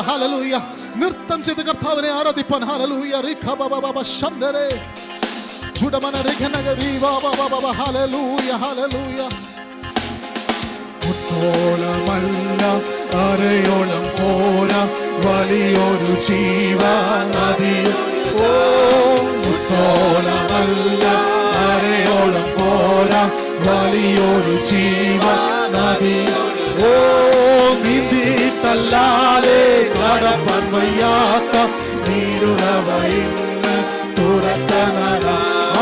Hallelujah. നൃത്തം ചെയ്ത് കർത്താവിനെ ആരാധിപ്പാൻ. ഹല്ലേലൂയ. Hallelujah hallelujah. മുത്തോളമല്ല അരയോളം പോരാ വലിയൊരു ജീവനദി. ഓ മുത്തോളമല്ല അരയോളം പോരാ വലിയൊരു ജീവനദി. ഓ നീന്തിയിട്ടല്ലാതെ കടപ്പാൻ വയ്യാത്ത നീരുറവ ഇന്ന് തുറക്കണ.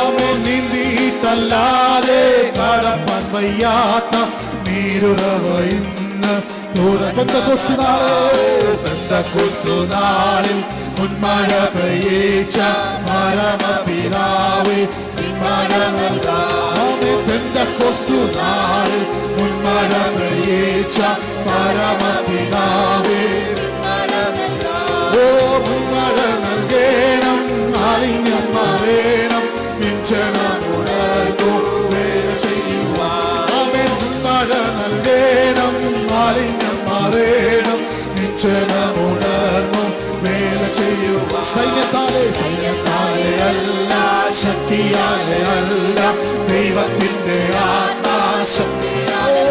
ആമേൻ. നീന്തിയിട്ടല്ലാതെ കടപ്പാൻ വയ്യാത്ത നീരുറവ ഇന്ന് പെന്തക്കോസ്തുനാളിൽ മുൻമഴ പെയ്യിച്ച പരമപിതാവേ പിന്മഴ നൽകാമേ. പെന്തക്കോസ്തുനാളിൽ മുൻമഴ പെയ്യിച്ച പരമപിതാവേ പിന്മഴ നൽകാമേ. ഓ മുൻമഴ നൽകേണം, മാലിന്യം മാറേണം, നിഞ്ചനമുണർന്നു വേല ചെയ്യുവാൻ. ആമേൻ. മുൻമഴ നൽകേണം, മാലിന്യം മാറേണം, നിഞ്ചനമുണർന്നു വേല ചെയ്യുവാൻ. സൈന്യത്താലെ സൈന്യത്താലെ അല്ല, ശക്തിയാലെ അല്ല, ദൈവത്തിന്റെ ആത്മാശക്തിയാലെ.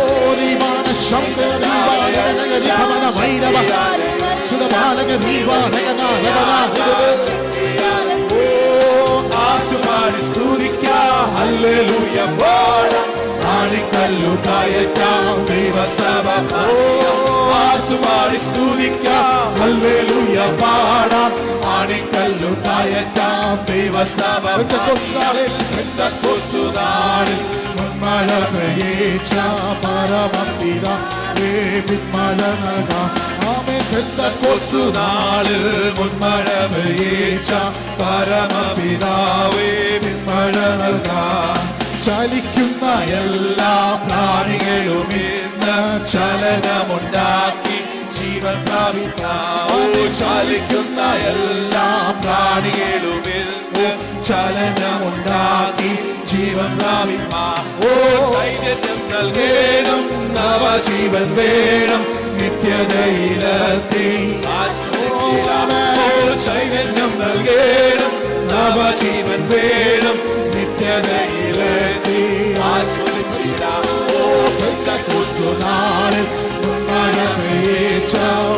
ആർത്തുപാടി സ്തുതിക്കാം, ഹല്ലേലൂയ പാടാം, ആണിക്കല്ലു കയറ്റാം ദൈവസഭ. ആർത്തുപാടി സ്തുതിക്കാം, ഹല്ലേലൂയ പാടാം, ആണിക്കല്ലു കയറ്റാം ദൈവസഭ. പെന്തക്കോസ്തുനാളിൽ മുൻമഴ പെയ്യിച്ച പരമപിതാവേ പിന്മഴ നൽകാം. ആമേൻ. പെന്തക്കോസ്തുനാളിൽ മുൻമഴ പെയ്യിച്ച പരമപിതാവേ പിന്മഴ നൽകാം. ചലിക്കുന്ന എല്ലാ പ്രാണികളും ഇന്ന് ചലനമുണ്ടാക്കി ജീവൻ പ്രാപിക്കാം. ചലിക്കുന്ന എല്ലാ പ്രാണികളും ഇന്ന് ചലനമുണ്ടാക്കി ജീവൻ പ്രാപിക്കാം. ഓ ചൈതന്യം നൽകേണം, നവജീവൻ വേണം, നിത്യതയിലെത്തി ആശ്വസിച്ചിടാം. ചൈതന്യം നൽകേണം, നവജീവൻ വേണം, നിത്യതയിലെത്തി ആശ്വസിച്ചിടാം. ഓ പെന്തക്കോസ്തുനാളിൽ മുൻമഴ പെയ്യിച്ച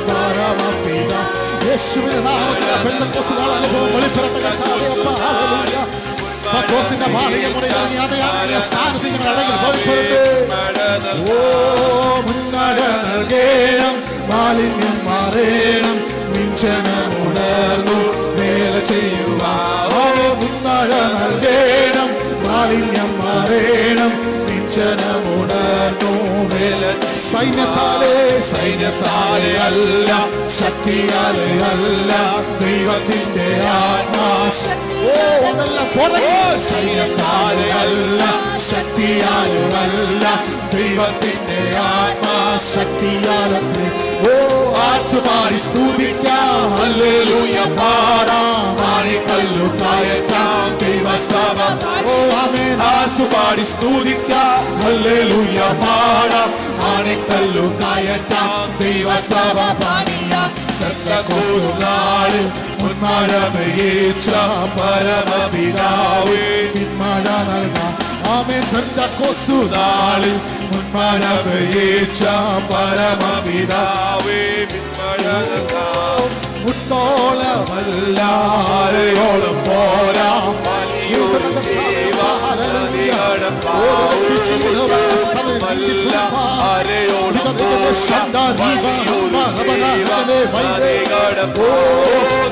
പരമപിതാ യേശുവിന്റെ നാമത്തിൽ പെന്തക്കോസ്തുനാൾ അനുഭവം വെളിപ്പെടട്ടെ കർത്താവേ. അപ്പാ ഹല്ലേലൂയ. പത്രോസിന്റെ മാളികയുടെ യാതയായ സ്ഥാനത്ത് ഞങ്ങൾ വെളിപ്പെടട്ടെ. ഓ മുൻമഴ നൽകേണം, മാലിന്യം മാറേണം, നിഞ്ചനമുണർന്നു വേല ചെയ്യുവാൻ. മുൻമഴ നൽകേണം, മാലിന്യം മാറേണം, നിഞ്ചനമുണർന്നു വേല. സൈന്യത്താലെ സൈന്യത്താലെ അല്ല, ശക്തിയാലെ അല്ല, ദൈവത്തിന്റെ ആത്മാശക്തിയാലെ. സൈന്യത്താലെ അല്ല, ശക്തിയാലെ അല്ല, ദൈവത്തിന്റെ ആത്മാശക്തിയാലെ. ഓ ആർത്തുപാടി സ്തുതിക്കാം, ഹല്ലേലൂയ പാടാം, ആണിക്കല്ലു കയറ്റാം ദൈവസഭ. ഓ ആമേൻ. ആർത്തുപാടി സ്തുതിക്കാം, ഹല്ലേലൂയ പാടാം, ആണിക്കല്ലു കയറ്റാം ദൈവസഭ പണിയാം. പെന്തക്കോസ്തുനാളിൽ മുൻമഴ പെയ്യിച്ച പരമപിതാവേ പിന്മഴ നൽകാം. ആമേൻ. പെന്തക്കോസ്തുനാളിൽ മുൻമഴ പെയ്യിച്ച പരമപിതാവേ പിന്മഴ നൽകാം. മുത്തോളമല്ല അരയോളം പോരാ വലിയൊരു ജീവനദിയുടെ പാവമല്ല അരയോളം വലിയൊരു ജീവനദിയുടെ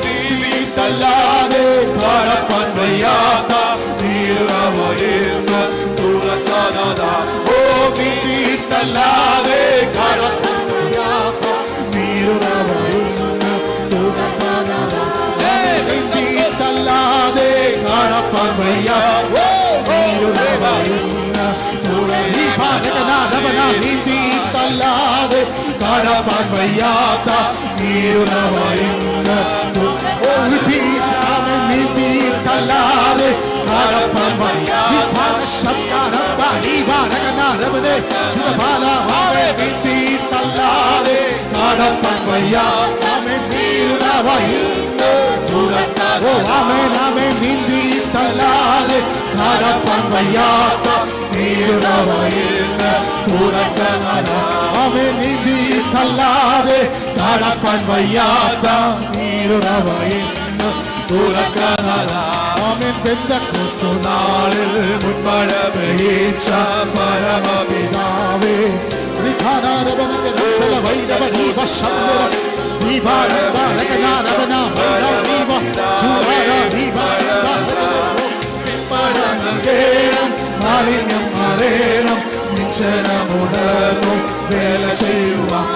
നീതിയിട്ടല്ലാതെ കടപ്പാൻ വയ്യാത്ത നീരുറവയെന്ന് തുറക്കാനാ. ഓ നീതിയിട്ടല്ലാതെ കടപ്പാൻ വയ്യാത്ത നീരുറവയെന്ന് തുറക്കാനാ. നീതിയിട്ടല്ലാതെ കടപ്പാൻ വയ്യാത്ത നീരുറവയെന്ന് നീതിയിട്ടല്ലാതെ കടപ്പാൻ വയ്യാത്ത നീരുറവയെന്ന് നീതിയിട്ടല്ലാതെ കടപ്പാൻ വയ്യാത്ത നീതിയിട്ടല്ലാതെ കടപ്പാൻ വയ്യാത്ത നീരുറവയിന്ന് തുറക്കാതെ ആമേൻ നീന്തിയിട്ടല്ലാതെ കടപ്പാൻ വയ്യാത്ത നീരുറവയിന്ന് തുറക്കാതെ ആമേൻ നീന്തിയിട്ടല്ലാതെ കടപ്പാൻ വയ്യാത്ത നീരുറവയിന്ന് തുറക്കാതെ ആമേൻ പെന്തക്കോസ്തു നാളിൽ മുൻമഴ പെയ്ച്ച പരമപിതാവേ മാലിന്യം മാറേണം നിശ്ചലമുണർന്നു വേല ചെയ്യുവാൻ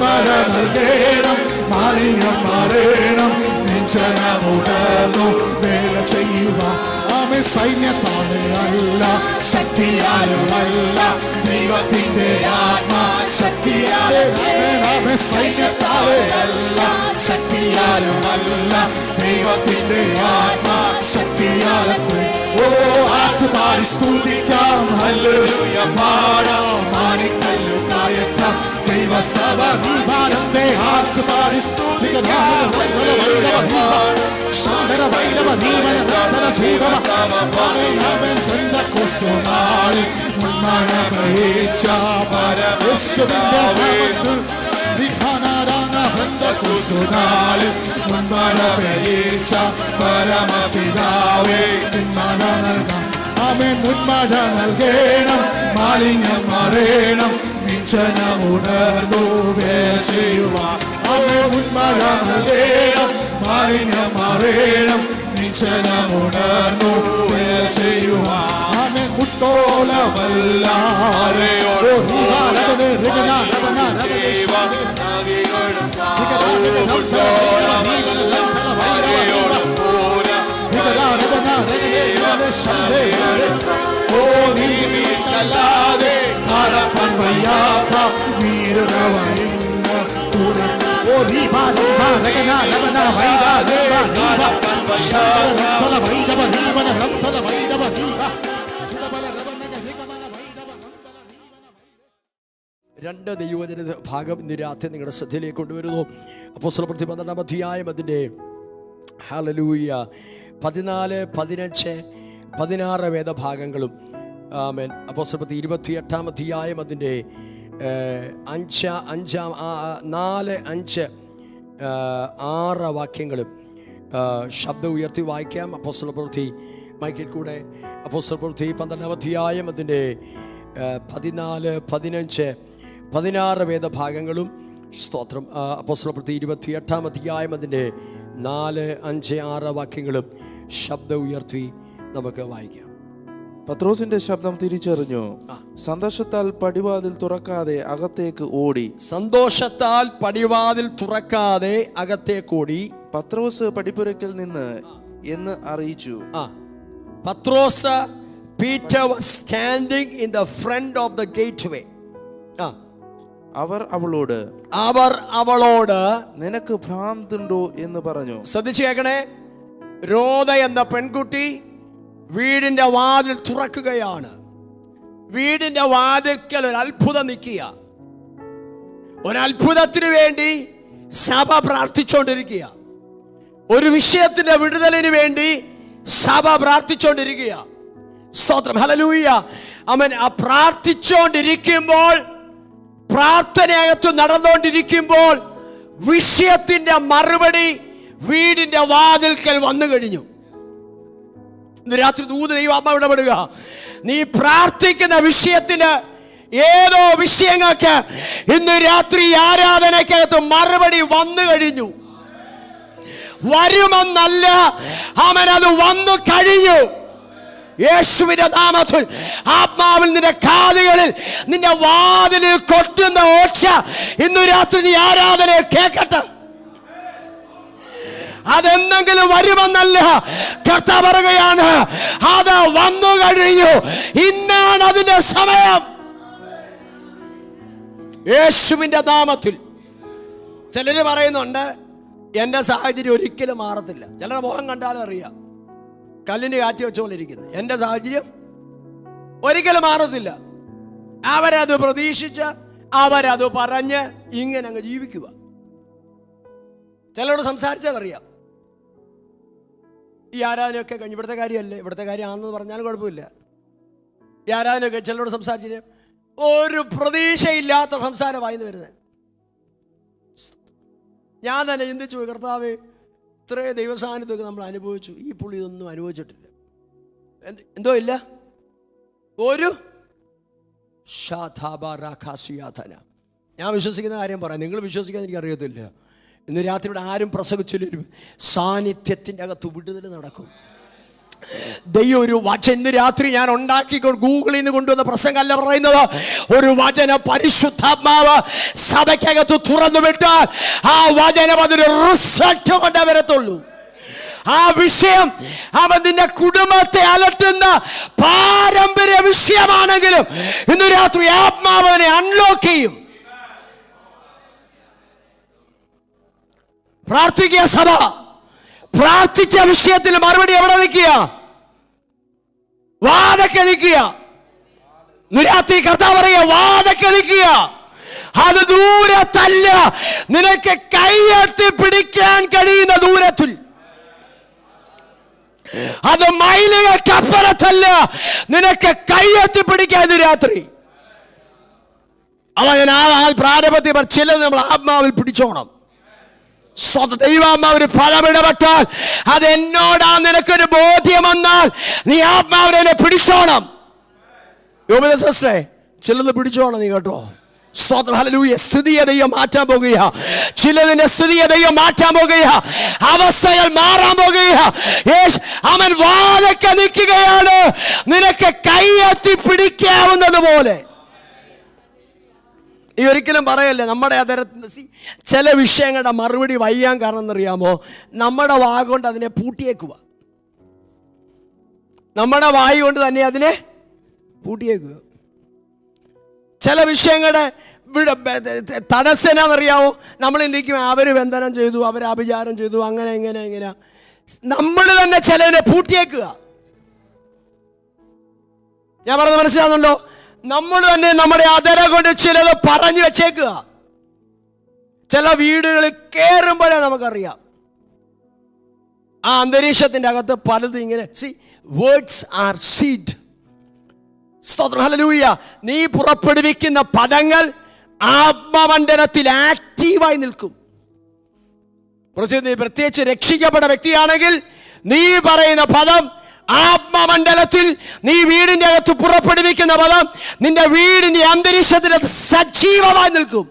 മഴ നൽകേണം മാലിന്യം മാറേണം നിശ്ചലമുണർന്നു വേല ചെയ്യുവാൻ ആമേ സൈന്യത്തോടെ അല്ല ശക്തിയാലുമല്ല ദൈവത്തിന്റെ ആത്മാ ശക്തിയാലെ ആമേ സൈന്യത്താലെ അല്ല ശക്തിയാലുമല്ല ദൈവത്തിന്റെ ആത്മാ ശക്തിയാലെ ഓ ആത്മാരി സ്തുതിക്കാം ഹല്ലേലൂയ പാടാം മാണിക്കല്ലു കായറ്റാം ദൈവസഭ ഭാരത്തെ ആത്മാരി സ്തുതിക്കാം ശാന്തര വൈരവ ദീവന രാധന ജീവന ആമേൻ പെന്തക്കോസ്തു നാളിൽ മുൻമഴ പെയ്ച്ച പരമേശ്വരന്റെ നാമത്തിൽ വിഘ്നരാന പെന്തക്കോസ്തു നാളിൽ മുൻമഴ പെയ്ച്ച പരമപിതാവേ മുൻമഴ നൽകാം ആമേൻ മുൻമഴ നൽകേണം മാലിന്യം മാറേണം നിശ്ചലമുണർന്നു വേല ചെയ്യുവാൻ ആമേൻ മുൻമഴ നൽകേണം മാലിന്യം മാറേണം നിശ്ചലമുണർന്നു വേല ചെയ്യുവാൻ ആമേൻ മുട്ടോളമല്ല ഓ നീതിയല്ലാതെ കടപ്പാൻ വയ്യാത്ത നീരുറവയിന്ന് തുറന്നു ഓ രണ്ട് ദൈവവചന ഭാഗം ഇന്ന് രാത്രി നിങ്ങളുടെ ശ്രദ്ധയിലേക്ക് കൊണ്ടുവരുന്നു. അപ്പോസ്തലപ്രവൃത്തി 12-ാം അധ്യായം അതിൻ്റെ ഹല്ലേലൂയ 14, 15, 16 വേദഭാഗങ്ങളും ആമേൻ. അപ്പോസ്തലപ്രവൃത്തി 28-ാം അധ്യായം അതിൻ്റെ 4, 5, 6 വാക്യങ്ങളും ശബ്ദം ഉയർത്തി വായിക്കാം. അപ്പോസ്തലപ്രവൃത്തി മൈക്കിൽ കൂടെ അപ്പോസ്തലപ്രവൃത്തി 12-ാം അധ്യായം അതിൻ്റെ 14, 15, 16 വേദഭാഗങ്ങളും സ്തോത്രം. അപ്പോസ്തലപ്രവൃത്തി 28-ാം അധ്യായം അതിൻ്റെ 4, 5, 6 വാക്യങ്ങളും ശബ്ദം ഉയർത്തി നമുക്ക് വായിക്കാം. പത്രോസിന്റെ ശബ്ദം തിരിച്ചറിഞ്ഞു. സന്തോഷത്താൽ പടിവാതിൽ തുറക്കാതെ അകത്തേക്ക് ഓടി. സന്തോഷത്താൽ പടിവാതിൽ തുറക്കാതെ അകത്തേക്ക് ഓടി. പത്രോസ് പടിപ്പുരയ്ക്കൽ നിന്ന് എന്ന് അറിയിച്ചു. പത്രോസ് Peter was standing in the front of the gateway. അവർ അവളോട് നിനക്ക് ഭ്രാന്തുണ്ടോ എന്ന് പറഞ്ഞു. ശ്രദ്ധിച്ചു കേൾക്കണേ. രോദ എന്ന പെൺകുട്ടി വീടിന്റെ വാതിൽ തുറക്കുകയാണ്. വീടിന്റെ വാതിൽക്കൽ ഒരു അത്ഭുതം നിൽക്കുക. ഒരു അത്ഭുതത്തിന് വേണ്ടി സഭ പ്രാർത്ഥിച്ചുകൊണ്ടിരിക്കുക. ഒരു വിഷയത്തിന്റെ വിടുതലിന് വേണ്ടി സഭ പ്രാർത്ഥിച്ചുകൊണ്ടിരിക്കുക. സ്തോത്രം, ഹല്ലേലൂയ, ആമേൻ. ആ പ്രാർത്ഥിച്ചുകൊണ്ടിരിക്കുമ്പോൾ, പ്രാർത്ഥനയകത്ത് നടന്നുകൊണ്ടിരിക്കുമ്പോൾ വിഷയത്തിന്റെ മറുപടി വീടിന്റെ വാതിൽക്കൽ വന്നു കഴിഞ്ഞു. ഇന്ന് രാത്രി ദൈവാത്മാവ് ഇടപെടുക. നീ പ്രാർത്ഥിക്കുന്ന വിഷയത്തിന്, ഏതോ വിഷയങ്ങൾക്ക് ഇന്ന് രാത്രി ആരാധനയ്ക്കകത്ത് മറുപടി വന്നു കഴിഞ്ഞു. വരുമെന്നല്ല, അവൻ അത് വന്നു കഴിഞ്ഞു. യേശുവിന്റെ നാമത്തിൽ ആത്മാവിൽ നിന്റെ കാതുകളിൽ, നിന്റെ വാതിലിൽ കൊട്ടുന്ന ഓച്ച ഇന്നു രാത്രി നീ ആരാധന കേൾക്കട്ടെ. അതെന്തെങ്കിലും വരുമെന്നല്ല, കർത്താവ് പറയുകയാണ്, അത് വന്നു കഴിഞ്ഞു. ഇന്നാണ് അതിന്റെ സമയം. യേശുവിന്റെ നാമത്തിൽ. ചിലര് പറയുന്നുണ്ട്, എന്റെ സാഹചര്യം ഒരിക്കലും മാറത്തില്ല. ചിലരുടെ മുഖം കണ്ടാലും അറിയാം, കല്ലിന് കാറ്റ് വെച്ചുകൊണ്ടിരിക്കുന്നത്. എൻ്റെ സാഹചര്യം ഒരിക്കലും മാറത്തില്ല. അവരത് പ്രതീക്ഷിച്ച് അവരത് പറഞ്ഞ് ഇങ്ങനെ അങ്ങ് ജീവിക്കുക. ചിലരോട് സംസാരിച്ചാലറിയാം. ഈ ആരാധനയൊക്കെ കഴിഞ്ഞ് ഇവിടുത്തെ കാര്യമല്ലേ, ഇവിടുത്തെ കാര്യമാണെന്ന് പറഞ്ഞാലും കുഴപ്പമില്ല. ഈ ആരാധനയൊക്കെ ചിലരോട് സംസാരിച്ചിട്ട് ഒരു പ്രതീക്ഷയില്ലാത്ത സംസാരമായി വരുന്നത്. ഞാൻ തന്നെ ചിന്തിച്ചു പോയി, കർത്താവേ ഇത്രയും ദൈവസാന്നിധ്യമൊക്കെ നമ്മൾ അനുഭവിച്ചു, ഈ പുള്ളി ഇതൊന്നും അനുഭവിച്ചിട്ടില്ല. എന്തോ ഇല്ല, ഒരു ഞാൻ വിശ്വസിക്കുന്ന കാര്യം പറയാം, നിങ്ങൾ വിശ്വസിക്കാൻ എനിക്ക് അറിയത്തില്ല. ഇന്ന് രാത്രി ഇവിടെ ആരും പ്രസംഗിച്ചില്ല, സാന്നിധ്യത്തിൻ്റെ അകത്ത് വിടുതൽ നടക്കും. ദൈവം ഒരു വചനം ഇന്ന് രാത്രി ഞാൻ ഉണ്ടാക്കിക്കൊണ്ട് ഗൂഗിളിൽ നിന്ന് കൊണ്ടുവന്ന പ്രസംഗമല്ല പറയുന്നത്. ഒരു വചന പരിശുദ്ധാത്മാവ് സഭയ്ക്കകത്ത് തുറന്നു വിട്ടാൽ ആ വചനം അതൊരു റിസൾട്ട് കൊണ്ടേ വരത്തുള്ളൂ. ആ വിഷയം അവൻ നിന്റെ കുടുംബത്തെ അലട്ടുന്ന പാരമ്പര്യ വിഷയമാണെങ്കിലും ഇന്ന് രാത്രി ആത്മാവിനെ അൺലോക്ക് ചെയ്യും. പ്രാർത്ഥിക്കുക സഭ. പ്രാർത്ഥിച്ച വിഷയത്തിൽ മറുപടി എവിടെ നിൽക്കുക? വാതൊക്കെ നിൽക്കുക. രാത്രി കർത്താവ് പറയുക, വാതൊക്കെ നിൽക്കുക. അത് ദൂരത്തല്ല, നിനക്ക് കൈയെത്തി പിടിക്കാൻ കഴിയുന്ന ദൂരത്തിൽ. അത് മൈലുകൾക്കപ്പുറത്തല്ല, നിനക്ക് കൈയെത്തി പിടിക്കാൻ രാത്രി. അവൻ പ്രാരംഭത്തിൽ ചിലത് നമ്മൾ ആത്മാവിൽ പിടിച്ചോണം. ദൈവാത്മാവിന് ഫലമിടപെട്ടാൽ അത് എന്നോടാ നിനക്കൊരു ബോധ്യം വന്നാൽ നീ ആത്മാവിനെ പിടിച്ചോണം. സിസ്റ്ററെ ചിലത് പിടിച്ചോണം നീ, കേട്ടോ. ഹല്ലേലൂയ. സ്ഥിതിയെ ദൈവം മാറ്റാൻ പോകുക. ചിലതിന്റെ സ്ഥിതിയെ ദൈവം മാറ്റാൻ പോകുക. അവസ്ഥകൾ മാറാൻ പോകുക. അവൻ വാതൊക്കെ നിൽക്കുകയാണ്, നിനക്ക് കൈയെത്തി പിടിക്കാവുന്നത് പോലെ. ഈ ഒരിക്കലും പറയല്ലേ നമ്മുടെ ചില വിഷയങ്ങളുടെ മറുപടി വയ്യാൻ കാരണം എന്നറിയാമോ? നമ്മുടെ വായ കൊണ്ട് അതിനെ പൂട്ടിയേക്കുക. നമ്മുടെ വായ കൊണ്ട് തന്നെ അതിനെ പൂട്ടിയേക്കുക. ചില വിഷയങ്ങളുടെ തടസ്സനാന്നറിയാമോ? നമ്മൾ എന്തിക്കും അവർ ബന്ധനം ചെയ്തു, അവർ അഭിചാരം ചെയ്തു, അങ്ങനെ ഇങ്ങനെ നമ്മൾ തന്നെ ചിലതിനെ പൂട്ടിയേക്കുക. ഞാൻ പറഞ്ഞത് മനസ്സിലാവുന്നുണ്ടോ? നമ്മൾ തന്നെ നമ്മുടെ അതര കൊണ്ട് ചിലത് പറഞ്ഞു വെച്ചേക്കുക. ചില വീടുകളിൽ കയറുമ്പോഴേ നമുക്കറിയാം ആ അന്തരീക്ഷത്തിന്റെ അകത്ത് പലതും ഇങ്ങനെ. Words are seed. സ്തോത്രം. ഹല്ലേലൂയ. നീ പുറപ്പെടുവിക്കുന്ന പദങ്ങൾ ആത്മമണ്ഡലത്തിൽ ആക്റ്റീവായി നിൽക്കും. പ്രത്യേകിച്ച് രക്ഷിക്കപ്പെട്ട വ്യക്തിയാണെങ്കിൽ നീ പറയുന്ന പദം ആത്മമണ്ഡലത്തിൽ, നീ വീടിന്റെ അകത്ത് പുറപ്പെടുവിക്കുന്ന പദം നിന്റെ വീടിന്റെ അന്തരീക്ഷത്തിനകത്ത് സജീവമായി നിൽക്കും.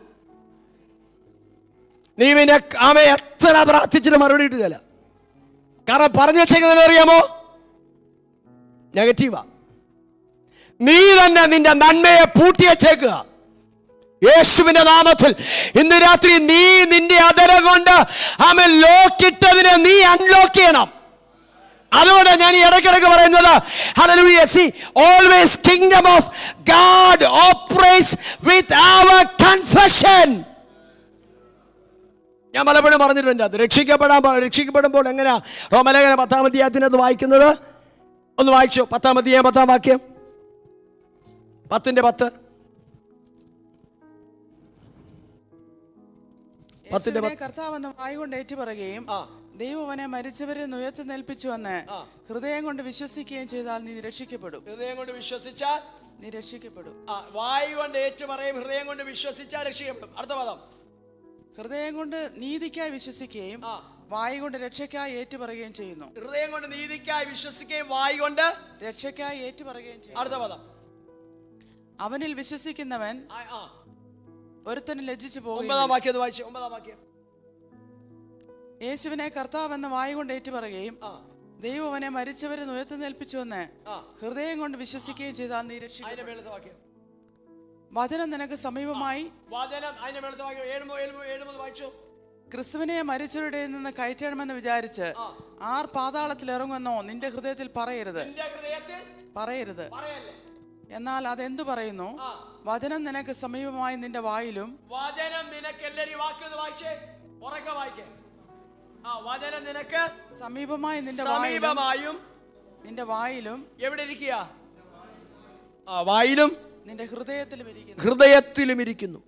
നീ പിന്നെ അവയെ എത്ര പ്രാർത്ഥിച്ചിട്ട് മറുപടി കിട്ടുകയില്ല. കാരണം പറഞ്ഞു വെച്ചേക്കുന്നത് അറിയാമോ? നെഗറ്റീവാ. നീ തന്നെ നിന്റെ നന്മയെ പൂട്ടി വെച്ചേക്കുക. യേശുവിന്റെ നാമത്തിൽ ഇന്ന് രാത്രി നീ നിന്റെ അതര കൊണ്ട് അവൻ ലോക്കിട്ടതിനെ നീ അൺലോക്ക് ചെയ്യണം. അതുകൊണ്ട് ഞാൻ ഈ ഇടയ്ക്കിടയ്ക്ക് പറയുന്നത്, hallelujah, see always kingdom of God operates with our confession. ഞാൻ പലപ്പോഴും പറഞ്ഞിട്ടുണ്ട്, അത് രക്ഷിക്കപ്പെടുമ്പോൾ എങ്ങനെയാ റോമലേഖനം 10-ാം അധ്യായത്തിനകത്ത് വായിക്കുന്നത്? ഒന്ന് വായിച്ചോ. 10-ാം അധ്യായം 10-ാം വാക്യം. 10-ന്റെ 10. കർത്താവെന്ന് വായുകൊണ്ട് ഏറ്റുപറയുകയും ദൈവം അവനെ മരിച്ചവരിൽ ഉയർത്തി നിൽപ്പിച്ചുവെന്ന് ഹൃദയം കൊണ്ട് വിശ്വസിക്കുകയും ചെയ്താൽ നീ രക്ഷിക്കപ്പെടും. ഹൃദയം കൊണ്ട് വിശ്വസിച്ചാൽ നീ രക്ഷിക്കപ്പെടും. വായു കൊണ്ട് ഏറ്റുപറയും, ഹൃദയം കൊണ്ട് വിശ്വസിച്ചാൽ രക്ഷിക്കപ്പെടും. അടുത്ത പദം, ഹൃദയം കൊണ്ട് നീതിക്കായി വിശ്വസിക്കുകയും വായു കൊണ്ട് രക്ഷയ്ക്കായി ഏറ്റുപറയുകയും ചെയ്യുന്നു. ഹൃദയം കൊണ്ട് നീതിക്കായി വിശ്വസിക്കുകയും വായു കൊണ്ട് രക്ഷയ്ക്കായി ഏറ്റുപറയുകയും ചെയ്യുന്നു. അടുത്ത പദം, അവനിൽ വിശ്വസിക്കുന്നവൻ ഒരുത്തനും ലജ്ജിച്ചു പോകും. 9-ാം വാക്യം വായിച്ചു. 9-ാം വാക്യം. യേശുവിനെ കർത്താവെന്ന് വായു കൊണ്ട് ഏറ്റുപറയുകയും ദൈവം അവനെ മരിച്ചവരിൽ ഉയർത്തി നിൽപ്പിച്ചുവെന്ന് ഹൃദയം കൊണ്ട് വിശ്വസിക്കുകയും ചെയ്താൽ നീ രക്ഷിക്കപ്പെടും. വചനം നിനക്ക് സമീപമായി. ക്രിസ്തുവിനെ മരിച്ചവരുടെ നിന്ന് കയറ്റണമെന്ന് വിചാരിച്ച് ആർ പാതാളത്തിൽ ഇറങ്ങുമെന്നോ നിന്റെ ഹൃദയത്തിൽ പറയരുത്. എന്നാൽ അതെന്തു പറയുന്നു? വചനം നിനക്ക് സമീപമായി നിന്റെ വായിലും. വചനം നിനക്ക് വചനം നിനക്ക് സമീപമായി സമീപമായും നിന്റെ വായിലും. എവിടെ ഇരിക്കുക? വായിലും നിന്റെ ഹൃദയത്തിലും ഇരിക്കുന്നു. ഹൃദയത്തിലും ഇരിക്കുന്നു.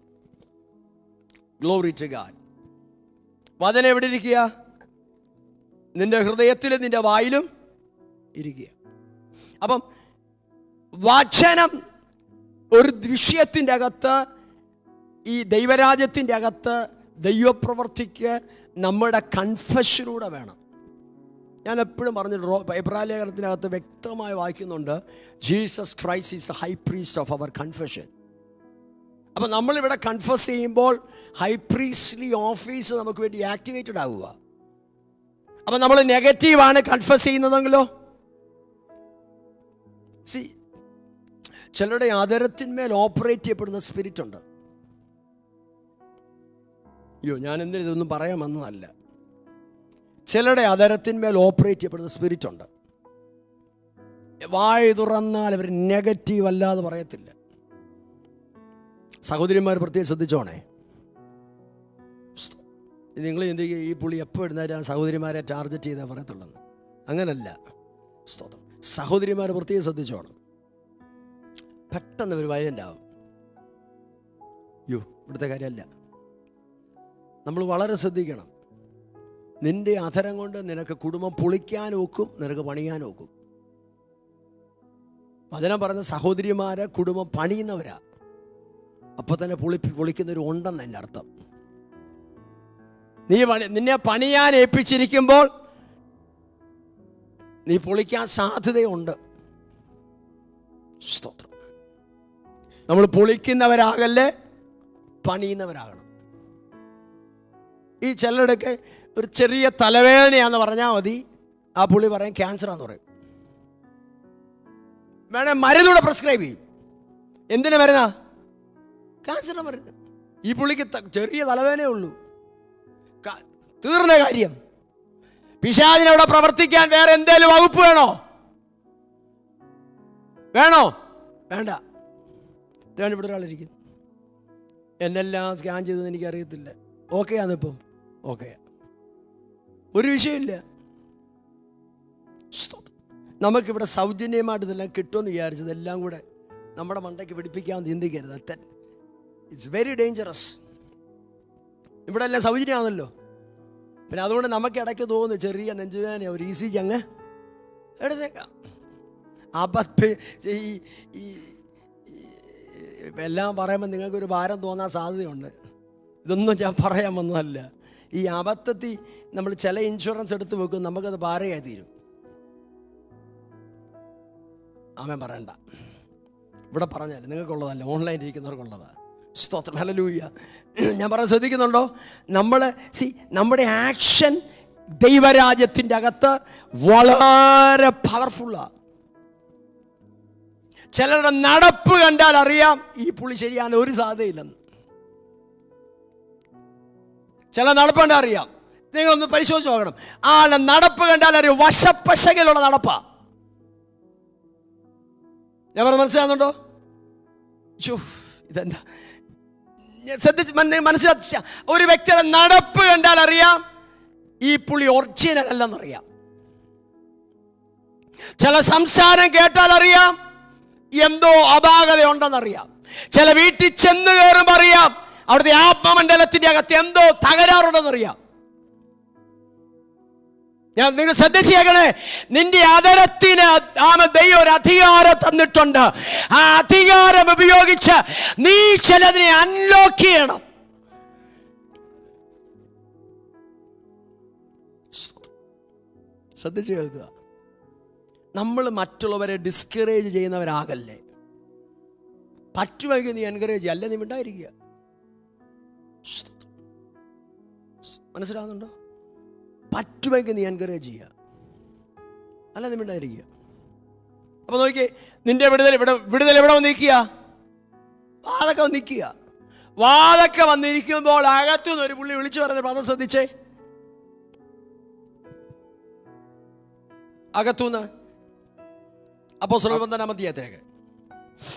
Glory to God. വചനം എവിടെ ഇരിക്കുക? നിന്റെ ഹൃദയത്തിലും നിന്റെ വായിലും ഇരിക്കുക. അപ്പം വചനം ഒരു വിഷയത്തിൻ്റെ അകത്ത്, ഈ ദൈവരാജ്യത്തിൻ്റെ അകത്ത് ദൈവപ്രവർത്തിക്ക് നമ്മുടെ കൺഫെഷനിലൂടെ വേണം. ഞാൻ എപ്പോഴും പറഞ്ഞിട്ടുണ്ട്, എബ്രായ ലേഖനത്തിനകത്ത് വ്യക്തമായി വായിക്കുന്നുണ്ട്, Jesus Christ is high priest of our confession. അപ്പം നമ്മളിവിടെ കൺഫസ് ചെയ്യുമ്പോൾ ഹൈ പ്രീസ്റ്റ്ലി ഓഫീസ് നമുക്ക് വേണ്ടി ആക്ടിവേറ്റഡ് ആവുക. അപ്പം നമ്മൾ നെഗറ്റീവാണ് കൺഫസ് ചെയ്യുന്നതെങ്കിലോ, ചിലരുടെ ആദരത്തിന്മേൽ ഓപ്പറേറ്റ് ചെയ്യപ്പെടുന്ന സ്പിരിറ്റ് ഉണ്ട്. അയ്യോ, ഞാൻ എന്തിനും ഇതൊന്നും പറയാൻ വന്നതല്ല. ചിലരുടെ ആദരത്തിന്മേൽ ഓപ്പറേറ്റ് ചെയ്യപ്പെടുന്ന സ്പിരിറ്റ് ഉണ്ട്. വായ തുറന്നാൽ അവർ നെഗറ്റീവ് അല്ലാതെ പറയത്തില്ല. സഹോദരിമാർ പ്രത്യേകം ശ്രദ്ധിച്ചോണേ. നിങ്ങൾ എന്ത് ചെയ്യും, ഈ പുള്ളി എപ്പോൾ എഴുന്നേറ്റാണ് സഹോദരിമാരെ ടാർഗറ്റ് ചെയ്താൽ പറയത്തുള്ളത്? അങ്ങനല്ല. സ്തോത്രം. സഹോദരിമാർ പ്രത്യേകം ശ്രദ്ധിച്ചോണം. പെട്ടെന്ന് ഒരു വയലൻ്റ് ആവും. ഇവിടുത്തെ കാര്യമല്ല. നമ്മൾ വളരെ ശ്രദ്ധിക്കണം. നിന്റെ അധരം കൊണ്ട് നിനക്ക് കുടുംബം പൊളിക്കാൻ ഒക്കും, നിനക്ക് പണിയാൻ ഒക്കും. വചനം പറഞ്ഞ സഹോദരിമാരെ കുടുംബം പണിയുന്നവരാ. അപ്പൊ തന്നെ പൊളിക്കുന്നവർ ഉണ്ടെന്ന് എൻ്റെ അർത്ഥം. നിന്നെ പണിയാൻ ഏൽപ്പിച്ചിരിക്കുമ്പോൾ നീ പൊളിക്കാൻ സാധ്യതയുണ്ട്. സ്തോത്രം. നമ്മൾ പൊളിക്കുന്നവരാകല്ലേ, പണിയുന്നവരാകണം. ഈ ചിലരുടെയൊക്കെ ഒരു ചെറിയ തലവേദനയാന്ന് പറഞ്ഞാൽ മതി, ആ പുള്ളി പറയും ക്യാൻസറാന്ന് പറയും. വേണേ മരുന്നൂടെ പ്രിസ്ക്രൈബ് ചെയ്യും. എന്തിനു മരുന്നാ? ക്യാൻസറിന് മരുന്ന്. ഈ പുള്ളിക്ക് ചെറിയ തലവേദനയേ ഉള്ളൂ, തീർന്ന കാര്യം. പിശാചിനവിടെ പ്രവർത്തിക്കാൻ വേറെ എന്തേലും വകുപ്പ് വേണോ? വേണ്ട. ഇവിടെ ഒരാളിരിക്കുന്നു, എന്നെല്ലാം സ്കാൻ ചെയ്തത് എനിക്കറിയത്തില്ല. ഓക്കെ ആണിപ്പം, ഓക്കെ, ഒരു വിഷയമില്ല. നമുക്കിവിടെ സൗജന്യമായിട്ട് ഇതെല്ലാം കിട്ടുമെന്ന് വിചാരിച്ചത് എല്ലാം കൂടെ നമ്മുടെ മണ്ടയ്ക്ക് പിടിപ്പിക്കാമെന്ന് ചിന്തിക്കരുത്. It's very dangerous. ഇവിടെ എല്ലാം സൗജന്യമാണല്ലോ. പിന്നെ അതുകൊണ്ട് നമുക്ക് ഇടയ്ക്ക് തോന്നുന്നു ചെറിയ നെഞ്ചുവേദന, ഒരു ECG അങ്ങ് എടുത്തേക്കാം. ഈ എല്ലാം പറയുമ്പോൾ നിങ്ങൾക്കൊരു ഭാരം തോന്നാൻ സാധ്യതയുണ്ട്. ഇതൊന്നും ഞാൻ പറയാൻ വന്നതല്ല. ഈ അബദ്ധത്തിൽ നമ്മൾ ചില ഇൻഷുറൻസ് എടുത്ത് വെക്കും, നമുക്കത് ഭാരയായി തീരും. ആമേൻ പറയണ്ട. ഇവിടെ പറഞ്ഞാൽ നിങ്ങൾക്കുള്ളതല്ല, ഓൺലൈനിൽ ഇരിക്കുന്നവർക്കുള്ളതാണ്. സ്തോത്രം. ഹല്ലേലൂയ. ഞാൻ പറയാൻ ശ്രദ്ധിക്കുന്നുണ്ടോ? നമ്മുടെ ആക്ഷൻ ദൈവരാജ്യത്തിൻ്റെ അകത്ത് വളരെ പവർഫുള്ളാണ്. ചിലരുടെ നടപ്പ് കണ്ടാൽ അറിയാം ഈ പുള്ളി ശരിയാണ്, ഒരു സാധ്യതയില്ലെന്ന്. ചില നടപ്പ് കണ്ടാൽ അറിയാം. നിങ്ങളൊന്ന് പരിശോധിച്ച് നോക്കണം. ആളുടെ നടപ്പ് കണ്ടാൽ അറിയാം വശപ്പശകയിലുള്ള നടപ്പാ. ഞാൻ പറഞ്ഞ മനസ്സിലാകുന്നുണ്ടോ? ഇതെന്താ ശ്രദ്ധിച്ച് മനസ്സിലാച്ച ഒരു വ്യക്തിയുടെ നടപ്പ് കണ്ടാൽ അറിയാം ഈ പുള്ളി ഒറിജിനൽ അല്ലെന്നറിയാം. ചില സംസാരം കേട്ടാൽ അറിയാം എന്തോ അപാകത ഉണ്ടെന്നറിയാം. ചില വീട്ടിൽ ചെന്ന് കയറുമ്പോൾ അറിയാം അവിടുത്തെ ആത്മമണ്ഡലത്തിന്റെ അകത്ത് എന്തോ തകരാറുണ്ടെന്നറിയാം. ഞാൻ നിങ്ങൾ ശ്രദ്ധിച്ചേക്കണേ, നിന്റെ ആദരത്തിന് ദൈവം ഒരു അധികാരം തന്നിട്ടുണ്ട്. ആ അധികാരം ഉപയോഗിച്ച് നീ ചിലതിനെ അൺലോക്ക് ചെയ്യണം. ശ്രദ്ധിച്ചു കേൾക്കുക. നമ്മൾ മറ്റുള്ളവരെ ഡിസ്കറേജ് ചെയ്യുന്നവരാകല്ലേ. പറ്റുമെങ്കിൽ നീ എൻകറേജ് ചെയ്യുക, അല്ലേ നീ മിണ്ടായിരിക്കുക. മനസ്സിലാകുന്നുണ്ടോ? പറ്റുമെങ്കിൽ നീ എൻകറേജ് ചെയ്യുക, അല്ല നീ മിണ്ടായിരിക്കുക. അപ്പൊ നോക്കിയേ, നിന്റെ വിടുതൽ എവിടെ വന്നിരിക്കുക? വാതൊക്കെ വന്നിരിക്കുക. വാതൊക്കെ വന്നിരിക്കുമ്പോൾ അകത്തുനിന്ന് ഒരു പുള്ളി വിളിച്ചു പറഞ്ഞ പദം ശ്രദ്ധിച്ചേ. അകത്തുനിന്ന് അപ്പോസ്തലർ 9-ാം അധ്യായത്തിലേക്ക്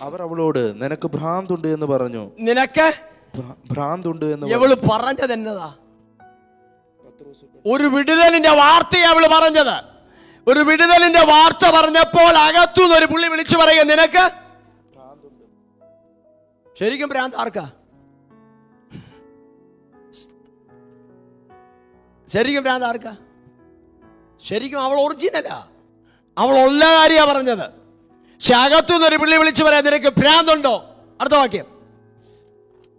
അവർ അവളോട് നിനക്ക് ഭ്രാന്തുണ്ട് എന്ന് പറഞ്ഞു. നിനക്ക് ഭ്രാന്തുണ്ട് എന്ന് അവള് പറഞ്ഞത് എന്നതാ? ഒരു വിടുതലിന്റെ വാർത്തയെ അവള് പറഞ്ഞത്. ഒരു വിടുതലിന്റെ വാർത്ത പറഞ്ഞപ്പോൾ അകത്തുനിന്ന് ഒരു പുള്ളി വിളിച്ചു പറയുക, നിനക്ക് ശരിക്കും ഭ്രാന്ത് ആർക്കാ? ശരിക്കും ഭ്രാന്ത് ആർക്കാ? ശരിക്കും അവൾ ഒറിജിനലാ, അവൾ ഉള്ള കാര്യമാണ് പറഞ്ഞത്. പക്ഷെ അകത്തുനിന്നൊരു പിള്ളി വിളിച്ചു പറയാം, നിനക്ക് ഭ്രാന്തുണ്ടോ? അടുത്ത വാക്യം.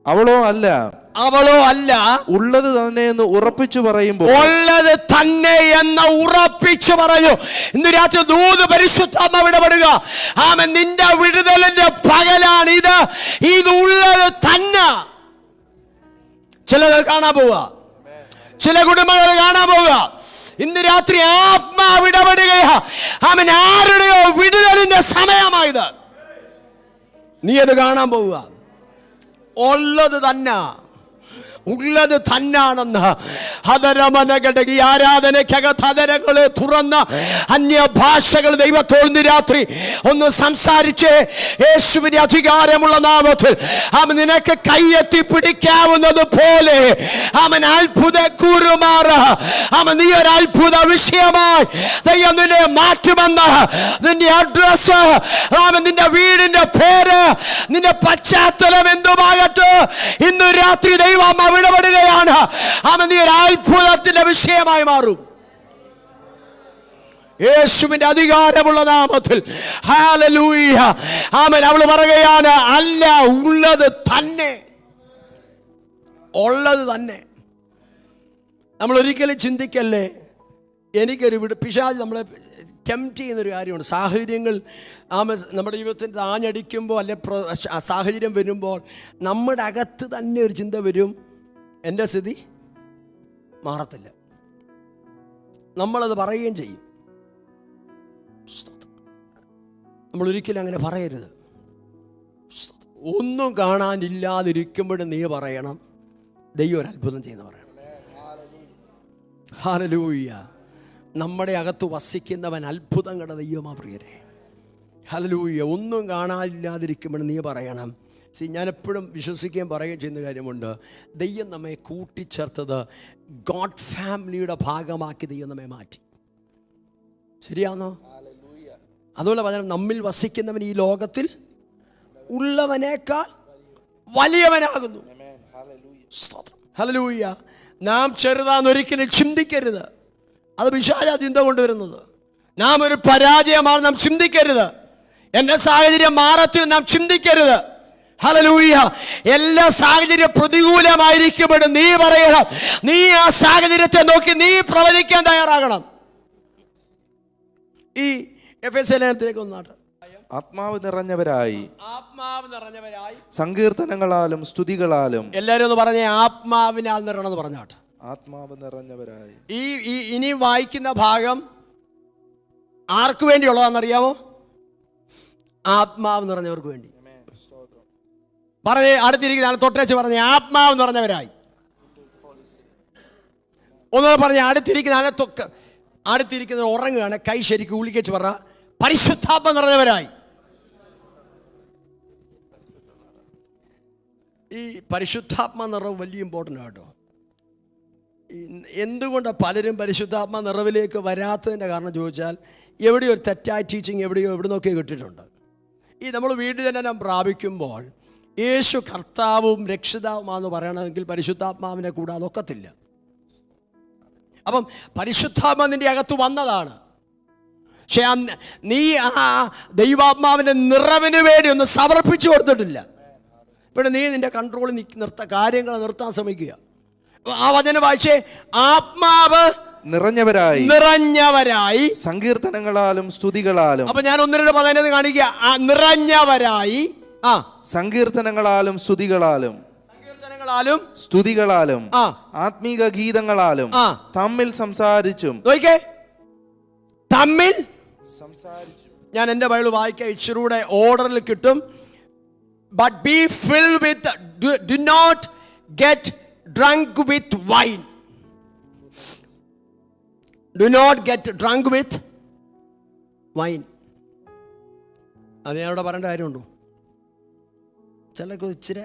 അവളോ അല്ല, അവളോ അല്ല, ഉള്ളത് തന്നെ എന്ന് ഉറപ്പിച്ചു പറയുമ്പോൾ, ഉള്ളത് തന്നെ എന്ന് ഉറപ്പിച്ചു പറഞ്ഞു. ഇന്ന് രാത്രി ദൂത് പരിശുദ്ധാത്മാവ് ഇടപെടുക. ആമേൻ. നിന്റെ വിടുതലിന്റെ പകലാണ് ഇത്. ഇത് ഉള്ളത് തന്നെ. ചിലത് കാണാൻ പോവുക, ചില കുടുംബങ്ങൾ കാണാൻ പോവുക. ഇന്ന് രാത്രി ആത്മാവ് ഇടപെടുകയാ. ആമേൻ. ആരുടെയോ വിടുതലിന്റെ സമയമായത്. നീ അത് കാണാൻ പോവുക. ഉള്ളത് തന്നെ, ഉള്ളത് തന്നാണെന്ന് ഹദരമനഘടകി ആരാധനയ്ക്കകത്ത് ഹദരങ്ങളെ തുറന്ന അന്യഭാഷകൾ ദൈവത്തോട് രാത്രി ഒന്ന് സംസാരിച്ച് യേശുവിന്റെ അധികാരമുള്ള നാമത്തിൽ അവൻ നിനക്ക് കൈയെത്തി പിടിക്കാവുന്നത് പോലെ അവൻ അത്ഭുത കൂറുമാറ. അവൻ നീ ഒരു അത്ഭുത വിഷയമായി ദൈവം നിന്നെ മാറ്റുമെന്ന്. നിന്റെ അഡ്രസ്, അവൻ നിന്റെ വീടിന്റെ പേര്, നിന്റെ പശ്ചാത്തലം എന്തുമാകട്ടെ, ഇന്ന് രാത്രി ദൈവം ഇടപെടുകയാണ്. അവൻ നീ ഒരു അത്ഭുതത്തിന്റെ വിഷയമായി മാറും യേശുവിന്റെ അധികാരമുള്ള നാമത്തിൽ. ഹല്ലേലൂയ. ആമേൻ. അവൾ പറയുകയാണ്, അല്ല, ഉള്ളത് തന്നെ, ഉള്ളത് തന്നെ. നമ്മൾ ഒരിക്കലും ചിന്തിക്കല്ലേ, എനിക്കൊരു പിശാച് നമ്മളെ ടെംപ്റ്റ് ചെയ്യുന്നൊരു കാര്യമുണ്ട്. സാഹചര്യങ്ങൾ നമ്മുടെ ജീവിതത്തിൽ ആഞ്ഞടിക്കുമ്പോൾ അല്ലെ സാഹചര്യം വരുമ്പോൾ നമ്മുടെ അകത്ത് തന്നെ ഒരു ചിന്ത വരും, എൻ്റെ സ്ഥിതി മാറത്തില്ല. നമ്മളത് പറയുകയും ചെയ്യും. നമ്മൾ ഒരിക്കലും അങ്ങനെ പറയരുത്. ഒന്നും കാണാനില്ലാതിരിക്കുമ്പോഴും നീ പറയണം, ദൈവം ഒരു അത്ഭുതം ചെയ്യുന്ന പറയണം. ഹല്ലേലൂയ. നമ്മുടെ അകത്ത് വസിക്കുന്നവൻ അത്ഭുതങ്ങളുടെ ദൈവമാ പ്രിയരെ. ഹല്ലേലൂയ. ഒന്നും കാണാനില്ലാതിരിക്കുമ്പോഴും നീ പറയണം. ഞാൻ എപ്പോഴും വിശ്വസിക്കുകയും പറയുകയും ചെയ്യുന്ന കാര്യമുണ്ട്, ദൈവം നമ്മെ കൂട്ടിച്ചേർത്തത് ഗോഡ് ഫാമിലിയുടെ ഭാഗമാക്കി ദൈവം നമ്മെ മാറ്റി. ശരിയാണോ? അതുപോലെ പറഞ്ഞാൽ നമ്മിൽ വസിക്കുന്നവൻ ഈ ലോകത്തിൽ ഉള്ളവനേക്കാൾ വലിയവനാകുന്നു. ഹല്ലേലൂയ. നാം ചെറുതാന്നൊരിക്കലും ചിന്തിക്കരുത്. അത് പിശാച ചിന്ത കൊണ്ടുവരുന്നത്. നാം ഒരു പരാജയമാണ് നാം ചിന്തിക്കരുത്. എൻ്റെ സാഹചര്യം മാറത്തിൽ നാം ചിന്തിക്കരുത്. ഹല്ലേലൂയ. എല്ലാ സാഹചര്യം പ്രതികൂലമായിരിക്കുമ്പോഴും നീ പറയണം, നീ ആ സാഹചര്യത്തെ നോക്കി നീ പ്രവചിക്കാൻ തയ്യാറാകണം. ഈ എഫെസ്യ ലേഖനത്തിലേക്ക് ഒന്നാട്ട്. ആത്മാവ് നിറഞ്ഞവരായി, ആത്മാവ് നിറഞ്ഞവരായി, സങ്കീർത്തനങ്ങളാലും സ്തുതികളാലും. എല്ലാവരും ഒന്ന് പറഞ്ഞേ, ആത്മാവിനാൽ നിറയണമെന്ന് പറഞ്ഞാട്ട്. ആത്മാവ് നിറഞ്ഞവരായി. ഇനി വായിക്കുന്ന ഭാഗം ആർക്ക് വേണ്ടിയുള്ളതാണെന്നറിയാമോ? ആത്മാവ് നിറഞ്ഞവർക്ക് വേണ്ടി. പറഞ്ഞേ, അടുത്തിരിക്കുന്ന തൊട്ടേച്ച് പറഞ്ഞേ, ആത്മാവ് നിറഞ്ഞവരായി. ഒന്നുകൂടെ പറഞ്ഞേ, അടുത്തിരിക്കുന്ന ഉറങ്ങുകയാണ്, കൈ ശരിക്കും ഉള്ളിക്കേച്ച് പറ, പരിശുദ്ധാത്മ നിറഞ്ഞവരായി. ഈ പരിശുദ്ധാത്മ നിറവ് വലിയ ഇമ്പോർട്ടൻ്റ് ആട്ടോ. എന്തുകൊണ്ടാണ് പലരും പരിശുദ്ധാത്മ നിറവിലേക്ക് വരാത്തതിൻ്റെ കാരണം ചോദിച്ചാൽ, എവിടെയോ ഒരു തെറ്റായ ടീച്ചിങ് എവിടെ നിന്നൊക്കെ കിട്ടിയിട്ടുണ്ട്. ഈ നമ്മൾ വീട്ടിൽ തന്നെ പ്രാപിക്കുമ്പോൾ യേശു കർത്താവും രക്ഷിതാവുമാണെന്ന് പറയണമെങ്കിൽ പരിശുദ്ധാത്മാവിനെ കൂടാതെ ഒക്കത്തില്ല. അപ്പം പരിശുദ്ധാത്മ നിൻ്റെ അകത്ത് വന്നതാണ്. പക്ഷെ നീ ആ ദൈവാത്മാവിൻ്റെ നിറവിന് വേണ്ടി ഒന്ന് സമർപ്പിച്ചു കൊടുത്തിട്ടില്ല. ഇവിടെ നീ നിൻ്റെ കൺട്രോളിൽ കാര്യങ്ങൾ നിർത്താൻ ശ്രമിക്കുക. ആ വചനം വായിച്ചേ, ആത്മാവ് നിറഞ്ഞവരായി സങ്കീർത്തനങ്ങളാലും സ്തുതികളാലും. അപ്പൊ ഞാൻ ഒന്ന് രണ്ട് പദം കാണിക്കുക. നിറഞ്ഞവരായി, സങ്കീർത്തനങ്ങളാലും സ്തുതികളാലും ആത്മീക ഗീതങ്ങളാലും തമ്മിൽ സംസാരിച്ചും. തമ്മിൽ സംസാരിച്ചു. ഞാൻ എൻ്റെ ബൈബിൾ വായിക്കാൻ ഇച്ചിരൂടെ ഓർഡറിൽ കിട്ടും. But be filled with, do not get drunk with wine. Do not get drunk with wine. അത് ഞാൻ ഇവിടെ പറയേണ്ട കാര്യമുണ്ടോ? ചിലർക്ക് ഇച്ചിരി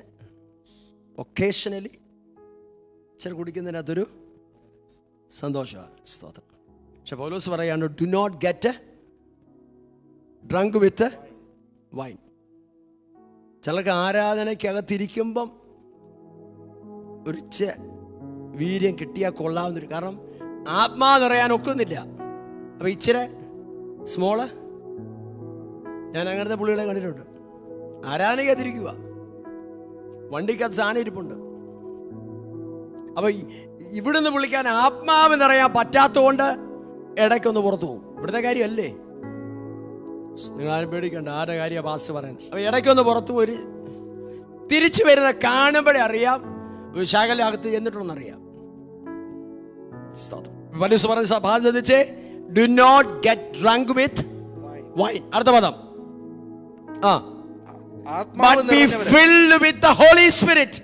ഒക്കേഷനലി ഇച്ചിരി കുടിക്കുന്നതിനകത്തൊരു സന്തോഷമാണ്, സ്തോത്രം. പക്ഷെ പൗലോസ് പറയാണ്, do not get drunk with wine. ചിലർക്ക് ആരാധനയ്ക്കകത്തിരിക്കുമ്പം ഒരു വീര്യം കിട്ടിയാൽ കൊള്ളാവുന്നൊരു, കാരണം ആത്മാവ് നിറയാൻ ഒക്കുന്നില്ല. അപ്പം ഇച്ചിരി സ്മോള്. ഞാൻ അങ്ങനത്തെ പുള്ളികളെ കണ്ടിട്ടുണ്ട്. ആരാധനയ്ക്കകത്തിരിക്കുക, വണ്ടിക്കകത്ത് സാധനം ഇരിപ്പുണ്ട്. അപ്പം ഇവിടുന്ന് വിളിക്കാൻ ആത്മാവ് നിറയാൻ പറ്റാത്തതുകൊണ്ട് ഇടയ്ക്കൊന്ന് പുറത്തു പോകും. ഇവിടുത്തെ കാര്യമല്ലേ, നിങ്ങളാരും പേടിക്കണ്ട, ആരുടെ കാര്യമാണ് പാസ് പറയുന്നത്. അപ്പം ഇടയ്ക്കൊന്ന് പുറത്തു പോയി തിരിച്ചു വരുന്ന കാണുമ്പോഴേ അറിയാം ശകലകത്ത് ചെന്നിട്ടുണ്ടെന്നറിയാം. ശ്രദ്ധിച്ചേ, do not get drunk with wine. അടുത്ത പദം, but be filled with the Holy Spirit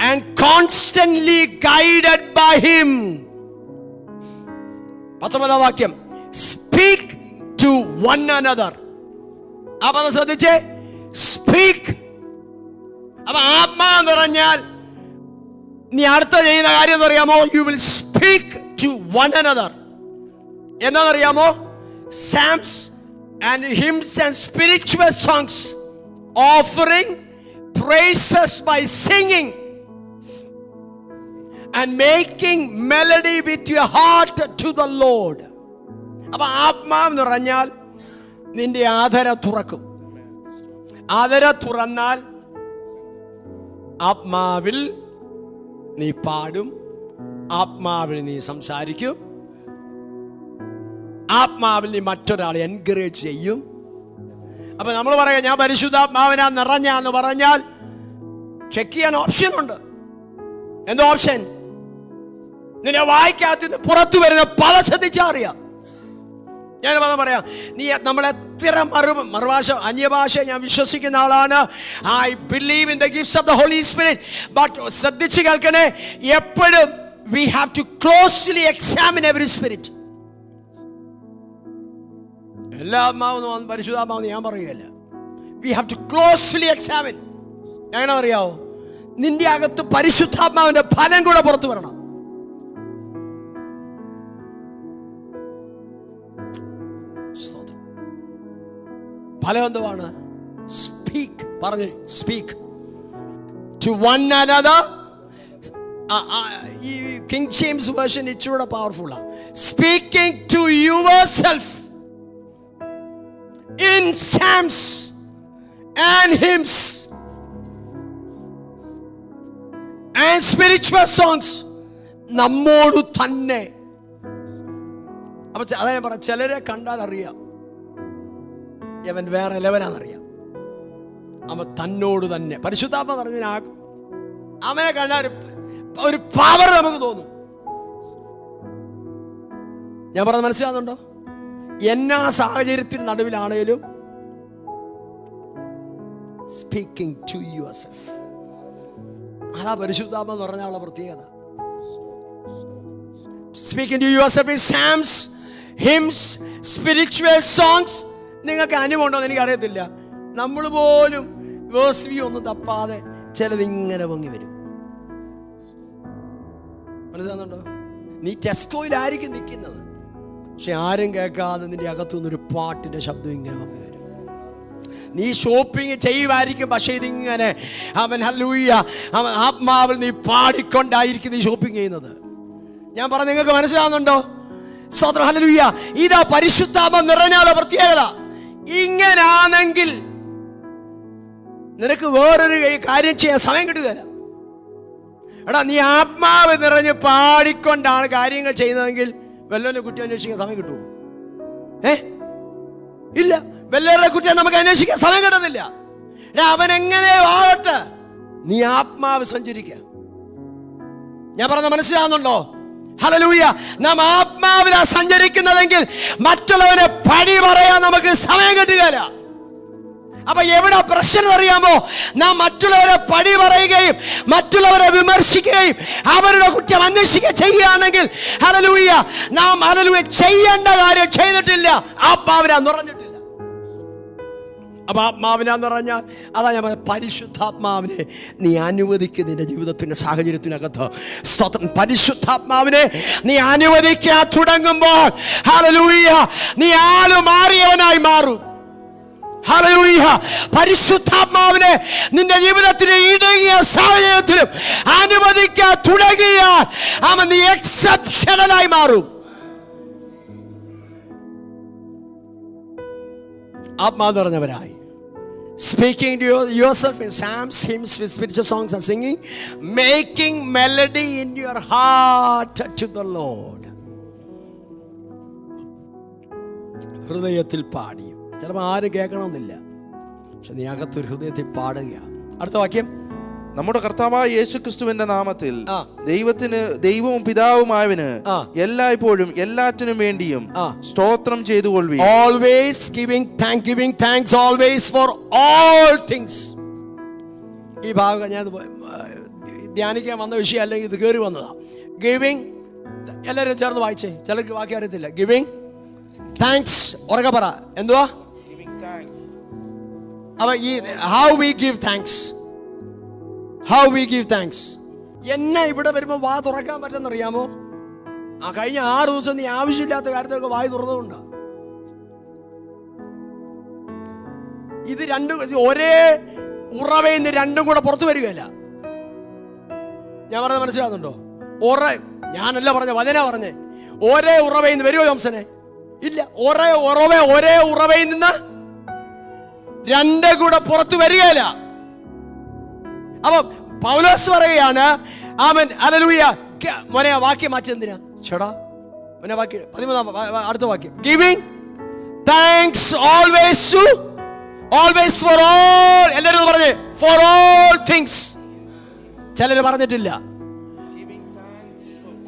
and constantly guided by Him. 19ാം വാക്യം, speak to one another. ആ പദം ശ്രദ്ധിച്ചേ, സ്പീക്ക്. അപ്പൊ ആത്മാ നിറഞ്ഞാൽ നീ അടുത്ത ചെയ്യുന്ന കാര്യം എന്നറിയാമോ? You will speak to one another. എന്താണെന്നറിയാമോ? Psalms and hymns and spiritual songs, offering praises by singing and making melody with your heart to the Lord. അപ്പൊ ആത്മാവ് നിറഞ്ഞാൽ നിന്റെ ആദര തുറക്കും. ആദര തുറന്നാൽ ആത്മാവിൽ നീ പാടും, ആത്മാവിൽ നീ സംസാരിക്കും, ആത്മാവിൽ നീ മറ്റൊരാളെ എൻകറേജ് ചെയ്യും. അപ്പൊ നമ്മൾ പറയാം ഞാൻ പരിശുദ്ധാത്മാവിനാ നിറഞ്ഞാന്ന് പറഞ്ഞാൽ ചെക്ക് ചെയ്യാൻ ഓപ്ഷൻ ഉണ്ട്. എന്തോ ഓപ്ഷൻ? നിന്നെ വായിക്കാത്ത പുറത്തു വരുന്ന പദം ശ്രദ്ധിച്ചാൽ അറിയാം. ഞാൻ പദം പറയാം, നീ നമ്മളെത്ര മറുഭാഷ അന്യഭാഷ ഞാൻ വിശ്വസിക്കുന്ന ആളാണ്. I believe in the gifts of the Holy Spirit. But ശ്രദ്ധിച്ച് കേൾക്കണേ, എപ്പോഴും we have to closely examine every spirit. എല്ലാ ആത്മാവെന്ന് പരിശുദ്ധാത്മാവെന്ന് ഞാൻ പറയുകയല്ല. We have to closely examine. എങ്ങനെ അറിയാവോ? നിന്റെ അകത്ത് പരിശുദ്ധാത്മാവിന്റെ ഫലം കൂടെ പുറത്തു വരണം. ഫലം എന്തുവാണ്? സ്പീക്ക്. പറഞ്ഞു, സ്പീക്ക് ടു വൺ അനദർ. ഈ കിങ് ജെയിംസ് വേർഷൻ ഇച്ചിരൂടെ പവർഫുൾ ആണ്. Speaking to yourself in psalms and hymns and spiritual songs. നമ്മോട് തന്നെ. അപ്പൊ അതാ ഞാൻ പറഞ്ഞ, ചിലരെ കണ്ടാൽ അറിയാം അവൻ വേറെ ലെവലാണെന്നറിയാം. അവൻ തന്നോട് തന്നെ പരിശുദ്ധാത്മ പറഞ്ഞ അവനെ കണ്ടാൽ ഒരു പവർ നമുക്ക് തോന്നും. ഞാൻ പറഞ്ഞത് മനസ്സിലാകുന്നുണ്ടോ? എന്നാ സാഹചര്യത്തിന് നടുവിലാണേലും സ്പീക്കിംഗ് ടു യുവർ സെൽഫ്. അതാ പരിശുദ്ധാത്മ എന്ന് പറഞ്ഞാലുള്ള പ്രത്യേകത. Speaking to yourself in psalms, hymns, spiritual songs. നിങ്ങൾക്ക് അനുഭവമുണ്ടോ എന്ന് എനിക്കറിയത്തില്ല. നമ്മൾ പോലും വേഴ്സ് വ്യൂ ഒന്നും തപ്പാതെ ചിലതിങ്ങനെ പൊങ്ങി വരും. മനസ്സിലാകുന്നുണ്ടോ? നീ ടെസ്കോയിലായിരിക്കും നിൽക്കുന്നത്, പക്ഷെ ആരും കേൾക്കാതെ നിന്റെ അകത്തുനിന്നൊരു പാട്ടിന്റെ ശബ്ദം ഇങ്ങനെ വന്നു വരും. നീ ഷോപ്പിംഗ് ചെയ്യുമായിരിക്കും, പക്ഷെ ഇതിങ്ങനെ അവൻ ഹല്ലേലൂയ അവൻ ആത്മാവിൽ നീ പാടിക്കൊണ്ടായിരിക്കും നീ ഷോപ്പിംഗ് ചെയ്യുന്നത്. ഞാൻ പറഞ്ഞ നിങ്ങൾക്ക് മനസ്സിലാവുന്നുണ്ടോ? സ്തോത്രം, ഹല്ലേലൂയ. ഇതാ പരിശുദ്ധാത്മ നിറഞ്ഞാലുള്ള പ്രത്യേകത. ഇങ്ങനാണെങ്കിൽ നിനക്ക് വേറൊരു കാര്യം ചെയ്യാൻ സമയം കിട്ടുകയില്ല. എടാ, നീ ആത്മാവ് നിറഞ്ഞ് പാടിക്കൊണ്ടാണ് കാര്യങ്ങൾ ചെയ്യുന്നതെങ്കിൽ വല്ലവരുടെ കുറ്റം അന്വേഷിക്കാൻ സമയം കിട്ടുമോ? ഇല്ല. വല്ലവരുടെ കുറ്റം നമുക്ക് അന്വേഷിക്കാൻ സമയം കിട്ടുന്നില്ല. അവൻ എങ്ങനെ ആവട്ടെ, നീ ആത്മാവ് സഞ്ചരിക്കുക. ഞാൻ പറഞ്ഞ മനസ്സിലാവുന്നുണ്ടോ? ഹല്ലേലൂയ. നാം ആത്മാവിലാ സഞ്ചരിക്കുന്നതെങ്കിൽ മറ്റുള്ളവനെ പഴി പറയാൻ നമുക്ക് സമയം കിട്ടുകയില്ല. അപ്പൊ എവിടെ പ്രശ്നം അറിയാമോ? നാം മറ്റുള്ളവരെ പഴി പറയുകയും മറ്റുള്ളവരെ വിമർശിക്കുകയും അവരുടെ കുറ്റം അന്വേഷിക്കുകയും ചെയ്യുകയാണെങ്കിൽ ഹല്ലേലൂയ നാം ഹല്ലേലൂയ ചെയ്യേണ്ട കാര്യം ചെയ്തിട്ടില്ല, ആത്മാവിനാ നിറഞ്ഞിട്ടില്ല. അപ്പൊ ആത്മാവിനാ നിറഞ്ഞാൽ അതാ ഞാൻ പറഞ്ഞ പരിശുദ്ധാത്മാവിനെ നീ അനുവദിക്കുക. നിന്റെ ജീവിതത്തിന്റെ സാഹചര്യത്തിനകത്ത് സ്തോത്രം, പരിശുദ്ധാത്മാവിനെ നീ അനുവദിക്കാൻ തുടങ്ങുമ്പോൾ ഹല്ലേലൂയ നീ ആള് മാറിയവനായി മാറും. ഹല്ലേലൂയ. പരിശുദ്ധാത്മാവിനെ നിന്റെ ജീവിതത്തിലെ ഇടുങ്ങിയ സാഹചര്യത്തിലും അനുവദിക്കാൻ തുടങ്ങിയാൽ അവൻ നീ എക്സെപ്ഷണലായി മാറും. ആത്മാവ് നിറഞ്ഞവരായി speaking to yourself in psalms, hymns, with spiritual songs and singing, making melody in your heart to the Lord. ഹൃദയത്തിൽ പാടിയും. ചിലപ്പോൾ ആരും കേൾക്കണമെന്നില്ല, പക്ഷെ നീ അകത്തൊരു ഹൃദയത്തിൽ പാടുകയാണ്. അടുത്ത വാക്യം, നമ്മുടെ കർത്താവായ യേശു ക്രിസ്തുവിന്റെ നാമത്തിൽ ദൈവവും പിതാവുമായവന് എല്ലായ്പ്പോഴും എല്ലാറ്റിനും വേണ്ടിയും സ്തോത്രം ചെയ്തുകൊള്ളുവിൻ. Always giving thanks always for all things. ഈ ഭാഗം ഞാൻ ധ്യാനിക്കാൻ വന്ന വിഷയം അല്ലെങ്കിൽ ഇത് കയറി വന്നതാ. ഗിവിംഗ്, എല്ലാവരും ചേർന്ന് വായിച്ചേ, ചിലർക്ക് വാക്യം അറിയത്തില്ല. ഗിവിംഗ് താങ്ക്സ്, ഉറക്കെ പറ, എന്തുവാ? അപ്പൊ ഈ how we give thanks, how we give thanks. എന്നെ ഇവിടെ വരുമ്പോൾ വാ തുറക്കാൻ പറ്റുന്നറിയാമോ? കഴിഞ്ഞ 6 ദിവസം നീ ആവശ്യമില്ലാത്ത കാര്യത്തിലൊക്കെ വായി തുറന്നുകൊണ്ടാ. ഇത് രണ്ടും ഒരേ ഉറവയിൽ നിന്ന് രണ്ടും കൂടെ പുറത്തു വരികയല്ല. ഞാൻ പറഞ്ഞത് മനസ്സിലാകുന്നുണ്ടോ? ഞാനല്ല പറഞ്ഞ, വചന പറഞ്ഞേ. ഒരേ ഉറവയിൽ നിന്ന് വരുമോ ജോംസനെ? ഇല്ല. ഒരേ ഉറവയിൽ നിന്ന് രണ്ടും കൂടെ പുറത്തു വരികയില്ല. അപ്പൊ പൗലോസ് പറയുകയാണ്, ആമേൻ, ഹല്ലേലൂയ. മോനെ വാക്യം മാറ്റി എന്തിനാ ചേടാ? മോനെ വാക്യം 13 അടുത്ത വാക്യം, giving thanks always for all. എല്ലാവരും പറഞ്ഞേ, ഫോർ ഓൾ തിങ്സ്. ചിലര് പറഞ്ഞിട്ടില്ല.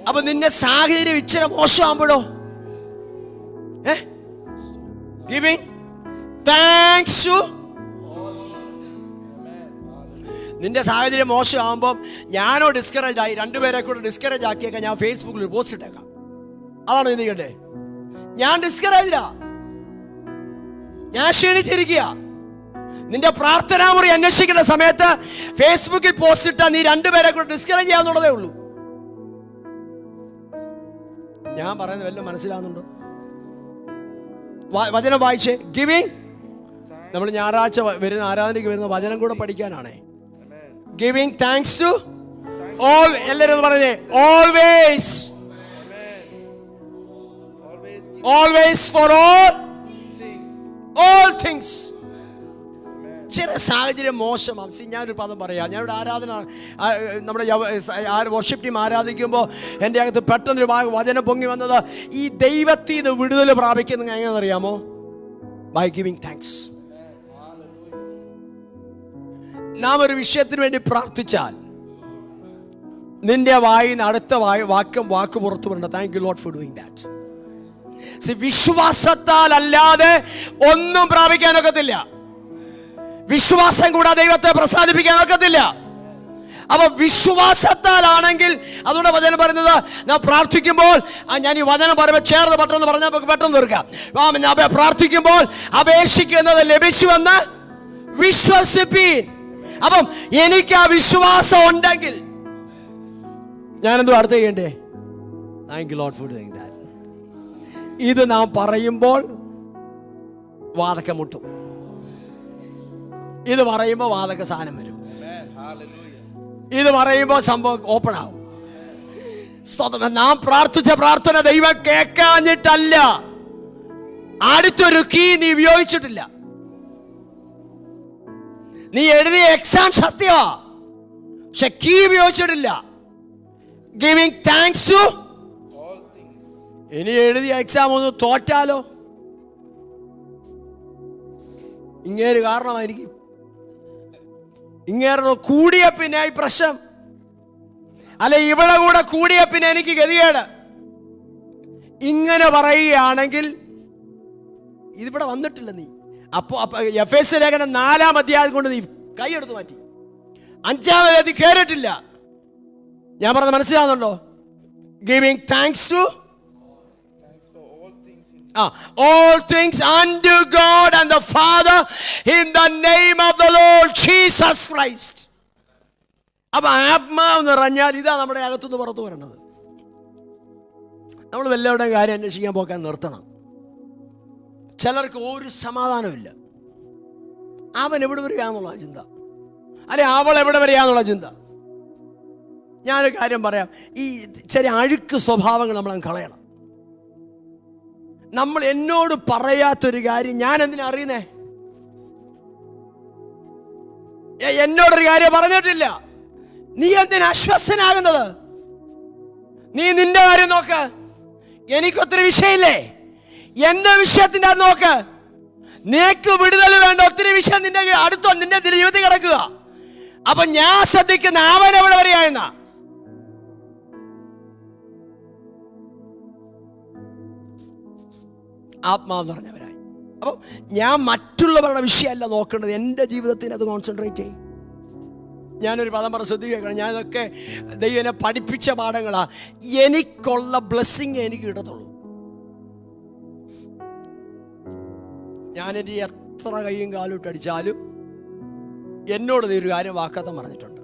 അപ്പൊ നിന്റെ സാഹചര്യം ഇച്ചിരി മോശമാകുമ്പോഴോ? Giving thanks to. നിന്റെ സാഹചര്യം മോശമാകുമ്പോൾ ഞാനോ ഡിസ്കറേജ് ആയി, രണ്ടുപേരെ കൂടെ ഡിസ്കറേജ് ആക്കിയേക്കാം. ഞാൻ ഫേസ്ബുക്കിൽ പോസ്റ്റ് ഇട്ടേക്കാം. അതാണ് ചിന്തിക്കണ്ടേ? ഞാൻ ഡിസ്കറേജാ, ഞാൻ ക്ഷീണിച്ചിരിക്കുക. നിന്റെ പ്രാർത്ഥനാ മുറി അന്വേഷിക്കുന്ന സമയത്ത് ഫേസ്ബുക്കിൽ പോസ്റ്റ് ഇട്ടാ നീ രണ്ടുപേരെ കൂടെ ഡിസ്കറേജ് ചെയ്യാന്നുള്ളതേ ഉള്ളൂ. ഞാൻ പറയുന്നത് വല്ലതും മനസ്സിലാകുന്നുണ്ടോ? വചനം വായിച്ചേ. ഗിവിംഗ്, നമ്മൾ ഞായറാഴ്ച വരുന്ന ആരാധനയ്ക്ക് വരുന്ന വചനം കൂടെ പഠിക്കാനാണേ. Giving thanks to all. എല്ലാവരും പറഞ്ഞേ, ഓൾവേസ് ഫോർ ഓൾ തിങ്സ്. ചില സാഹചര്യം മോശമാണ്. ഞാനൊരു പദം പറയാം. ഞാനിവിടെ ആരാധന, നമ്മുടെ വർഷിപ്പ് ടീം ആരാധിക്കുമ്പോൾ എൻ്റെ അകത്ത് പെട്ടെന്നൊരു വചനം പൊങ്ങി വന്നത്, ഈ ദൈവത്തിൽ നിന്ന് വിടുതൽ പ്രാപിക്കുന്നത് എങ്ങനെയാണെന്നറിയാമോ? By giving thanks. നാം ഒരു വിഷയത്തിന് വേണ്ടി പ്രാർത്ഥിച്ചാൽ നിന്റെ വായിന്ന് അടുത്ത വാക്ക് പുറത്തു വരണ്ട. Thank you Lord four doing that. വിശ്വാസത്താൽ അല്ലാതെ ഒന്നും പ്രാപിക്കാനൊക്കത്തില്ല. വിശ്വാസം കൂടാതെ ദൈവത്തെ പ്രസാദിപ്പിക്കാനൊക്കത്തില്ല. അപ്പൊ വിശ്വാസത്താലാണെങ്കിൽ, അതുകൊണ്ട് വചനം പറയുന്നത്, ഞാൻ പ്രാർത്ഥിക്കുമ്പോൾ, ഞാൻ ഈ വചനം പറയുമ്പോൾ ചേർന്ന് പെട്ടെന്ന് പറഞ്ഞാൽ നമുക്ക് പെട്ടെന്ന് തീർക്കാം. പ്രാർത്ഥിക്കുമ്പോൾ അപേക്ഷിക്കുന്നത് ലഭിച്ചുവെന്ന് വിശ്വസിപ്പീൻ. അപ്പം എനിക്ക് ആ വിശ്വാസം ഉണ്ടെങ്കിൽ ഞാനെന്തോ അടുത്ത് ചെയ്യണ്ടേ? Thank you Lord four doing that. ഇത് നാം പറയുമ്പോൾ വാതൊക്കെ മുട്ടും. ഇത് പറയുമ്പോൾ വാതൊക്കെ സാധനം വരും. ഇത് പറയുമ്പോൾ സംഭവം ഓപ്പൺ ആവും. നാം പ്രാർത്ഥിച്ച പ്രാർത്ഥന ദൈവം കേൾക്കാഞ്ഞിട്ടല്ല, അടുത്തൊരു കീ നീ ഉപയോഗിച്ചിട്ടില്ല. നീ എഴുതിയ എക്സാം സത്യമാ, പക്ഷെ കീ ഉപയോഗിച്ചിട്ടില്ല. Giving thanks to. ഇനി എഴുതിയ എക്സാം ഒന്ന് തോറ്റാലോ? ഇങ്ങേര് കാരണമായിരിക്കും. ഇങ്ങേറെ കൂടിയ പിന്നെ ഈ പ്രശ്നം, അല്ലെ ഇവിടെ കൂടെ കൂടിയ പിന്നെ എനിക്ക് ഗതികേട്. ഇങ്ങനെ പറയുകയാണെങ്കിൽ ഇതിവിടെ വന്നിട്ടില്ല നീ. അപ്പോ എഫേസ്യ ലേഖനം 4-ാം അധ്യായം കൊണ്ട് നീ കൈയെടുത്ത് മാറ്റി. 5-ാം അധ്യായത്തിൽ കയറിയിട്ടില്ല. ഞാൻ പറഞ്ഞത് മനസ്സിലാകുന്നുണ്ടോ? Giving thanks to all things unto God and the Father in the name of the Lord Jesus Christ. അപ്പൊ ആത്മാവ് നിറഞ്ഞാൽ ഇതാ നമ്മുടെ അകത്തുനിന്ന് പുറത്തു വരേണ്ടത്. നമ്മൾ വല്ലവരുടെയും കാര്യം അന്വേഷിക്കാൻ പോക്കാൻ നിർത്തണം. ചിലർക്ക് ഒരു സമാധാനമില്ല. അവൻ എവിടെ വരികയാന്നുള്ള ചിന്ത, അല്ലെ അവൾ എവിടെ വരികയാന്നുള്ള ചിന്ത. ഞാനൊരു കാര്യം പറയാം, ഈ ചെറിയ അഴുക്ക് സ്വഭാവങ്ങൾ നമ്മൾ കളയണം. നമ്മൾ എന്നോട് പറയാത്തൊരു കാര്യം ഞാൻ എന്തിനാ അറിയുന്നേ? എന്നോടൊരു കാര്യം പറഞ്ഞിട്ടില്ല, നീ എന്തിനാ അശ്വസനാകുന്നത്? നീ നിന്റെ കാര്യം നോക്ക്. എനിക്കൊത്തിരി വിഷയമില്ലേ? എന്റെ വിഷയത്തിന്റെ അത് നോക്ക്. നിനക്ക് വിടുതൽ വേണ്ട ഒത്തിരി വിഷയം നിന്റെ അടുത്തോ നിന്റെ ജീവിതത്തിൽ കിടക്കുക. അപ്പൊ ഞാൻ ശ്രദ്ധിക്കുന്ന അവൻ എവിടെ വരികയെന്ന. ആത്മാവ് നിറഞ്ഞവരായി. അപ്പം ഞാൻ മറ്റുള്ളവരുടെ വിഷയമല്ല നോക്കേണ്ടത്, എൻ്റെ ജീവിതത്തിന് അത് കോൺസെൻട്രേറ്റ് ചെയ്യും. ഞാനൊരു പദം പറഞ്ഞ് ശ്രദ്ധിക്കണം, ഞാനിതൊക്കെ ദൈവം എന്നെ പഠിപ്പിച്ച പാഠങ്ങളാ. എനിക്കുള്ള ബ്ലെസ്സിങ് എനിക്ക് കിട്ടത്തുള്ളൂ. ഞാനെൻ്റെ എത്ര കൈയും കാലും ഇട്ടടിച്ചാലും എന്നോട് നീ ഒരു കാര്യം വാക്കത്തം പറഞ്ഞിട്ടുണ്ട്.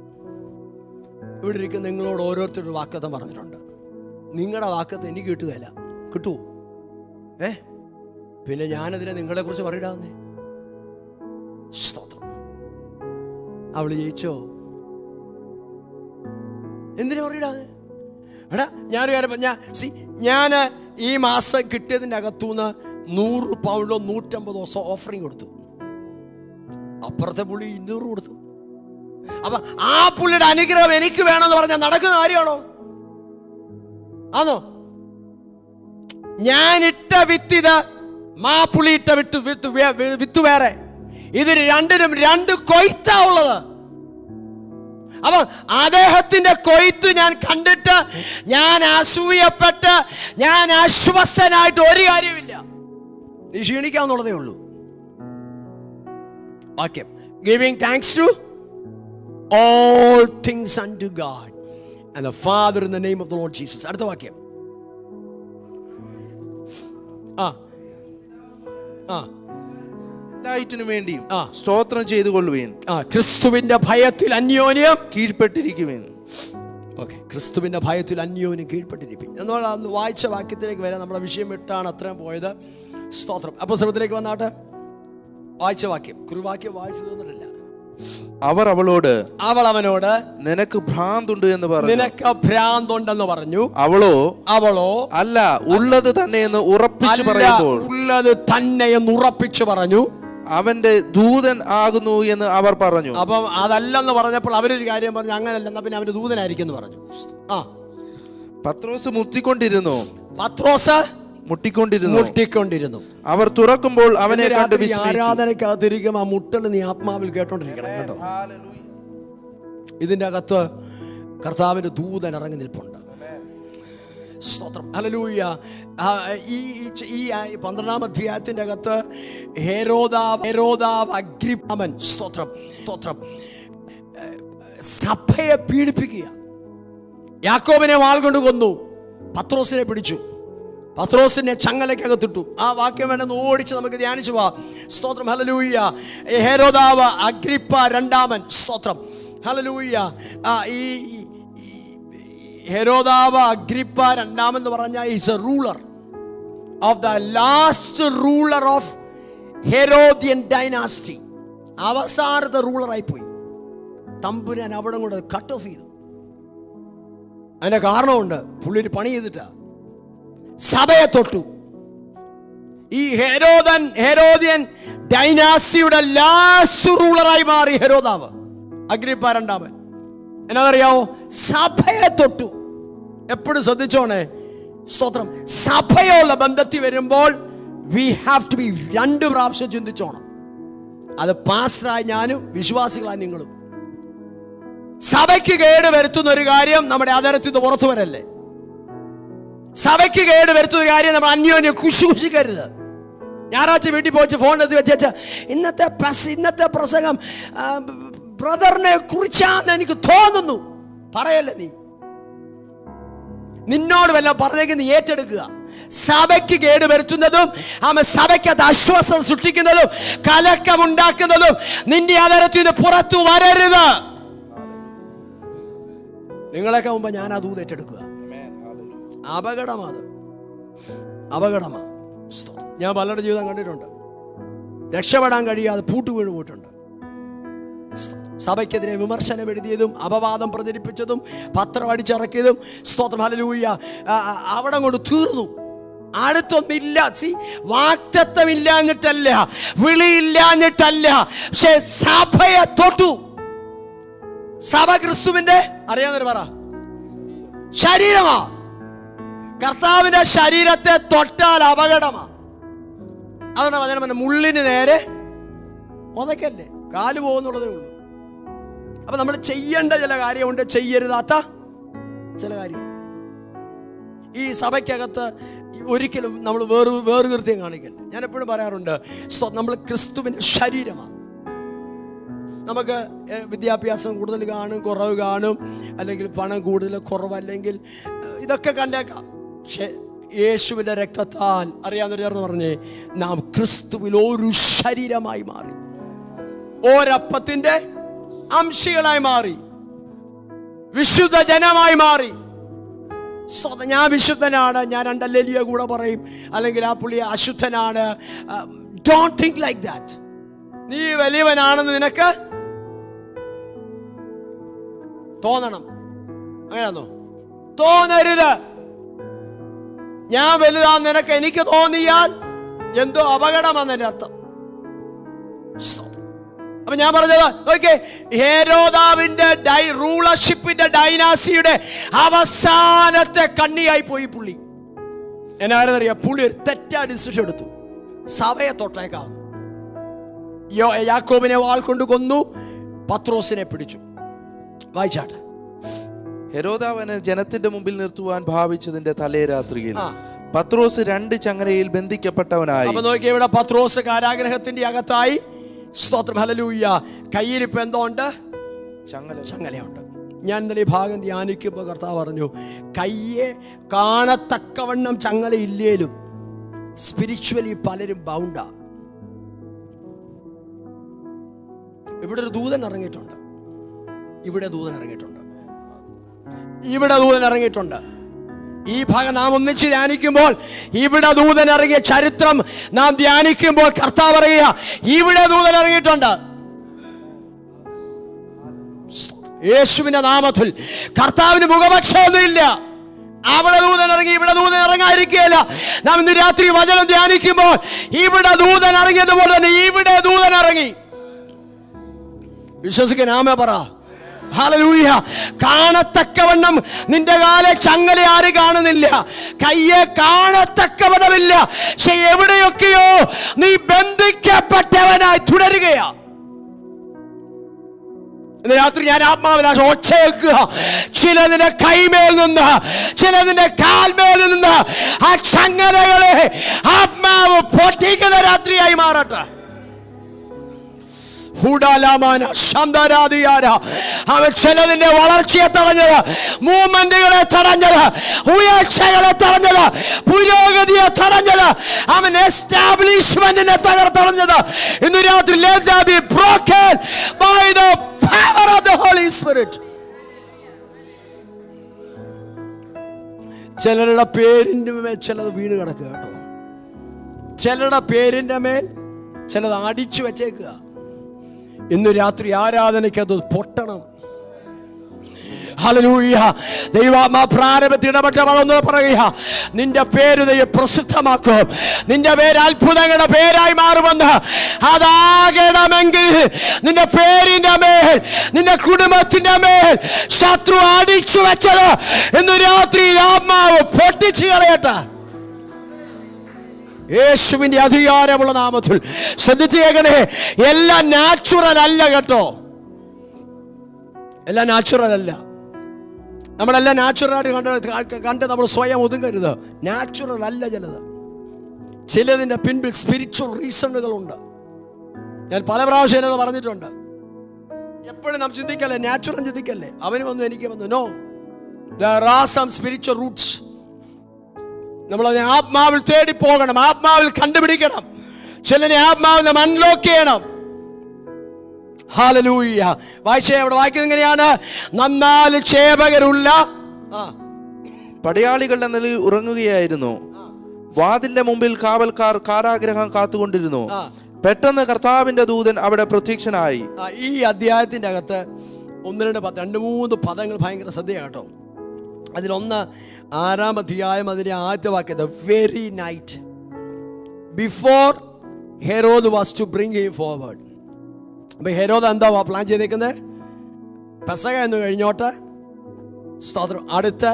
ഇവിടെ ഇരിക്കുന്ന നിങ്ങളോട് ഓരോരുത്തരും വാക്കത്തം പറഞ്ഞിട്ടുണ്ട്. നിങ്ങളുടെ വാക്കത്ത് എനിക്ക് കിട്ടുകയില്ല. കിട്ടുമോ? പിന്നെ ഞാനതിനെ നിങ്ങളെക്കുറിച്ച് പറയിടാവുന്നേ. സ്തോത്രം. അവള് ജയിച്ചോ? എന്തിനാ പറയിടാതെ? എടാ ഞാനൊരു കാര്യം ഞാൻ ഈ മാസം കിട്ടിയതിൻ്റെ അകത്തുനിന്ന് 100 പൗണ്ടോ 150 ഓഫറിങ് കൊടുത്തു. അപ്പുറത്തെ പുള്ളി 200 കൊടുത്തു. അപ്പൊ ആ പുള്ളിയുടെ അനുഗ്രഹം എനിക്ക് വേണമെന്ന് പറഞ്ഞാൽ നടക്കുന്ന കാര്യമാണോ? ആണോ? ഞാനിട്ട വിത്തിത്, പുള്ളി ഇട്ട വിത്ത് വേറെ. ഇതിന് രണ്ടിനും 2 കൊയ്ത്താ ഉള്ളത്. അപ്പൊ അദ്ദേഹത്തിന്റെ കൊയ്ത്ത് ഞാൻ കണ്ടിട്ട് ഞാൻ അസൂയപ്പെട്ട് ഞാൻ അശ്വസനായിട്ട് ഒരു കാര്യമില്ല. നീ ക്ഷീണിക്കാവുന്നുള്ളതേ ഉള്ളൂ. വാക്യം, giving thanks to all things unto God and the Father in the name of the Lord Jesus. അടുത്ത വാക്യം. എല്ലാറ്റിനു വേണ്ടിയും സ്തോത്രം ചെയ്തു കൊള്ളുവേൻ. ക്രിസ്തുവിന്റെ ഭയത്തിൽ അന്യോന്യം കീഴ്പ്പെട്ടിരിക്കുവേൻ. ഓക്കെ, ക്രിസ്തുവിന്റെ ഭയത്തിൽ അന്യോന്യം കീഴ്പ്പെട്ടിരിക്കും എന്നുള്ള അന്ന് വായിച്ച വാക്യത്തിലേക്ക് വരാൻ നമ്മുടെ വിഷയം വിട്ടാണ് അത്രയും പോയത്. സ്തോത്രം. അപ്പോൾ ശ്രമത്തിലേക്ക് വന്നാട്ടെ. വായിച്ച വാക്യം, കുറുവാക്യം വായിച്ചു തോന്നിട്ടില്ല. അവൾ അവനോട് നിനക്ക് ഭ്രാന്തുണ്ട് എന്ന് പറഞ്ഞു. നിനക്ക് ഭ്രാന്തുണ്ടെന്ന് പറഞ്ഞു. അവളോ അല്ല, ഉള്ളത് തന്നെ എന്ന് ഉറപ്പിച്ചു പറയുമ്പോൾ, ഉള്ളത് തന്നെ എന്ന് ഉറപ്പിച്ചു പറഞ്ഞു, അവന്റെ ദൂതൻ ആകുന്നു എന്ന് അവർ പറഞ്ഞു. അപ്പം അതല്ലെന്ന് പറഞ്ഞപ്പോൾ അവരൊരു കാര്യം പറഞ്ഞു, അങ്ങനല്ല, പിന്നെ അവന്റെ ദൂതനായിരിക്കും എന്ന് പറഞ്ഞു. പത്രോസ് മുട്ടിക്കൊണ്ടിരുന്നു. അവർ തുറക്കുമ്പോൾ അവനെ കണ്ട് വിസ്മയിച്ചു. ആരാധനക്കകത്തിരിക്കും ആ മുട്ടൽ നീ ആത്മാവിൽ കേട്ടോണ്ടിരിക്കണം കേട്ടോ. ഇതിന്റെ അകത്ത് കർത്താവിന്റെ ദൂതൻ ഇറങ്ങി നിൽപ്പുണ്ട്. സ്തോത്രം. ഹല്ലേലൂയ. ഈ 12-ാം അധ്യായത്തിന്റെ അകത്ത് ഹെരോദാവ് അഗ്രിപ്പാമൻ സ്തോത്രം സഭയെ പീഡിപ്പിക്കുക. യാക്കോബിനെ വാൾ കൊണ്ട് കൊന്നു, പത്രോസിനെ പിടിച്ചു, പത്രോസിനെ ചങ്ങലക്കകത്തിട്ടു. ആ വാക്യം വേണമെന്ന് ഓടിച്ച് നമുക്ക് ധ്യാനിച്ചു പോവാം. സ്തോത്രം. ഹല്ലേലൂയ. ഹെരോദാവ് അഗ്രിപ്പ രണ്ടാമൻ. സ്തോത്രം. ഹല്ലേലൂയ. ഈ ഹെരോദാവ് അഗ്രിപ്പ രണ്ടാമെന്ന് പറഞ്ഞാൽ is a ruler of the last ruler of Herodian dynasty. അവസാനത്തെ റൂളറായി പോയി. തമ്പുരാൻ അവിടെ കൊണ്ട് കട്ട് ഓഫ് ചെയ്തു. അതിന്റെ കാരണമുണ്ട്, പുള്ളി ഒരു പണി ചെയ്തിട്ടാ സഭയെ തൊട്ടു. ഈ ഹെരോദിയൻ ഡൈനാസ്റ്റിയുടെ ലാസ്റ്റ് റൂളറായി മാറി ഹെരോദാവ് അഗ്രിപ്പ രണ്ടാമൻ. എന്നറിയാവോ? സഭയെ തൊട്ടു. എപ്പോഴും ശ്രദ്ധിച്ചോണേ. സ്തോത്രം. സഭയുള്ള ബന്ധത്തിൽ വരുമ്പോൾ വി ഹാവ് ടു ബി 2 പ്രാവശ്യം ചിന്തിച്ചോണം. അത് പാസ്റ്ററായി ഞാനും വിശ്വാസികളായി നിങ്ങളും. സഭയ്ക്ക് കേട് വരുത്തുന്ന ഒരു കാര്യം നമ്മുടെ ആധാരത്തിൽ നിന്ന് പുറത്തു വരല്ലേ. സഭയ്ക്ക് കേട് വരുത്തുന്ന ഒരു കാര്യം നമ്മൾ അന്യോന്യം കുശിക്കരുത്. ഞായറാഴ്ച വീട്ടിൽ പോയി ഫോൺ എടുത്ത് വെച്ച ഇന്നത്തെ പ്രസംഗം ബ്രദറിനെ കുറിച്ചാന്ന് എനിക്ക് തോന്നുന്നു. പറയല്ലേ നീ. നിന്നോട് വല്ല പറഞ്ഞെങ്കിൽ നീ ഏറ്റെടുക്കുക. സഭയ്ക്ക് കേട് വരുത്തുന്നതും സഭയ്ക്കത് ആശ്വാസം സൃഷ്ടിക്കുന്നതും കലക്കമുണ്ടാക്കുന്നതും നിന്റെ ആധാരത്തിൽ നിന്ന് പുറത്തു വരരുത്. നിങ്ങളൊക്കെ മുമ്പ് ഞാൻ ആ ദൂത് ഏറ്റെടുക്കുക. അപകടമാണ്. ഞാൻ പലരുടെ ജീവിതം കണ്ടിട്ടുണ്ട്. രക്ഷപ്പെടാൻ കഴിയാതെ പൂട്ട് വീണ് പോയിട്ടുണ്ട്. സഭയ്ക്കെതിരെ വിമർശനം എഴുതിയതും അപവാദം പ്രചരിപ്പിച്ചതും പത്രം അടിച്ചിറക്കിയതും സ്തോത്രം ഹല്ലേലൂയ അവിടെ കൊണ്ട് തീർന്നു. അടുത്തൊന്നില്ല. വാക്തത്വമില്ലാഞ്ഞിട്ടല്ല, വിളിയില്ലാഞ്ഞിട്ടല്ല, പക്ഷെ സഭയെ തൊട്ടു. സഭ ക്രിസ്തുവിന്റെ അറിയാവുന്നവർ പറ ശരീരമാ. കർത്താവിന്റെ ശരീരത്തെ തൊട്ടാൽ അപകടമാ. അതുകൊണ്ട് വചനം മുള്ളിന് നേരെ ഒതക്കല്ലേ, കാല് പോകുന്നുള്ളതേ ഉള്ളൂ. അപ്പൊ നമ്മൾ ചെയ്യേണ്ട ചില കാര്യമുണ്ട്, ചെയ്യരുതാത്ത ചില കാര്യം. ഈ സഭയ്ക്കകത്ത് ഒരിക്കലും നമ്മൾ വേറുകൃത്യം കാണിക്കല്ല. ഞാൻ എപ്പോഴും പറയാറുണ്ട്, നമ്മൾ ക്രിസ്തുവിന്റെ ശരീരമാണ്. നമുക്ക് വിദ്യാഭ്യാസം കൂടുതൽ കാണും, കുറവ് കാണും, അല്ലെങ്കിൽ പണം കൂടുതൽ കുറവല്ലെങ്കിൽ ഇതൊക്കെ കണ്ടേക്കാം. പക്ഷെ യേശുവിന്റെ രക്തത്താൽ അറിയാവുന്ന ചേർന്ന് പറഞ്ഞേ, നാം ക്രിസ്തുവിൽ ഒരു ശരീരമായി മാറി, ഒരപ്പത്തിന്റെ അംശികളായി മാറി, വിശുദ്ധ ജനമായി മാറി. ഞാൻ വിശുദ്ധനാണ്, ഞാൻ രണ്ടല്ലിയ കൂടെ പറയും, അല്ലെങ്കിൽ ആ പുള്ളി അശുദ്ധനാണ്. Don't think like that. നീ വലിയവനാണെന്ന് നിനക്ക് തോന്നണം. അങ്ങനെയാണോ? തോന്നരുത്. ഞാൻ വലുതാന്ന് നിനക്ക് എനിക്ക് തോന്നിയാൽ എന്തോ അപകടമാണെന്നെ അർത്ഥം. അപ്പൊ ഞാൻ പറഞ്ഞത് ഓക്കെ, ഹെരോദാവിന്റെ റൂളർഷിപ്പിന്റെ ഡൈനാസിയുടെ അവസാനത്തെ കണ്ണിയായി പോയി പുള്ളി. എന്നാരെന്നറിയാം? പുള്ളി ഒരു തെറ്റായ ഡിസിഷൻ എടുത്തു, സഭയെ തൊട്ടേക്കാവുന്നു. യാക്കോബിനെ വാൾ കൊണ്ട് കൊന്നു, പത്രോസിനെ പിടിച്ചു. വായിച്ചാട്ടെ. ഹെരോദാവിനെ ജനത്തിന്റെ മുമ്പിൽ നിർത്തുവാൻ ഭാവിച്ചതിന്റെ തലേ രാത്രിയിൽ പത്രോസ് 2 ചങ്ങലയിൽ ബന്ധിക്കപ്പെട്ടവനായി. അപ്പൊ നോക്കിയ ഇവിടെ പത്രോസ് കാരാഗ്രഹത്തിന്റെ അകത്തായി. സ്തോത്രം ഹല്ലേലൂയ. കയ്യിരിപ്പ് എന്തോ ഉണ്ട്? ചങ്ങലയുണ്ട്. ഞാൻ ഇന്നലെ ഈ ഭാഗം ധ്യാനിക്കുമ്പോൾ കർത്താവ് പറഞ്ഞു, കയ്യെ കാണത്തക്കവണ്ണം ചങ്ങല ഇല്ലേലും സ്പിരിച്വലി പലരും ബൗണ്ടാ. ഇവിടെ ഒരു ദൂതൻ ഇറങ്ങിയിട്ടുണ്ട്, ഇവിടെ ദൂതൻ ഇറങ്ങിയിട്ടുണ്ട്, ഇവിടെ ദൂതൻ ഇറങ്ങിയിട്ടുണ്ട്. ഈ ഭാഗം നാം ഒന്നിച്ച് ധ്യാനിക്കുമ്പോൾ ഇവിടെ ദൂതൻ ഇറങ്ങിയ ചരിത്രം നാം ധ്യാനിക്കുമ്പോൾ കർത്താവ് പറയുക, ഇവിടെ ദൂതൻ ഇറങ്ങിയിട്ടുണ്ട്. യേശുവിന്റെ നാമത്തിൽ കർത്താവിന് മുഖപക്ഷമൊന്നുമില്ല. അവിടെ ദൂതൻ ഇറങ്ങി, ഇവിടെ ദൂതൻ ഇറങ്ങാതിരിക്കുകയില്ല. നാം ഇന്ന് രാത്രി വചനം ധ്യാനിക്കുമ്പോൾ ഇവിടെ ദൂതൻ ഇറങ്ങിയതുപോലെ തന്നെ ഇവിടെ ദൂതൻ ഇറങ്ങി. വിശ്വസിക്കാൻ ആമേ പറ. ഹല്ലേലൂയ. കാണത്തക്കവണ്ണം നിന്റെ കാലെ ചങ്ങല ആര് കാണുന്നില്ല, കയ്യെ കാണത്തക്കവണ്ണമില്ല. പക്ഷെ എവിടെയൊക്കെയോ നീ ബന്ധിക്കപ്പെട്ടവനായി തുടരുകയാ. ഇന്ന് രാത്രി ഞാൻ ആത്മാവിലാശ ഒച്ചയേക്കുക, ചിലതിന്റെ കൈമേൽ നിന്ന്, ചിലതിന്റെ കാൽമേൽ നിന്ന് ആ ചങ്ങലകളെ ആത്മാവ് പൊട്ടിക്കുന്ന രാത്രിയായി മാറട്ടെ. അവൻ ചിലതിന്റെ വളർച്ചയെ തടഞ്ഞത്, മൂവ്മെന്റുകളെ തടഞ്ഞത്, ഉയർച്ചകളെ തടഞ്ഞത്, പുരോഗതിയെ തടഞ്ഞത്, അവൻ എസ്റ്റാബ്ലിഷ്മെന്റിനെ തകർത്തടഞ്ഞത്. ഇന്ന് രാത്രി let that be broken by the power of the Holy Spirit. ചിലരുടെ പേരിന്റെ മേൽ ചിലത് വീണ് കിടക്കുക കേട്ടോ. ചിലരുടെ പേരിന്റെ മേൽ ചിലത് അടിച്ചു വെച്ചേക്കുക. ഇന്ന് രാത്രി ആരാധനയ്ക്ക് അത് പൊട്ടണം. ഹല്ലേലൂയ. ദൈവാത്മാ പ്രാരംഭത്തിൽ ഇടപെട്ട പദം പറയുക, നിന്റെ പേര് ദൈവം പ്രസിദ്ധമാക്കും, നിന്റെ പേര് അത്ഭുതങ്ങളുടെ പേരായി മാറുമെന്ന്. അതാകണമെങ്കിൽ നിന്റെ പേരിന്റെ മേൽ, നിന്റെ കുടുംബത്തിന്റെ മേൽ ശത്രു അടിച്ചു വെച്ചത് ഇന്ന് രാത്രി ആത്മാവ് പൊട്ടിച്ചു കളയട്ടെ. യേശുവിന്റെ അധികാരമുള്ള നാമത്തിൽ ശ്രദ്ധിച്ചു കേൾക്കണേ. എല്ലാം നാച്ചുറൽ അല്ല കേട്ടോ, എല്ലാം നാച്ചുറൽ അല്ല. നമ്മളെല്ലാം നാച്ചുറലായിട്ട് കണ്ട് നമ്മൾ സ്വയം ഒതുങ്ങരുത്. നാച്ചുറൽ അല്ല ചിലത്. ചിലതിൻ്റെ പിൻപിൽ സ്പിരിച്വൽ റീസണുകളുണ്ട്. ഞാൻ പല പ്രാവശ്യം അത് പറഞ്ഞിട്ടുണ്ട്. എപ്പോഴും നാം ചിന്തിക്കല്ലേ, നാച്ചുറൽ ചിന്തിക്കല്ലേ, അവന് വന്നു എനിക്ക് വന്നു. No, there are some spiritual roots. നമ്മൾ ആത്മാവിൽ തേടി പോകണം, ആത്മാവിൽ കണ്ടുപിടിക്കണം. ചിലനെ ആത്മാവിൽ നാം അൺലോക്ക് ചെയ്യണം. ഹല്ലേലൂയ. അവിടെ വായിക്കുന്നത് എങ്ങനെയാണ്? നന്നാല് ക്ഷേപകരുള്ള പടയാളികളുടെ നിലയിൽ ഉറങ്ങുകയായിരുന്നു. വാതിലിന്റെ മുമ്പിൽ കാവൽക്കാർ കാരാഗ്രഹം കാത്തുകൊണ്ടിരുന്നു. പെട്ടെന്ന് കർത്താവിന്റെ ദൂതൻ അവിടെ പ്രത്യക്ഷനായി. ഈ അധ്യായത്തിന്റെ അകത്ത് 2-3 പദങ്ങൾ ഭയങ്കര ശ്രദ്ധയാണ് കേട്ടോ. അതിലൊന്ന് 6-ാം അധ്യായം അതിന്റെ ആദ്യത്തെ വാക്യം, the very night before Herod was to bring him forward. അപ്പൊ ഹെരോദ് എന്താ പ്ലാൻ ചെയ്തേക്കുന്നത്? പെസഹ എന്ന് കഴിഞ്ഞോട്ട്, സ്തോത്രം, അടുത്ത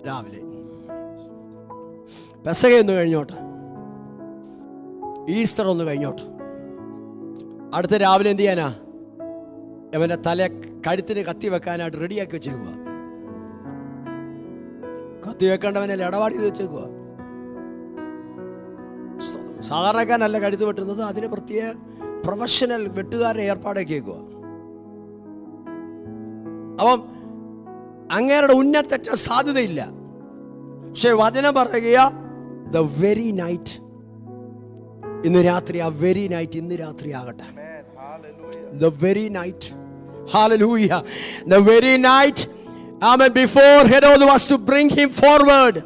രാവിലെ പെസഹ എന്ന് കഴിഞ്ഞോട്ട്, ഈസ്റ്റർ ഒന്ന് കഴിഞ്ഞോട്ട്, അടുത്ത രാവിലെ എന്ത് ചെയ്യാനാ? അവൻ്റെ കഴുത്തിന് കത്തി വെക്കാനായിട്ട് റെഡിയാക്കി വെച്ചേക്കുക. കത്തി വെക്കേണ്ടവനെ ഇടപാട് ചെയ്ത് വെച്ചേക്കുക. സാധാരണക്കാരനല്ല കഴുത്ത് വെട്ടുന്നത്, അതിന് പ്രത്യേക പ്രൊഫഷണൽ വെട്ടുകാരുടെ ഏർപ്പാടൊക്കെ വെക്കുക. അപ്പം അങ്ങേരുടെ ഉന്നതെറ്റാൻ സാധ്യതയില്ല. പക്ഷെ വചനം പറയുക, ദ വെരി നൈറ്റ്, ഇന്ന് രാത്രി, ആ വെരി നൈറ്റ് ഇന്ന് രാത്രി ആകട്ടെ. The very night, hallelujah, the very night, amen, before Herod was to bring him forward.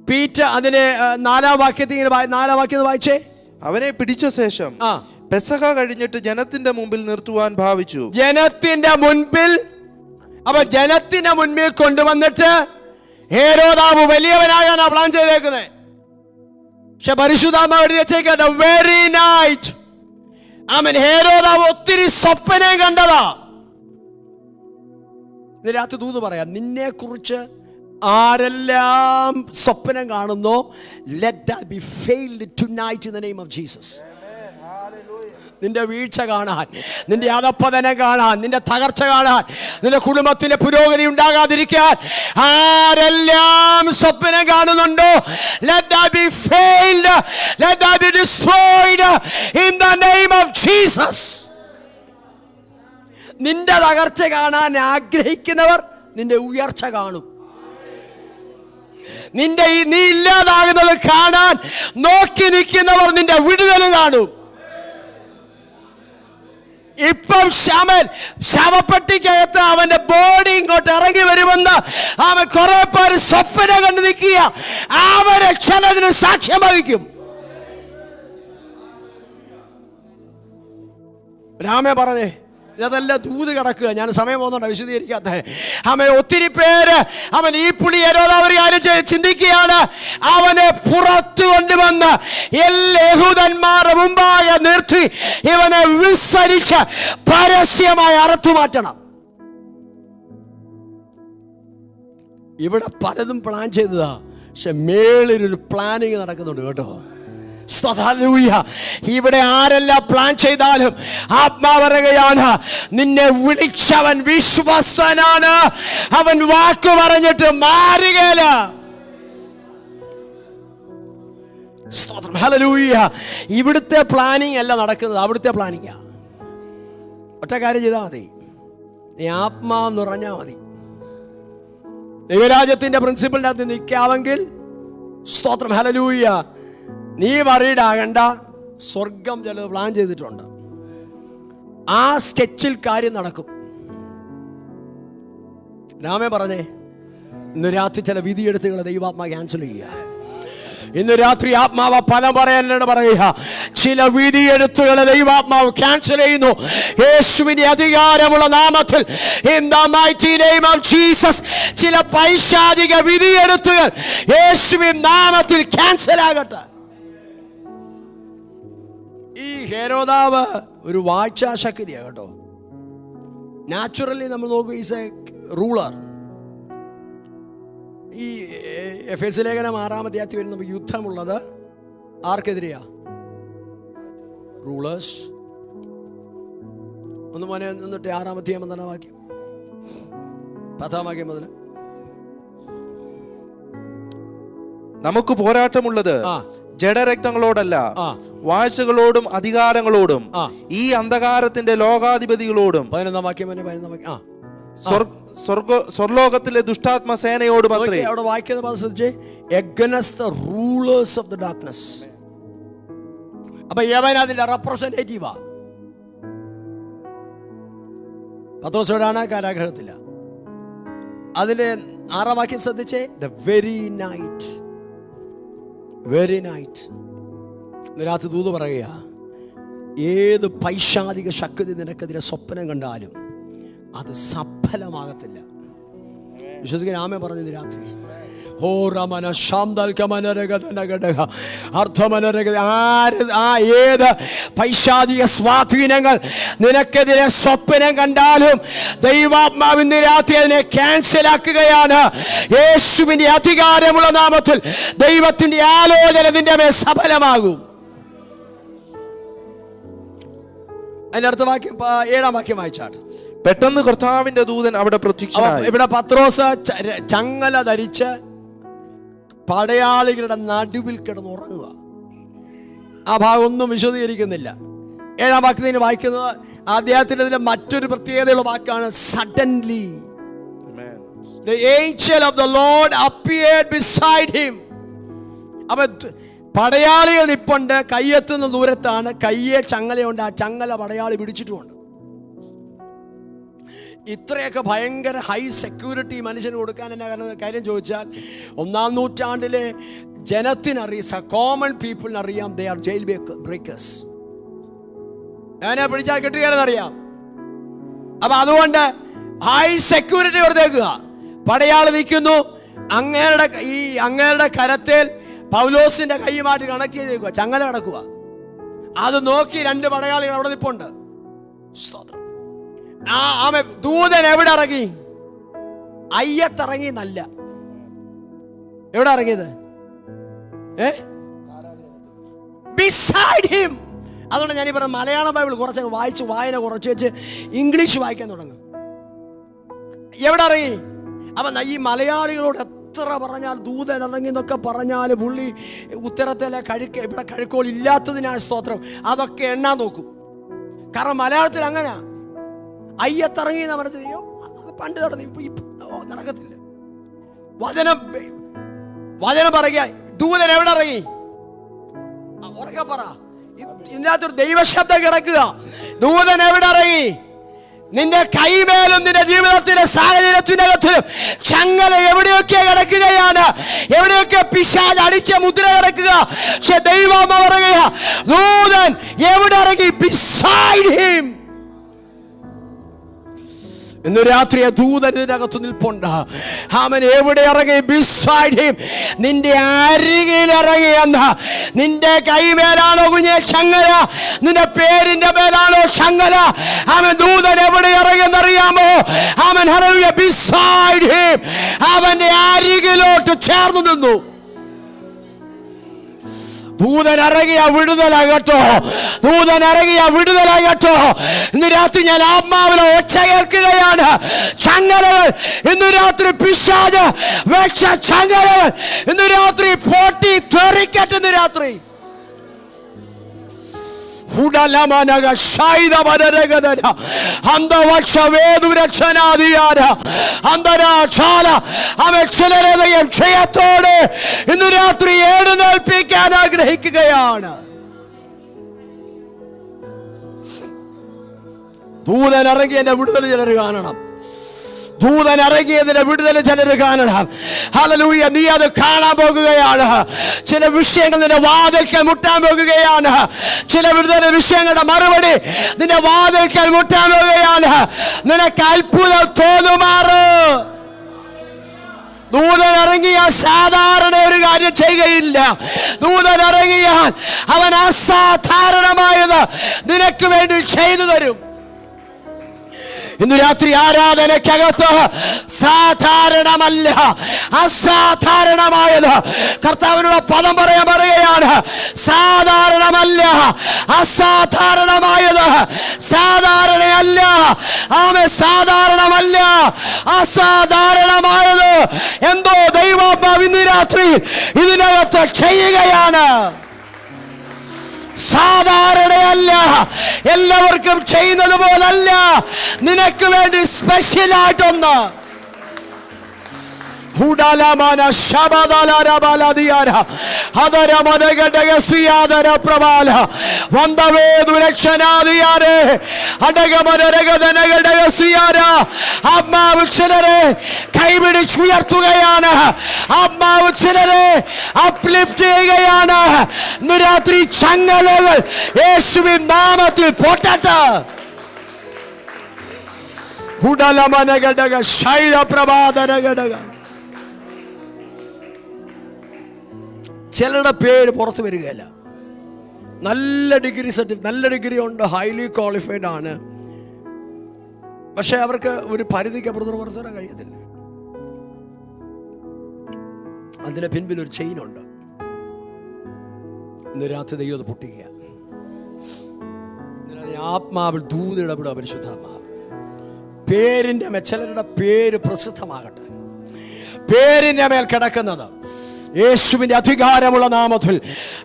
Peter അതിനെ 4-ാം വാക്യത്തിൽ വായിച്ചേ. അവനെ പിടിച്ച ശേഷം പെസഹ കഴിഞ്ഞിട്ട് ജനത്തിന്റെ മുമ്പിൽ നിർത്തുവാൻ ഭാവിച്ചു. ജനത്തിന്റെ മുൻപിൽ കൊണ്ടുവന്നിട്ട് ഹെരോദാവ് വലിയവനാകാനാ പ്ലാൻ ചെയ്തേക്കുന്നത്. പക്ഷെ പരിശുദ്ധാത്മാവ് എഴുതി വെച്ചേക്കുക, the very night. ആമേൻ. ഹെരോദാവ് ഒത്തിരി സ്വപ്നം കണ്ടതാ. ഇന്ന് രാത്രി ദൂത് പറയാം, നിന്നെ കുറിച്ച് ആരെല്ലാം സ്വപ്നം കാണുന്നോ, let that be failed tonight in the name of Jesus. നിന്റെ വീഴ്ച കാണാൻ, നിന്റെ അധപ്പതനം കാണാൻ, നിന്റെ തകർച്ച കാണാൻ, നിന്റെ കുടുംബത്തിലെ പുരോഗതി ഉണ്ടാകാതിരിക്കാൻ ആരെല്ലാം സ്വപ്നം കാണുന്നുണ്ടോ, let that be failed, let that be destroyed in the name of Jesus. നിന്റെ തകർച്ച കാണാൻ ആഗ്രഹിക്കുന്നവർ നിന്റെ ഉയർച്ച കാണും. നീ ഇല്ലാതാകുന്നത് കാണാൻ നോക്കി നിൽക്കുന്നവർ നിന്റെ വിടുതൽ കാണും. ഇപ്പം ശവപ്പെട്ടിക്കകത്ത് അവന്റെ ബോഡി ഇങ്ങോട്ട് ഇറങ്ങി വരുമെന്ന് അവൻ കുറെ പേര് സ്വപ്നം കണ്ടു നിൽക്കുക. അവരെ ക്ഷണത്തിന് സാക്ഷ്യം വഹിക്കും. രാമേ പറഞ്ഞേ, ഇതെല്ലാം ദൂത് കിടക്കുക. ഞാൻ സമയം പോകുന്നുണ്ടോ വിശദീകരിക്കാത്ത. ഒത്തിരി പേര് ഈ പുളി ഹെരോദാവ് കാര്യം ചിന്തിക്കുകയാണ്. അവനെ പുറത്തു കൊണ്ടുവന്ന് യഹൂദന്മാരുടെ മുമ്പാകെ നിർത്തി ഇവനെ വിസ്തരിച്ച് പരസ്യമായി അറുത്തുമാറ്റണം. ഇവിടെ പലതും പ്ലാൻ ചെയ്തതാ, പക്ഷെ മേളിലൊരു പ്ലാനിങ് നടക്കുന്നുണ്ട് കേട്ടോ. ഇവിടെ ആരെല്ലാം പ്ലാൻ ചെയ്താലും ആത്മാവ് പറയുകയാണ്, നിന്നെ വിളിച്ചവൻ വിശ്വസ്തനാണ്, അവൻ വാക്ക് പറഞ്ഞിട്ട് മാറുകയില്ല. ഹല്ലേലൂയ. ഇവിടുത്തെ പ്ലാനിങ് അല്ല നടക്കുന്നത്, അവിടുത്തെ പ്ലാനിങ്ങാ. ഒറ്റ കാര്യം ചെയ്താൽ മതി, നീ ആത്മാവ് നിറഞ്ഞാൽ മതി. ദൈവരാജ്യത്തിന്റെ പ്രിൻസിപ്പിളിൻ്റെ അകത്ത് നിൽക്കാമെങ്കിൽ സ്തോത്രം, ഹല്ലേലൂയ, നീ വറീഡ് ആകണ്ട. സ്വർഗം ചിലത് പ്ലാൻ ചെയ്തിട്ടുണ്ട്, ആ സ്കെച്ചിൽ കാര്യം നടക്കും. രാമേ പറഞ്ഞേ, ഇന്ന് രാത്രി ചില വിധിയെടുത്തുകളെ ദൈവാത്മാ ക്യാൻസൽ ചെയ്യുക. ഇന്ന് രാത്രി ആത്മാവ് ഫലം പറയാനോട് പറയുക, ചില വിധിയെഴുത്തുകളെ ദൈവാത്മാവ് ക്യാൻസൽ ചെയ്യുന്നു യേശുവിന്റെ അധികാരമുള്ള നാമത്തിൽ. In the mighty name of Jesus, ചില പൈശാചിക വിധിയെഴുത്തുകൾ യേശുവിൻ നാമത്തിൽ ക്യാൻസൽ ആകട്ടെ. ഈ ഹെരോദാവ് ഒരു വാഴ്ചാശക്തിയാണ് കേട്ടോ. നാച്ചുറലി നമ്മൾ നോക്കും, ഈസ് എ റൂളർ. ഈ എഫേസ്യ ലേഖനം 6-ാം അധ്യായത്തിൽ വരുന്ന യുദ്ധമുള്ളത് ആർക്കെതിരെയാ? റൂളേഴ്സ്. ഒന്ന് മോനെ നിന്നിട്ട് 6-ാം അധ്യായം 1-ാം വാക്യം, 10-ാം വാക്യം മുതൽ. നമുക്ക് പോരാട്ടമുള്ളത് ജഡരക്തങ്ങളോടല്ല, വാഴ്ചകളോടും അധികാരങ്ങളോടും ഈ അന്ധകാരത്തിന്റെ ലോകാധിപതികളോടും 11-ാം വാക്യം. 11-ാം വാക്യം. സ്വർലോകത്തിലെ ദുഷ്ടാത്മ സേനയോടും അത്രേ. അവിടെ വായിക്കുന്നത് against the rulers of the darkness. അപ്പൊ യവൻ അതിന്റെ റെപ്രസെന്റേറ്റീവാ. പത്രോസോടാണ് കാരാഗ്രഹത്തില്ല. അതിന്റെ 6-ാം വാക്യം ശ്രദ്ധിച്ചേ, the very night. Very night രാത്രി ദൂത് പറയുക, ഏത് പൈശാചിക ശക്തി നിനക്കെതിരെ സ്വപ്നം കണ്ടാലും അത് സഫലമാകത്തില്ല. വിശ്വസിക്കാൻ ആമേ പറഞ്ഞത് രാത്രി. ഏത് പൈശാചിക സ്വാധീനങ്ങൾ നിനക്കെതിരെ സ്വപ്നം കണ്ടാലും ദൈവാത്മാവിന്റെ രാത്രി അതിനെ ക്യാൻസൽ ആക്കുകയാണ്. യേശുവിന്റെ അധികാരമുള്ള നാമത്തിൽ ദൈവത്തിന്റെ ആലോചന നിന്റെ മേൽ സഫലമാകും. അതിന്റെ അടുത്ത വാക്യം 7-ാം വാക്യം വായിച്ചാട്ട്. പെട്ടെന്ന് കർത്താവിന്റെ ദൂതൻ അവിടെ പ്രത്യക്ഷനായി. ഇവിടെ പത്രോസ് ചങ്ങല ധരിച്ച് പടയാളികളുടെ നടുവിൽ കിടന്നുറങ്ങുക. ആ ഭാഗം ഒന്നും വിശദീകരിക്കുന്നില്ല. 7-ാം വാക്യത്തിന് വായിക്കുന്നത് അദ്ദേഹത്തിന്റെ മറ്റൊരു പ്രത്യേകതയുള്ള വാക്കാണ് suddenly. The angel of the Lord appeared beside him. അപ്പൊ പടയാളികൾ നിപ്പുണ്ട്, കയ്യെത്തുന്ന ദൂരത്താണ്, കയ്യെ ചങ്ങലയുണ്ട്, ആ ചങ്ങല പടയാളി പിടിച്ചിട്ടുമുണ്ട്. ഇത്രയൊക്കെ ഭയങ്കര ഹൈ സെക്യൂരിറ്റി മനുഷ്യന് കൊടുക്കാൻ എന്നാ കാര്യം ചോദിച്ചാൽ, 1-ാം നൂറ്റാണ്ടിലെ ജനത്തിനറിയാം, കോമൺ പീപ്പിളിനറിയാം, ദേ ആർ ജയിൽ ബ്രേക്കേഴ്സ്. അതിനെ പിടിച്ചാൽ കിട്ടുകയെന്നറിയാം. അപ്പൊ അതുകൊണ്ട് ഹൈ സെക്യൂരിറ്റി കൊടുത്തേക്കുക. പടയാളി നിൽക്കുന്നു, അങ്ങേരുടെ കരത്തേൽ പൗലോസിന്റെ കൈയുമായിട്ട് കണക്ട് ചെയ്തേക്കുക, ചങ്ങല കിടക്കുക. അത് നോക്കി 2 പടയാളികൾ അവിടെ നിൽപ്പുണ്ട്. ദൂതൻ എവിടെ ഇറങ്ങി? അയ്യത്തിറങ്ങി നല്ല. എവിടെ ഇറങ്ങിയത്? Beside him. അതുകൊണ്ട് ഞാൻ ഈ പറഞ്ഞ മലയാളം ബൈബിൾ കുറച്ചങ്ങ് വായിച്ച് വായന കുറച്ച് വെച്ച് ഇംഗ്ലീഷ് വായിക്കാൻ തുടങ്ങും. എവിടെ ഇറങ്ങി? അപ്പൊ ഈ മലയാളികളോട് എത്ര പറഞ്ഞാൽ ദൂതൻ ഇറങ്ങി എന്നൊക്കെ പറഞ്ഞാൽ പുള്ളി ഉത്തരത്തിലെ ഇവിടെ കഴുക്കോൾ ഇല്ലാത്തതിനാ സ്തോത്രം അതൊക്കെ എണ്ണാൻ നോക്കും. കാരണം മലയാളത്തിൽ അങ്ങനെയാ. അയ്യത്തിറങ്ങി എന്ന് പറഞ്ഞത് അത് പണ്ട് നടന്നു, ഇപ്പൊ നടക്കത്തില്ല. വചനം പറയുക, ദൂതൻ എവിടെ ഇറങ്ങി? ഉറക്കെ പറ. ഇതിനകത്തൊരു ദൈവശബ്ദം കിടക്കുക. ദൂതൻ എവിടെ ഇറങ്ങി? നിന്റെ കൈമേലും നിന്റെ ജീവിതത്തിന്റെ സാഹചര്യത്തിനകത്തിലും ചങ്ങല എവിടെയൊക്കെ കിടക്കുകയാണ്, എവിടെയൊക്കെ പിശാച് അടിച്ച മുദ്ര കിടക്കുക. പക്ഷെ ദൈവം പറയുക, ദൂതൻ എവിടെ ഇറങ്ങി? Beside him. ഇന്ന് രാത്രി ദൂതൻ ഇതിനകത്ത് നിൽപ്പുണ്ട്. അവൻ എവിടെ ഇറങ്ങി? Beside him. നിന്റെ അരികിൽ ഇറങ്ങിയെന്ന്. നിന്റെ കൈമേലാണോ കുഞ്ഞെ ചങ്ങല? നിന്റെ പേരിന്റെ മേലാണോ ചങ്ങല? അവൻ ദൂതൻ എവിടെ ഇറങ്ങിയെന്നറിയാമോ? അവൻ ഹല്ലേലൂയ Beside him. അവന്റെ അരികിലോട്ട് ചേർന്ന് നിന്നു. ദൂതൻ ഇറങ്ങിയ വിടുതലാകട്ടോ, ദൂതൻ ഇറങ്ങിയ വിടുതലാകട്ടോ. ഇന്ന് രാത്രി ഞാൻ ആത്മാവിലെ ഒച്ച കേൾക്കുകയാണ്. ചങ്ങലകൾ ഇന്ന് രാത്രി പിശാച് വെച്ച ചങ്ങലകൾ ഇന്ന് രാത്രി പൊട്ടി തെറിക്കട്ടെ. ഇന്ന് രാത്രി ക്ഷയത്തോടെ ഇന്ന് രാത്രി എഴുന്നേൽപ്പിക്കാൻ ആഗ്രഹിക്കുകയാണ്. ദൂതൻ ഇറങ്ങി എന്റെ വിടുതൽ ചിലർ കാണണം. ദൂതൻ ഇറങ്ങിയതിന്റെ വിടുതൽ ചിലർ കാണണം. ഹല്ലേലൂയ. നീ അത് കാണാൻ പോകുകയാണ്. ചില വിഷയങ്ങൾ നിന്റെ വാതിൽക്കൽ മുട്ടാൻ പോകുകയാണ്. ചില വിടുതൽ വിഷയങ്ങളുടെ മറുപടി നിന്റെ വാതിൽക്കൽ മുട്ടാൻ പോകുകയാണ്. നിനക്ക് അത്ഭുതം തോന്നുമാറ്. ദൂതൻ ഇറങ്ങിയാൽ സാധാരണ ഒരു കാര്യം ചെയ്യുകയില്ല. ദൂതൻ ഇറങ്ങിയാൽ അവൻ അസാധാരണമായത് നിനക്ക് വേണ്ടി ചെയ്തു തരും. ഇന്ന് രാത്രി ആരാധനയ്ക്കകത്ത് സാധാരണമല്ല, അസാധാരണമായത് കർത്താവിനുള്ള പദം പറയുകയാണ്. സാധാരണമല്ല, അസാധാരണമായത്. സാധാരണയല്ല, ആമേ, സാധാരണമല്ല, അസാധാരണമായത് എന്തോ ദൈവാത്മാവ് ഇന്ന് രാത്രി ഇതിനകത്ത് ചെയ്യുകയാണ്. സാധാരണയല്ല, എല്ലാവർക്കും ചെയ്യുന്നത് പോലല്ല, നിനക്ക് വേണ്ടി സ്പെഷ്യലായിട്ടൊന്ന്. ഹുഡാലമാന ശബദാലരബലദിയാര ഹദരമനഗഡഗസിയാദര പ്രബാല വന്ദവേ ദുരക്ഷനാദിയാരേ അടഗമനരഗദനഗഡഗസിയാര. ആത്മാവ് ചിലരെ കൈപിടിച്ചുയർത്തുകയാണ്. ആത്മാവ് ചിലരെ അപ്ലിഫ്റ്റ് ചെയ്യുകയാണ്. ഇന്ന് രാത്രി ചങ്ങലകൾ യേശുവിൻ നാമത്തിൽ പൊട്ടട്ടെ. ഹുഡലമനഗഡഗ ശൈലപ്രഭാതനഗഡഗ. ചിലരുടെ പേര് പുറത്തു വരികയില്ല. നല്ല ഡിഗ്രി നല്ല ഡിഗ്രി ഉണ്ട്, ഹൈലി ക്വാളിഫൈഡ് ആണ്, പക്ഷെ അവർക്ക് ഒരു പരിധിക്ക് അപ്പുറത്ത് പുറത്തുവരാൻ കഴിയത്തില്ല. അതിന് പിൻപിൽ ഒരു ചെയിനുണ്ട്. ഇന്ന് രാത്രി ദൈവം അത് പൊട്ടിക്കുക. ആത്മാവിൽ ദൂത് ഇടപെടുക. പരിശുദ്ധാത്മാവ് പേരിന്റെ ചിലരുടെ പേര് പ്രസിദ്ധമാകട്ടെ. പേരിന്റെ മേൽ കിടക്കുന്നത് യേശുവിന്റെ അധികാരമുള്ള നാമത്തിൽ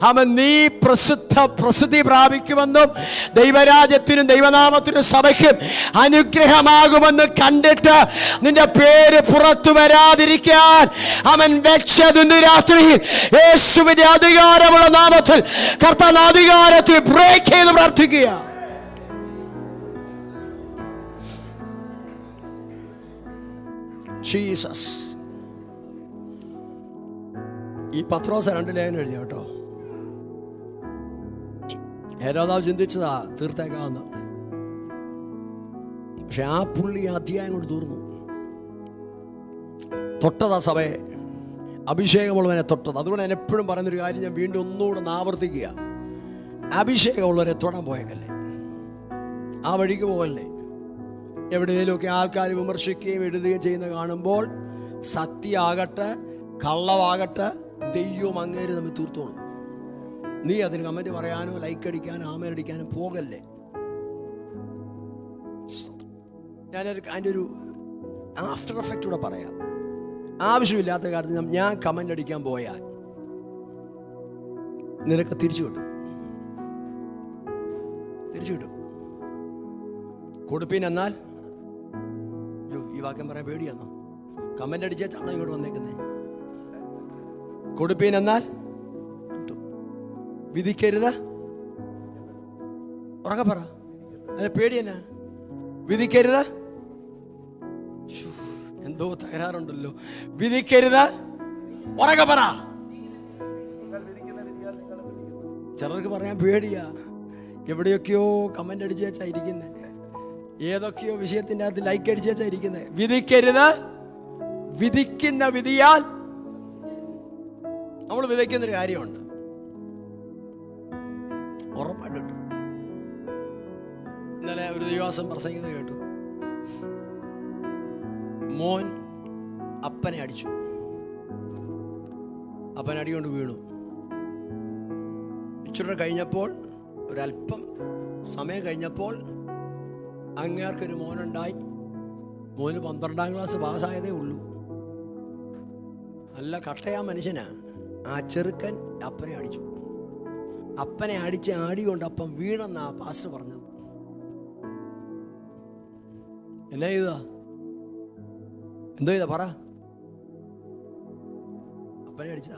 അവൻ നീ പ്രസിദ്ധി പ്രാപിക്കുമെന്നും ദൈവരാജ്യത്തിനും ദൈവനാമത്തിനും സഭയ്ക്കും അനുഗ്രഹമാകുമെന്ന് കണ്ടിട്ട് നിന്റെ പേര് പുറത്തു വരാതിരിക്കാൻ അവൻ വെച്ചത് ഇന്ന് രാത്രിയിൽ യേശുവിന്റെ അധികാരമുള്ള നാമത്തിൽ കർത്താവ് അധികാരത്തിൽ ബ്രേക്ക് ചെയ്ത് പ്രാർത്ഥിക്കുക. ജീസസ്. ഈ പത്രോസ് 2 ലേഖനം എഴുതിയ കേട്ടോ. ഹെരോദാവ് ചിന്തിച്ചതാ തീർത്തേക്കാന്ന്, പക്ഷെ ആ പുള്ളി അധ്യായം കൊണ്ട് തീർന്നു. തൊട്ടതാ സഭയെ, അഭിഷേകമുള്ളവനെ തൊട്ടത്. അതുകൊണ്ട് ഞാൻ എപ്പോഴും പറയുന്നൊരു കാര്യം ഞാൻ വീണ്ടും ഒന്നുകൂടെ ആവർത്തിക്കുക. അഭിഷേകമുള്ളവരെ തൊടാൻ പോയേക്കല്ലേ, ആ വഴിക്ക് പോകല്ലേ. എവിടെയെങ്കിലുമൊക്കെ ആൾക്കാർ വിമർശിക്കുകയും എഴുതുകയും ചെയ്യുന്ന കാണുമ്പോൾ സത്യമാകട്ടെ കള്ളമാകട്ടെ ദൈവം അങ്ങേര് നമ്മൾ തീർത്തോളും. നീ അതിന് കമന്റ് പറയാനോ ലൈക്ക് അടിക്കാനോ ആമേനടിക്കാനോ പോകല്ലേ. അതിൻ്റെ ഒരു ആഫ്റ്റർ എഫക്റ്റ് കൂടെ പറയാം. ആവശ്യമില്ലാത്ത കാര്യത്തിൽ ഞാൻ കമന്റ് അടിക്കാൻ പോയാൽ നിനക്ക് തിരിച്ചു കിട്ടും. കൊടുപ്പീൻ എന്നാൽ ഈ വാക്യം പറയാൻ പേടിയാന്നോ? കമന്റ് അടിച്ചാണോ ഇങ്ങോട്ട് വന്നേക്കുന്നേ? കൊടുപ്പീൻ എന്നാൽ വിധിക്കരുത്. ഉറക്കെ പറ, അതിന് പേടി എന്നാ? വിധിക്കരുത്. എന്തോ തകരാറുണ്ടല്ലോ. വിധിക്കരുത്. ഉറക്കെ പറ. ചിലർക്ക് പറയാൻ പേടിയാ. എവിടെയൊക്കെയോ കമന്റ് അടിച്ചു വെച്ചായിരിക്കുന്നേ, ഏതൊക്കെയോ വിഷയത്തിന്റെ അകത്ത് ലൈക്ക് അടിച്ചു വെച്ചായിരിക്കുന്നേ. വിധിക്കരുത്. വിധിക്കുന്ന വിധിയാൽ നമ്മൾ വിധിക്കുന്നൊരു കാര്യമുണ്ട്, ഉറപ്പായിട്ടുണ്ട്. ഇന്നലെ ഒരു ദൈവാസം പ്രസംഗിക്കുന്നത് കേട്ടു. മോൻ അപ്പനെ അടിച്ചു. അപ്പൻ അടികൊണ്ട് വീണു. ഇച്ചിരി കഴിഞ്ഞപ്പോൾ, ഒരല്പം സമയം കഴിഞ്ഞപ്പോൾ അങ്ങേർക്കൊരു മോനുണ്ടായി. മോന് 12ാം ക്ലാസ് പാസ്സായതേ ഉള്ളൂ. നല്ല കട്ടയാ മനുഷ്യനാ. ആ ചെറുക്കൻ അപ്പനെ അടിച്ചു. അപ്പനെ അടിച്ച് ആടികൊണ്ട് അപ്പം വീണെന്നാ പാസ്റ്റർ പറഞ്ഞത്. എന്നാ ചെയ്താ? എന്തോ ചെയ്താ പറ. അപ്പനെ അടിച്ചാ.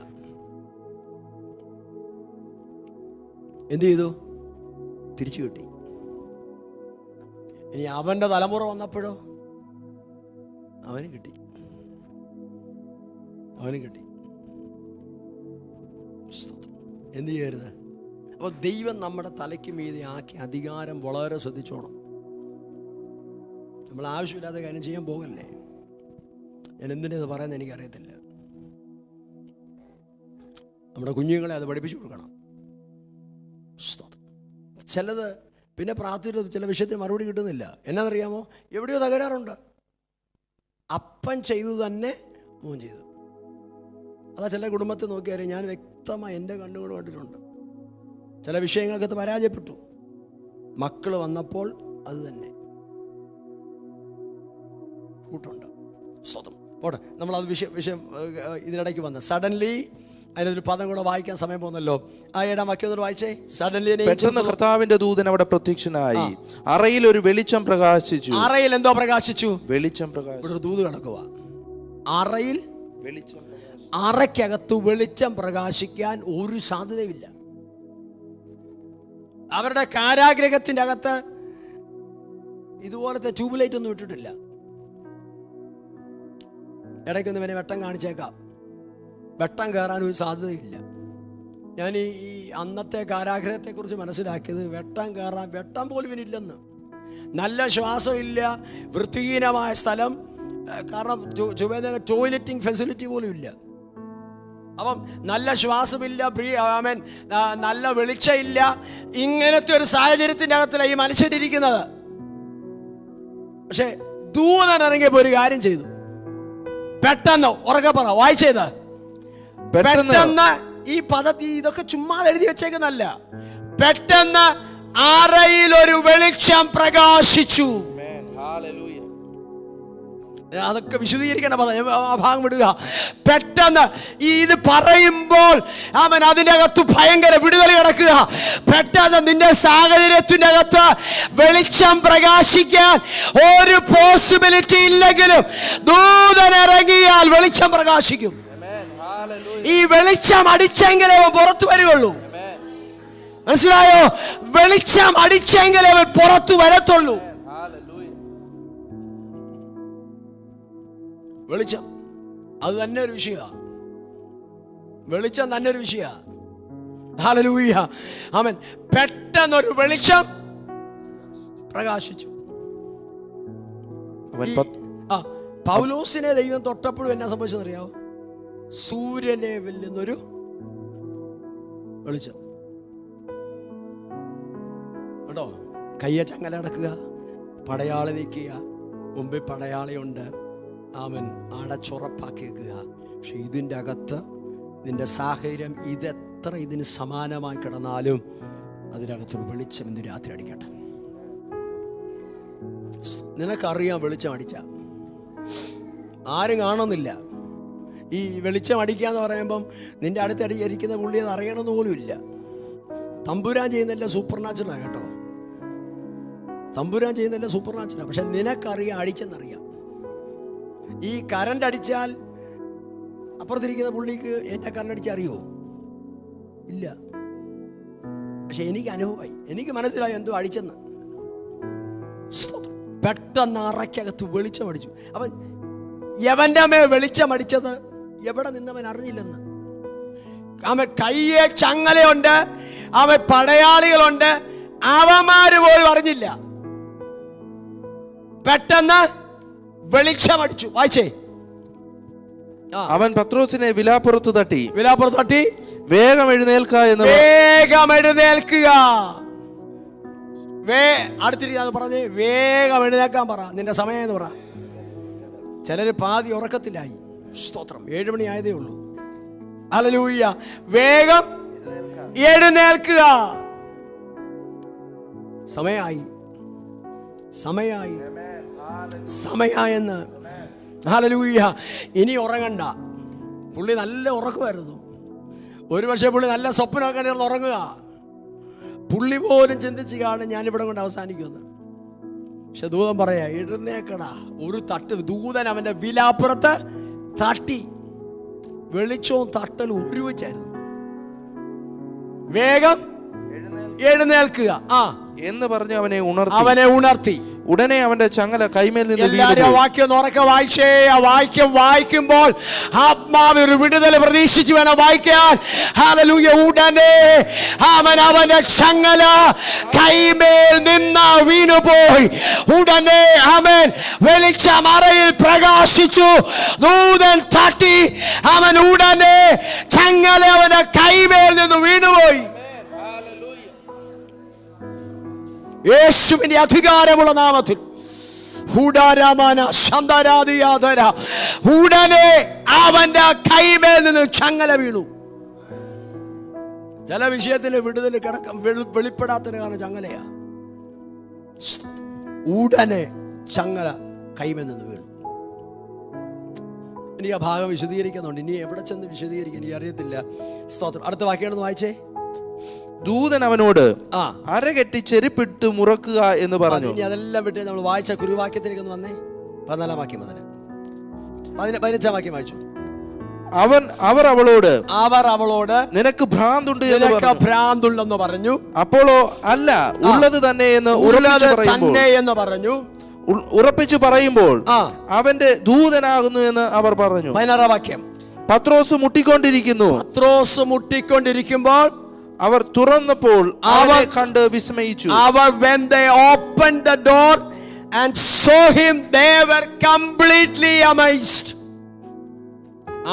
എന്ത് ചെയ്തു? തിരിച്ചു കിട്ടി. ഇനി അവന്റെ തലമുറ വന്നപ്പോഴോ അവന് കിട്ടി. എന്ത് ചെയ്യരുത്? അപ്പോൾ ദൈവം നമ്മുടെ തലയ്ക്ക് മീതെ ആക്കി അധികാരം വളരെ ശ്രദ്ധിച്ചോണം. നമ്മൾ ആവശ്യമില്ലാത്ത കാര്യം ചെയ്യാൻ പോകല്ലേ. ഞാൻ എന്തിനാ ഇത് പറയുന്നത് എനിക്കറിയത്തില്ല. നമ്മുടെ കുഞ്ഞുങ്ങളെ അത് പഠിപ്പിച്ചു കൊടുക്കണം. ചിലത് പിന്നെ പ്രാർത്ഥിച്ചിട്ട് ചില വിഷയത്തിന് മറുപടി കിട്ടുന്നില്ല. എന്നാണെന്നറിയാമോ? എവിടെയോ തകരാറുണ്ട്. അപ്പൻ ചെയ്തു തന്നെ മോൻ ചെയ്തു. അതാ ചില കുടുംബത്തെ നോക്കിയാൽ ഞാൻ വ്യക്തമായി എൻ്റെ കണ്ണുകൊണ്ട് കണ്ടിട്ടുണ്ട്. ചില വിഷയങ്ങൾക്കകത്ത് പരാജയപ്പെട്ടു. മക്കൾ വന്നപ്പോൾ അത് തന്നെ കൂട്ടുണ്ട്. സ്വതം പോട്ടെ, നമ്മളത് വിഷയം ഇതിനിടയ്ക്ക് വന്ന് സഡൻലി അതിനൊരു പദം കൂടെ വായിക്കാൻ സമയം പോകുന്നല്ലോ. ആ 7-ാം വാക്യം വായിച്ചേ. സഡൻലി പെട്ടെന്ന് കർത്താവിന്റെ ദൂതൻ അവിടെ പ്രത്യക്ഷനായി. അറയിൽ ഒരു വെളിച്ചം പ്രകാശിച്ചു. അറയിൽ എന്തോ പ്രകാശിച്ചു? വെളിച്ചം പ്രകാശിച്ചു. ഇവിടെ ദൂത് കിടക്കുക. അറയിൽ അറയ്ക്കകത്ത് വെളിച്ചം പ്രകാശിക്കാൻ ഒരു സാധ്യതയില്ല. അവരുടെ കാരാഗ്രഹത്തിന്റെ അകത്ത് ഇതുപോലത്തെ ട്യൂബ് ലൈറ്റ് ഒന്നും ഇട്ടിട്ടില്ല. ഇടയ്ക്കൊന്ന് ഇവനെ വെട്ടം കാണിച്ചേക്കാം. വെട്ടം കയറാൻ ഒരു സാധ്യതയില്ല. ഞാൻ ഈ അന്നത്തെ കാരാഗ്രഹത്തെക്കുറിച്ച് മനസ്സിലാക്കിയത് വെട്ടം കയറാൻ വെട്ടം പോലും ഇവനില്ലെന്ന്. നല്ല ശ്വാസമില്ല, വൃത്തിഹീനമായ സ്ഥലം. കാരണം ടോയ്ലറ്റിംഗ് ഫെസിലിറ്റി പോലും ഇല്ല. അപ്പം നല്ല ശ്വാസമില്ല, നല്ല വെളിച്ചമില്ല. ഇങ്ങനത്തെ ഒരു സാഹചര്യത്തിൻ്റെ അകത്തിലാണ് ഈ മനുഷ്യരിയ്ക്കുന്നത്. പക്ഷെ ദൂതൻ ഇറങ്ങിയപ്പോ ഒരു കാര്യം ചെയ്തു. പെട്ടെന്ന് ഉറക്കെ പറ, വായിച്ചത് പെട്ടെന്ന്. ഈ പദത്തിൽ ഇതൊക്കെ ചുമ്മാ എഴുതി വെച്ചേക്കുന്നല്ല. പെട്ടെന്ന് അറയിൽ ഒരു വെളിച്ചം പ്രകാശിച്ചു. അതൊക്കെ വിശദീകരിക്കേണ്ട പദം, ആ ഭാഗം വിടുക. പെട്ടെന്ന് ഇത് പറയുമ്പോൾ അവൻ അതിൻ്റെ അകത്ത് ഭയങ്കര വിടുതൽ കിടക്കുക. പെട്ടെന്ന് നിന്റെ സാഹചര്യത്തിൻ്റെ അകത്ത് വെളിച്ചം പ്രകാശിക്കാൻ ഒരു പോസിബിലിറ്റി ഇല്ലെങ്കിലും ദൂതൻ ഇറങ്ങിയാൽ വെളിച്ചം പ്രകാശിക്കും. ഈ വെളിച്ചം അടിച്ചെങ്കിലേ അവൻ പുറത്തു വരികയുള്ളൂ. മനസ്സിലായോ? വെളിച്ചം അടിച്ചെങ്കിലേ അവൻ പുറത്തു വരത്തുള്ളൂ. വെളിച്ചം അത് തന്നെ ഒരു വിഷയമാണ്. വെളിച്ചം തന്നെ ഒരു വിഷയമാണ്. ഹല്ലേലൂയ, ആമേൻ. പെട്ടെന്നൊരു വെളിച്ചം പ്രകാശിച്ചു. പൗലോസിനെ ദൈവം തൊട്ടപ്പോഴും എന്നാ സംഭവിച്ചെന്നറിയാവോ? സൂര്യനെ വെല്ലുന്നൊരു വെളിച്ചം കേട്ടോ. കയ്യെ ചങ്ങല അടക്കുക, പടയാളി നീക്കുക, മുമ്പിൽ പടയാളിയുണ്ട്, അവൻ അടച്ചുറപ്പാക്കി വെക്കുക. പക്ഷെ ഇതിൻ്റെ അകത്ത് നിന്റെ സാഹചര്യം ഇതെത്ര ഇതിന് സമാനമായി കിടന്നാലും അതിനകത്തൊരു വെളിച്ചം ഇന്ന് രാത്രി അടിക്കട്ടെ. നിനക്കറിയാം വെളിച്ചം അടിച്ച ആരും കാണുന്നില്ല. ഈ വെളിച്ചം അടിക്കുക എന്ന് പറയുമ്പം നിന്റെ അടുത്ത് ഇരിക്കുന്ന പുള്ളി അത് അറിയണമെന്ന് പോലും ഇല്ല. തമ്പുരാൻ ചെയ്യുന്നതെല്ലാം സൂപ്പർ നാച്ചുറലാണ് കേട്ടോ. തമ്പുരാൻ ചെയ്യുന്നതെല്ലാം സൂപ്പർ നാച്ചുറലാണ്. പക്ഷെ നിനക്കറിയാം അടിച്ചെന്നറിയാം. ഈ കറണ്ട് അടിച്ചാൽ അപ്പുറത്തിരിക്കുന്ന പുള്ളിക്ക് എന്നെ കറണ്ട് അടിച്ചാൽ അറിയുമോ? ഇല്ല. പക്ഷെ എനിക്ക് അനുഭവമായി, എനിക്ക് മനസ്സിലായി എന്തോ അടിച്ചെന്ന്. പെട്ടെന്ന് അറയ്ക്കകത്ത് വെളിച്ചം അടിച്ചു. അവൻ യവന്റെ മേ വെളിച്ചം അടിച്ചത് എവിടെ നിന്നവൻ അറിഞ്ഞില്ലെന്ന്. അവൻ കയ്യെ ചങ്ങലയുണ്ട്, അവൻ പടയാളികളുണ്ട്, അവന്മാര് പോലും അറിഞ്ഞില്ല. പെട്ടെന്ന് വെളിച്ചമടിച്ചു. വായിച്ചേ. അവൻ പത്രോസിനെ വിലാപ്പുറത്ത് തട്ടി വേഗം എഴുന്നേൽക്കുക എന്ന് വേഗം എഴുന്നേൽക്കുക. അടുത്തിരിക്കാതെ പറഞ്ഞ് വേഗം എഴുന്നേൽക്കാൻ പറ. നിന്റെ സമയം എന്ന് പറ. ചിലര് പാതി ഉറക്കത്തിലായി. സ്തോത്രം. 7 മണി ആയതേ ഉള്ളൂ. ഹല്ലേലൂയ. വേഗം എഴുന്നേൽക്കുക. സമയായി സമയായെന്ന്. ഹല്ലേലൂയ. ഇനി ഉറങ്ങണ്ട. പുള്ളി നല്ല ഉറക്കമായിരുന്നു. ഒരുപക്ഷെ പുള്ളി നല്ല സ്വപ്നമൊക്കെ കണ്ടിരുന്ന് ഉറങ്ങുക. പുള്ളി പോലും ചിന്തിച്ച് കാണും ഞാനിവിടെ കൊണ്ട് അവസാനിക്കുമെന്ന്. പക്ഷെ ദൂതൻ പറയാ എഴുന്നേക്കടാ. ഒരു തട്ട്. ദൂതൻ അവന്റെ വിലാപ്പുറത്ത് തട്ടി. വെളിച്ചവും തട്ടലും ഒരുമിച്ചായിരുന്നു. വേഗം എഴുന്നേൽക്കുക എന്ന് പറഞ്ഞ് അവനെ ഉണർത്തി. ഉടനെ അവന്റെ ചങ്ങല കൈമേൽ നിന്ന് വീണു. വാക്യം ഉറക്കെ വായിച്ചേ. ആ വാക്യം വായിക്കുമ്പോൾ ആത്മാവ് ഒരു വിടുതൽ പ്രതീക്ഷിച്ചു വേണം വായിക്കാൻ. ഹല്ലേലൂയ. ഉടനെ അവന്റെ ചങ്ങല കൈമേൽ നിന്ന് വീണുപോയി. ഉടനെ അവൻ വെളിച്ചം അറയിൽ പ്രകാശിച്ചു. ദൂതൻ തട്ടി. അവൻ ഉടനെ ചങ്ങല അവന്റെ കൈമേൽ നിന്ന് വീണുപോയി. യേശുവിന്റെ അധികാരമുള്ള നാമത്തിൽ ഉടനെ അവന്റെ കൈമേൽ നിന്ന് ചങ്ങല വീണു. ചില വിഷയത്തിന് വിടുതൽ കിടക്കം വെളിപ്പെടാത്തൊരു കാരണം ചങ്ങലയാ. ഉടനെ ചങ്ങല കൈമേൽ നിന്ന് വീണു. എനിക്ക് ആ ഭാഗം വിശദീകരിക്കുന്നുണ്ട്. ഇനി എവിടെ ചെന്ന് വിശദീകരിക്കാൻ എനിക്ക് അറിയത്തില്ല. സ്തോത്രം. അടുത്ത വാക്യാണെന്ന് വായിച്ചേ. ദൂതൻ അവനോട് അരകെട്ടി ചെരുപ്പിട്ട് മുറക്കുക എന്ന് പറഞ്ഞു. ഇനി അതെല്ലാം വിട്ട് നമ്മൾ വായിച്ച കുരുവാക്യത്തിലേക്ക് ഒന്ന് വന്നേ. 14-ാം വാക്യം മുതൽ 15-ാം വാക്യം വായിച്ചു. അവർ അവളോട് നിനക്ക് ഭ്രാന്തുണ്ട് എന്ന് പറഞ്ഞു. ഭ്രാന്തുണ്ടെന്ന് പറഞ്ഞു. അപ്പോളോ അല്ല, ഉള്ളത് തന്നെ എന്ന് പറഞ്ഞു. ഉറപ്പിച്ചു പറയുമ്പോൾ അവന്റെ ദൂതനാകുന്നു എന്ന് അവർ പറഞ്ഞു. 16 വാക്യം. പത്രോസ് മുട്ടിക്കൊണ്ടിരിക്കുമ്പോൾ അവർ തുറന്നപ്പോൾ അവനെ കണ്ട് വിസ്മയിച്ചു. When they opened the door and saw him, they were completely amazed.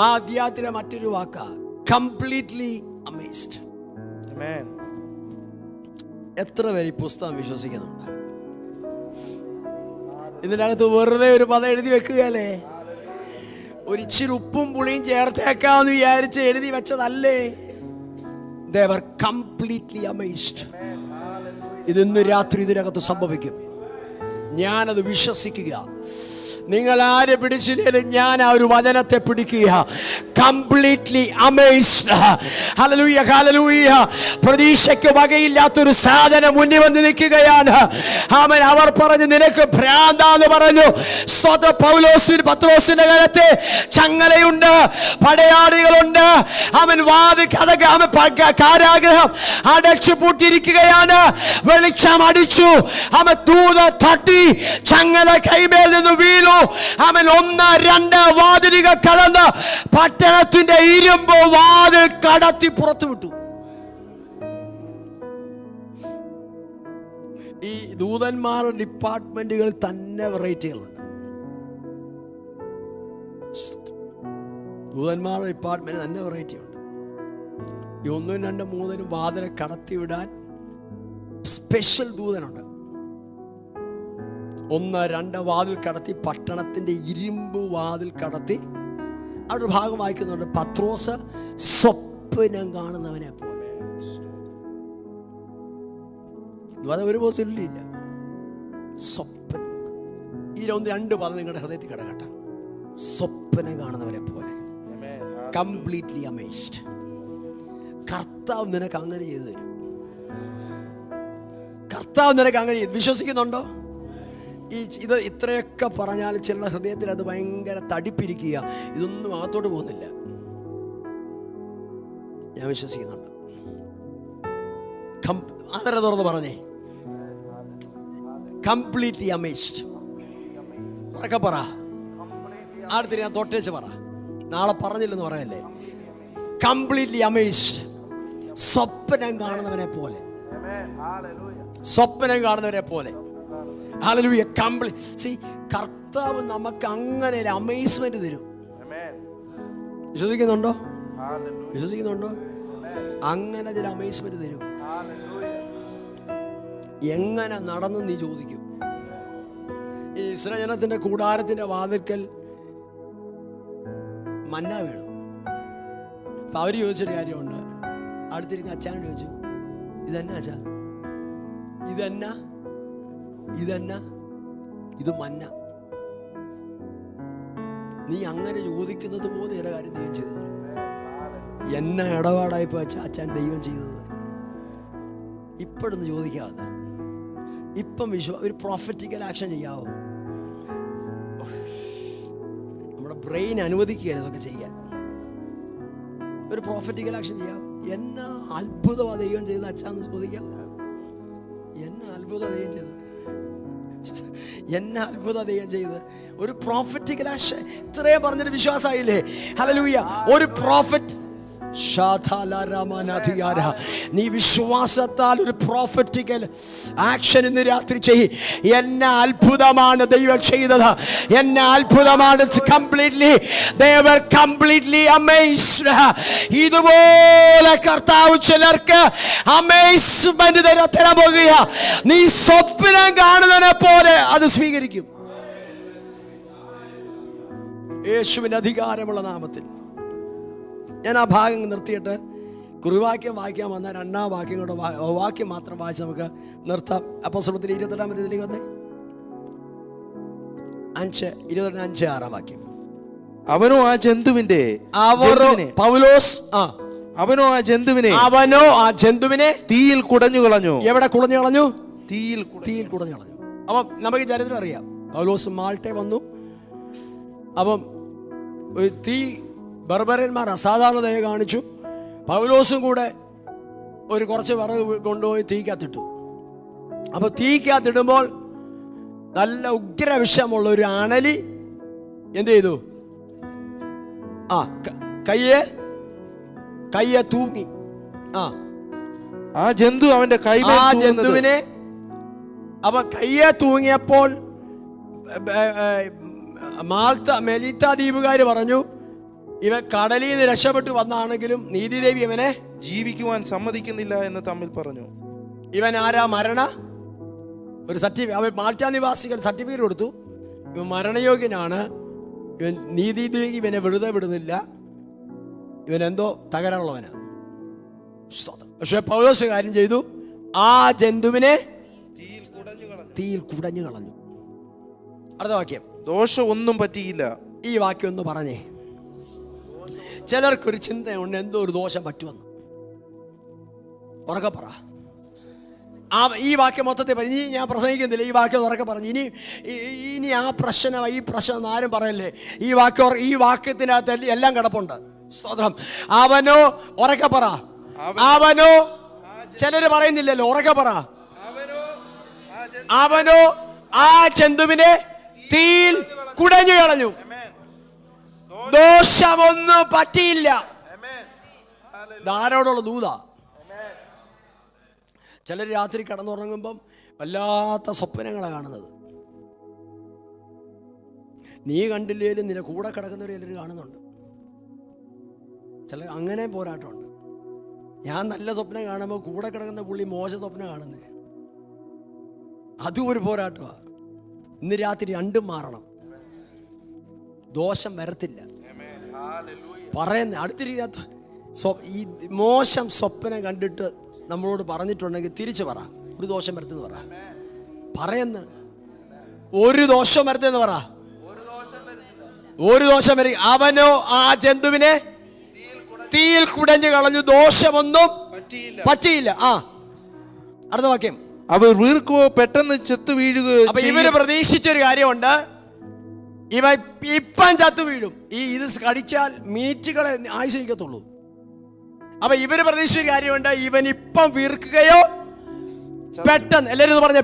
ആ അധ്യായത്തിലെ മറ്റൊരു വാക്കാ completely amazed. Amen. എത്ര പേര് ഈ പുസ്തകം വിശ്വസിക്കുന്നുണ്ട്? ഇതിനകത്ത് വെറുതെ ഒരു പദം എഴുതി വെക്കുകയല്ലേ? ഒരിച്ചിരി ഉപ്പും പുളിയും ചേർത്തേക്കാന്ന് വിചാരിച്ച് എഴുതി വെച്ചതല്ലേ? They were completely amazed. ഇതിന്ന് രാത്രി ഇതിനകത്ത് സംഭവിക്കും. ഞാനത് വിശ്വസിക്കുക. നിങ്ങൾ ആരെ പിടിച്ചില്ലേലും ഞാൻ ആ ഒരു വചനത്തെ പിടിക്കുക. Completely amazed. Hallelujah, hallelujah. പ്രതീക്ഷയ്ക്ക് വകയില്ലാത്തൊരു സാധനം മുന്നിൽ വന്ന് നിൽക്കുകയാണ്. ആമേൻ. അവർ പറഞ്ഞു നിനക്ക് ഭ്രാന്താന്ന് പറഞ്ഞു. പത്രോസിന്റെ കരത്തെ ചങ്ങലയുണ്ട്, പടയാളികളുണ്ട്. അവൻ കാരാഗ്രഹം അടച്ചു പൂട്ടിയിരിക്കുകയാണ്. വെളിച്ചം അടിച്ചു. അവൻ ദൂത തട്ടി ചങ്ങല കൈമേൽ നിന്ന് വീണു. അവൻ 1-2 വാതിലുകൾ കടന്ന് പട്ടണത്തിന്റെ ഇരുമ്പ് വാതിൽ കടത്തി പുറത്തു വിട്ടു. ഈ ദൂതന്മാരുടെ ഡിപ്പാർട്ട്മെന്റുകൾ തന്നെ വെറൈറ്റികളുണ്ട്. ദൂതന്മാരുടെ ഡിപ്പാർട്ട്മെന്റ് തന്നെ വെറൈറ്റി ഉണ്ട്. ഈ 1, 2, 3 വാതിലെ കടത്തി വിടാൻ സ്പെഷ്യൽ ദൂതനുണ്ട്. 1, 2 വാതിൽ കടത്തി പട്ടണത്തിന്റെ ഇരുമ്പ് വാതിൽ കടത്തി. അവിടെ ഭാഗം വായിക്കുന്നുണ്ട്, പത്രോസ് സ്വപ്നം കാണുന്നവനെ പോലെ. ഒരു പോസിബിലിറ്റി ഇല്ല. സ്വപ്നം. ഈ 1-2 പദം നിങ്ങളുടെ ഹൃദയത്തിൽ കിടക്കട്ടെ. സ്വപ്നം കാണുന്നവരെ പോലെ. Completely amazed. കർത്താവ് നിനക്ക് അങ്ങനെ ചെയ്തു തരും. കർത്താവ് നിനക്ക് അങ്ങനെ ചെയ്തു. വിശ്വസിക്കുന്നുണ്ടോ? ഇത് ഇത്രയൊക്കെ പറഞ്ഞാൽ ചില ഹൃദയത്തിൽ അത് ഭയങ്കര തടിപ്പിരിക്കുക. ഇതൊന്നും അകത്തോട്ട് പോകുന്നില്ല. ഞാൻ വിശ്വസിക്കുന്നുണ്ട്. ആദര തുറന്ന് പറഞ്ഞേ, കംപ്ലീറ്റ്ലി അമേസ്ഡ്. ഉറക്കെ പറ. അടുത്ത് ഞാൻ തൊട്ടേച്ച് പറ. നാളെ പറഞ്ഞില്ലെന്ന് പറയല്ലേ. Completely amazed. സ്വപ്നം കാണുന്നവനെ പോലെ. സ്വപ്നം കാണുന്നവരെ പോലെ. ഹല്ലേലൂയ. കർത്താവ് നമുക്ക് അങ്ങനെ ഒരു അമേസ്മെന്റ് തരും. വിശ്വസിക്കുന്നുണ്ടോ? വിശ്വസിക്കുന്നുണ്ടോ? അങ്ങനെ ഒരു അമേസ്മെന്റ് തരും. എങ്ങനെ നടന്നു നീ ചോദിക്കും. ഈ ഇസ്രായേൽ ജനത്തിന്റെ കൂടാരത്തിന്റെ വാതിൽക്കൽ മന്ന വീണു. അപ്പൊ അവര് ചോദിച്ചൊരു കാര്യമുണ്ട്. അടുത്തിരിക്കുന്ന അച്ഛനോട് ചോദിച്ചു, ഇതെന്നാ അച്ഛാ? ഇതെന്നാ? ഇത് മന്ന. നീ അങ്ങനെ ചോദിക്കുന്നത് പോലെ ചില കാര്യം ദൈവം ചെയ്തു തരും. എന്നെ ഇടപാടായിപ്പോ അച്ഛൻ ദൈവം ചെയ്തത്. ഇപ്പോഴൊന്ന് ചോദിക്കാതെ ഇപ്പം ഒരു പ്രോഫറ്റിക്കൽ ആക്ഷൻ ചെയ്യാവോ? നമ്മുടെ ബ്രെയിൻ അനുവദിക്കുകയാണ് ഇതൊക്കെ ചെയ്യാൻ. ഒരു പ്രോഫറ്റിക്കൽ ആക്ഷൻ ചെയ്യാം. എന്നാ അത്ഭുതമാണ് ദൈവം ചെയ്ത് അച്ഛാന്ന് ചോദിക്കാം. എന്നാ അത്ഭുതം ദൈവം ചെയ്തത്. എന്നെ അത്ഭുത ദൈവം ചെയ്ത് ഒരു പ്രോഫറ്റിക്കൽ ആക്ഷൻ. ഇത്രയും പറഞ്ഞൊരു വിശ്വാസമായില്ലേ? ഹല്ലേലൂയ. ഒരു പ്രോഫറ്റ്. നീ വിശ്വാസത്താൽ ഒരു പ്രോഫറ്റിക്കൽ ആക്ഷൻ ഇന്ന് രാത്രി ചെയ്യ്. എന്നെ അത്ഭുതമാണ് ദൈവം ചെയ്തത്. എന്നെ അത്ഭുതമാണ്. Completely amazed. ഇതുപോലെ കർത്താവ് ചിലർക്ക് അമേസ്മെന്റ് തരാൻ പോകുക. നീ സ്വപ്നം കാണുന്നതിനെ പോലെ അത് സ്വീകരിക്കും. യേശുവിന്റെ അധികാരമുള്ള നാമത്തിൽ ഞാൻ ആ ഭാഗം നിർത്തിയിട്ട് കുറിവാക്യം വായിക്കാൻ വന്ന 2-ാം വാക്യം കൊണ്ട് വാക്യം മാത്രം വായിച്ച് നമുക്ക് നിർത്താം. അപ്പോസ്തലത്തിൽ 28-ാം അധ്യായത്തിലേക്ക് വന്നേ. 5:22-6 വാക്യം. അവനോ ആ ജന്തുവിനെ തീയിൽ കുടഞ്ഞു കളഞ്ഞു. എവിടെ കുടഞ്ഞു കളഞ്ഞു? തീയിൽ കുടഞ്ഞു കളഞ്ഞു. അപ്പം നമുക്ക് ചരിത്രം അറിയാം. പൗലോസ് മാൾട്ടെ വന്നു. അപ്പം ഒരു തീ ബർബരന്മാർ അസാധാരണ ദയ കാണിച്ചു. പൗലോസും കൂടെ ഒരു കുറച്ച് വിറക് കൊണ്ടുപോയി തീക്കകത്തിട്ടു. അപ്പോൾ തീക്കകത്തിടുമ്പോൾ നല്ല ഉഗ്രവിഷമുള്ള ഒരു അണലി എന്ത് ചെയ്തു? കയ്യെ തൂങ്ങി. ആ ജന്തു അവന്റെ ജന്തുവിനെ അവ കയ്യെ തൂങ്ങിയപ്പോൾ മെലിത്ത ദ്വീപുകാര് പറഞ്ഞു, ഇവൻ കടലിൽ നിന്ന് രക്ഷപ്പെട്ടു വന്നാണെങ്കിലും നീതിദേവി ഇവനെ ജീവിക്കുവാൻ സമ്മതിക്കുന്നില്ല എന്ന് തമ്മിൽ പറഞ്ഞു. ഇവൻ ആരാ? മരണ ഒരു അവൻ മാൾട്ടാ നിവാസികൾ സർട്ടിഫിക്കറ്റ് കൊടുത്തു, ഇവൻ മരണയോഗ്യനാണ്, ഇവൻ നീതിദേവി ഇവനെ വെറുതെ വിടുന്നില്ല, ഇവൻ എന്തോ തകരാറുള്ളവനാണ്. പക്ഷെ പൗലോസ് കാര്യം ചെയ്തു, ആ ജന്തുവിനെ തീയിൽ കുടഞ്ഞു കളഞ്ഞു. അടുത്ത വാക്യം, ദോഷം ഒന്നും പറ്റിയില്ല. ഈ വാക്യം ഒന്ന് പറഞ്ഞേ. ചിലർക്കൊരു ചിന്തയുണ്ട്, എന്തോ ഒരു ദോഷം പറ്റുമെന്ന്. ഉറക്കെ പറ. ഈ വാക്യം മൊത്തത്തിൽ ഇനി ഞാൻ പ്രസംഗിക്കുന്നില്ല, ഈ വാക്യം ഉറക്കെ പറഞ്ഞു. ഇനി ആ പ്രശ്നം ഈ പ്രശ്നം ആരും പറയല്ലേ. ഈ വാക്യത്തിനകത്ത് എല്ലാം കിടപ്പുണ്ട്. സ്തോത്രം. അവനോ, ഉറക്കെ പറ, അവനോ. ചിലര് പറയുന്നില്ലല്ലോ, ഉറക്കെ പറ. അവനോ ആ ജന്തുവിനെ തീയിൽ കുടഞ്ഞു കളഞ്ഞു, ദോഷമൊന്നും പറ്റിയില്ല. ധാരോടുള്ള ദൂത. ചിലർ രാത്രി കിടന്നുറങ്ങുമ്പം വല്ലാത്ത സ്വപ്നങ്ങളാണ് കാണുന്നത്. നീ കണ്ടില്ലേലും നിന്റെ കൂടെ കിടക്കുന്നവർ ചിലർ കാണുന്നുണ്ട്. ചിലർ അങ്ങനെ പോരാട്ടമുണ്ട്. ഞാൻ നല്ല സ്വപ്നം കാണുമ്പോൾ കൂടെ കിടക്കുന്ന പുള്ളി മോശ സ്വപ്നം കാണുന്നത്, അതും ഒരു പോരാട്ടമാണ്. ഇന്ന് രാത്രി രണ്ടും മാറണം. ദോഷം വരത്തില്ല പറയുന്ന അടുത്ത ഈ മോശം സ്വപ്നം കണ്ടിട്ട് നമ്മളോട് പറഞ്ഞിട്ടുണ്ടെങ്കിൽ തിരിച്ചു പറ, ഒരു ദോഷം വരത്തെന്ന് പറ. പറയുന്ന ഒരു ദോഷം വരത്തെന്ന് പറ, ഒരു ദോഷം വരും. അവനോ ആ ജന്തുവിനെ തീയിൽ കുടഞ്ഞു കളഞ്ഞു, ദോഷമൊന്നും പറ്റിയില്ല. അടുത്ത വാക്യം, അവർ വീർക്കുകയോ പെട്ടെന്ന് ചത്തു വീഴുകയോ. അപ്പൊ ഇവര് പ്രതീക്ഷിച്ചൊരു കാര്യമുണ്ട്, ഇവ ഇപ്പം ചത്തു വീഴും. ഇത് കടിച്ചാൽ മീറ്റുകളെ ആശ്രയിക്കത്തുള്ളൂ. അപ്പൊ ഇവര് പ്രതീക്ഷിച്ചൊരു കാര്യമുണ്ട്, ഇവൻ ഇപ്പം വീർക്കുകയോ പെട്ടെന്ന്, എല്ലാവരും പറഞ്ഞ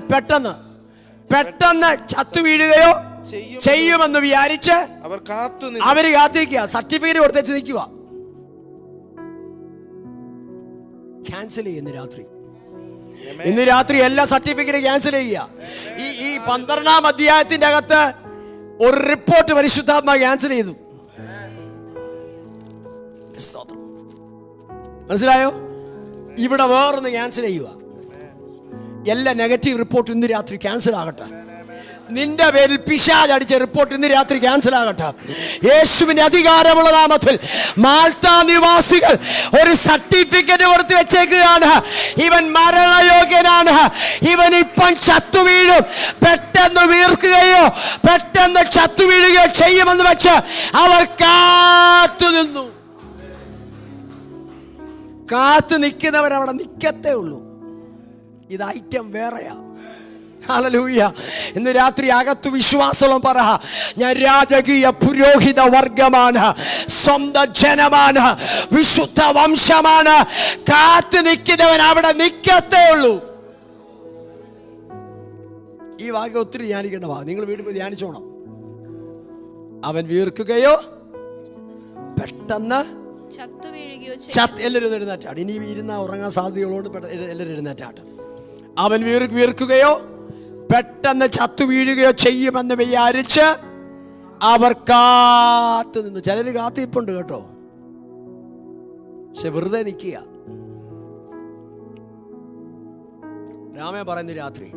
പെട്ടെന്ന് ചത്തു വീഴുകയോ ചെയ്യുമെന്ന് വിചാരിച്ച് അവര് കാത്തിരിക്കുക. സർട്ടിഫിക്കറ്റ് കൊടുത്തേച്ച് നിൽക്കുക. ക്യാൻസൽ ചെയ്യുന്ന രാത്രി, ഇന്ന് രാത്രി എല്ലാ സർട്ടിഫിക്കറ്റ് ക്യാൻസൽ ചെയ്യുക. ഈ 12-ാം അധ്യായത്തിന്റെ അകത്ത് ഒരു റിപ്പോർട്ട് പരിശുദ്ധാത്മാ ക്യാൻസൽ ചെയ്തു. മനസ്സിലായോ? ഇവിടെ വേറൊന്ന് ക്യാൻസൽ ചെയ്യുക. എല്ലാ നെഗറ്റീവ് റിപ്പോർട്ട് ഇന്ന് രാത്രി ക്യാൻസൽ ആകട്ടെ. നിന്റെ പേരിൽ പിശാച് അടിച്ച റിപ്പോർട്ട് ഇന്ന് രാത്രി ക്യാൻസൽ ആകട്ടെ. യേശുവിന്റെ അധികാരമുള്ള നാമത്തിൽ മാൾട്ടാ നിവാസികൾ ഒരു സർട്ടിഫിക്കറ്റ് കൊടുത്ത് വെച്ചേക്കുകയാണ്. ഇവൻ മരണയോഗ്യനാണ്, ഇവൻ ഇപ്പം ചത്തു വീഴും, പെട്ടെന്ന് വീർക്കുകയോ പെട്ടെന്ന് ചത്തു വീഴുകയോ ചെയ്യുമെന്ന് വെച്ച് അവർ കാത്തു നിന്നു. കാത്തു നിൽക്കുന്നവരവിടെ നിൽക്കത്തേ ഉള്ളൂ. ഇത് ഐറ്റം വേറെയാ. ഹല്ലേലൂയ. ഇന്ന് രാത്രി അകത്ത് വിശ്വാസം പറ, ഞാൻ രാജകീയ പുരോഹിത വർഗമാണ്, സ്വന്തം ജനമാണ്, വിശുദ്ധ വംശമാണ്. കാത്തു നിൽക്കുന്നവൻ അവിടെ നിൽക്കത്തേ ഉള്ളൂ. ഈ വാക്യം ഒത്തിരി ധ്യാനിക്കേണ്ട വാ, നിങ്ങൾ വീട്ടിൽ പോയി ധ്യാനിച്ചോണം. അവൻ വീർക്കുകയോ പെട്ടെന്ന് എല്ലാവരും എഴുന്നേറ്റാട്ട്. ഇനി ഇരുന്ന ഉറങ്ങാൻ സാധ്യതയുള്ളതുകൊണ്ട് എല്ലാവരും എഴുന്നേറ്റാട്ട്. അവൻ വീർക്കുകയോ പെട്ടെന്ന് ചത്തു വീഴുകയോ ചെയ്യുമെന്ന് വിചാരിച്ച് അവർ കാത്തു നിന്നു. ചിലര് കാത്തിരിപ്പുണ്ട് കേട്ടോ, പക്ഷെ വെറുതെ നിൽക്കുക. രാമൻ പറയുന്നു, രാത്രി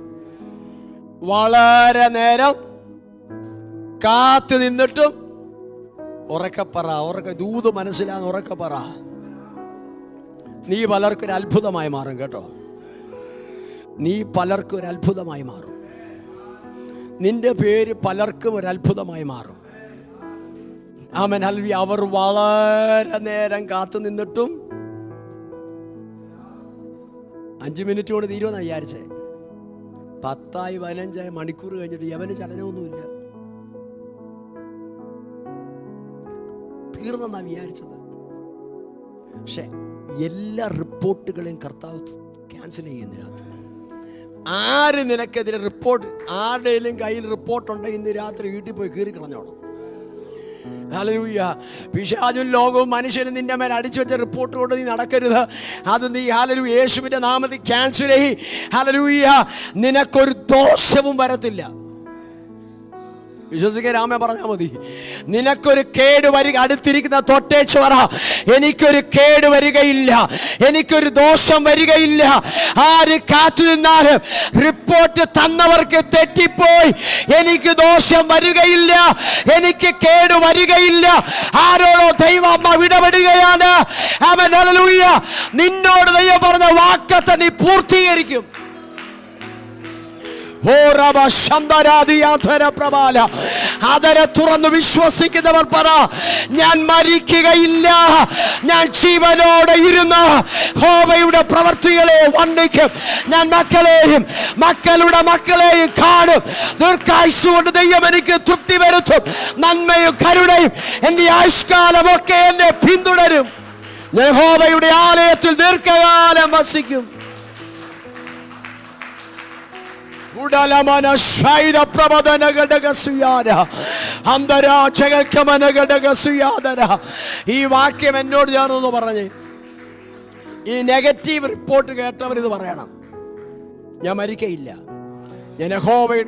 വളരെ നേരം കാത്തു നിന്നിട്ടും ഉറക്കപ്പറ, ദൂത് മനസ്സിലാന്ന് ഉറക്കപ്പറ. നീ പലർക്കൊരു അത്ഭുതമായി മാറും കേട്ടോ. നീ പലർക്കും ഒരു അത്ഭുതമായി മാറും. നിന്റെ പേര് പലർക്കും ഒരു അത്ഭുതമായി മാറും. ആമേൻ. ഹല്ലേലൂയ. അവർ വളരെ നേരം കാത്തു നിന്നിട്ടും 5 മിനിറ്റ് കൊണ്ട് തീരുമെന്നാ വിചാരിച്ചേ. 10 15 മണിക്കൂർ കഴിഞ്ഞിട്ട് യവന് ചലനമൊന്നുമില്ല. തീർന്നെന്നാണ് വിചാരിച്ചത്. പക്ഷെ എല്ലാ റിപ്പോർട്ടുകളെയും കർത്താവ് ക്യാൻസൽ ചെയ്യുന്നതിനകത്ത് ആര് നിനക്കെതിരെ റിപ്പോർട്ട്, ആരുടെയും കയ്യിൽ റിപ്പോർട്ടുണ്ടെങ്കിൽ ഇന്ന് രാത്രി വീട്ടിൽ പോയി കീറി കളഞ്ഞോണം. ഹല്ലേലൂയ. പിശാചും ലോകവും മനുഷ്യനും നിന്റെ മേൽ അടിച്ചു വെച്ച റിപ്പോർട്ട് കൊണ്ട് നീ നടക്കരുത്. അത് നീ ഹല്ലേലൂയ യേശുവിന്റെ നാമത്തിൽ ക്യാൻസൽ ചെയ്യ്. ഹല്ലേലൂയ. നിനക്കൊരു ദോഷവും വരത്തില്ല. വിശ്വസിക്കാൻ രാമൻ പറഞ്ഞാൽ മതി. നിനക്കൊരു കേട് വരിക, അടുത്തിരിക്കുന്ന തൊട്ടേച്ച് പറ, എനിക്കൊരു കേട് വരികയില്ല, എനിക്കൊരു ദോഷം വരികയില്ല. ആര് കാത്തു നിന്നാലും റിപ്പോർട്ട് തന്നവർക്ക് തെറ്റിപ്പോയി, എനിക്ക് ദോഷം വരികയില്ല, എനിക്ക് കേട് വരികയില്ല. ആരോടോ ദൈവം ഇടപെടുകയാണ്. ആമേൻ. ഹല്ലേലൂയ. നിന്നോട് ദൈവം പറഞ്ഞ വാക്കത്തെ നീ പൂർത്തീകരിക്കും. അതരെ തുറന്ന് വിശ്വസിക്കുന്നവർ പറ, ഞാൻ മരിക്കുകയില്ല, ഞാൻ ജീവനോടെ ഇരുന്ന് യഹോവയുടെ പ്രവൃത്തികളെ വർണ്ണിക്കും. ഞാൻ മക്കളെയും മക്കളുടെ മക്കളെയും കാണും. ദീർഘായുസ്സ് കൊണ്ട് ദൈവം എനിക്ക് തൃപ്തി വരുത്തും. നന്മയും കരുണയും എന്റെ ആയുഷ്കാലമൊക്കെ എന്നെ പിന്തുടരും. ഞാൻ യഹോവയുടെ ആലയത്തിൽ ദീർഘകാലം വസിക്കും. ഈ വാക്യം എന്നോട് ചേർന്ന് പറഞ്ഞ് ഈ നെഗറ്റീവ് റിപ്പോർട്ട് കേട്ടവർ ഇത് പറയണം. ഞാൻ മരിക്കയില്ല,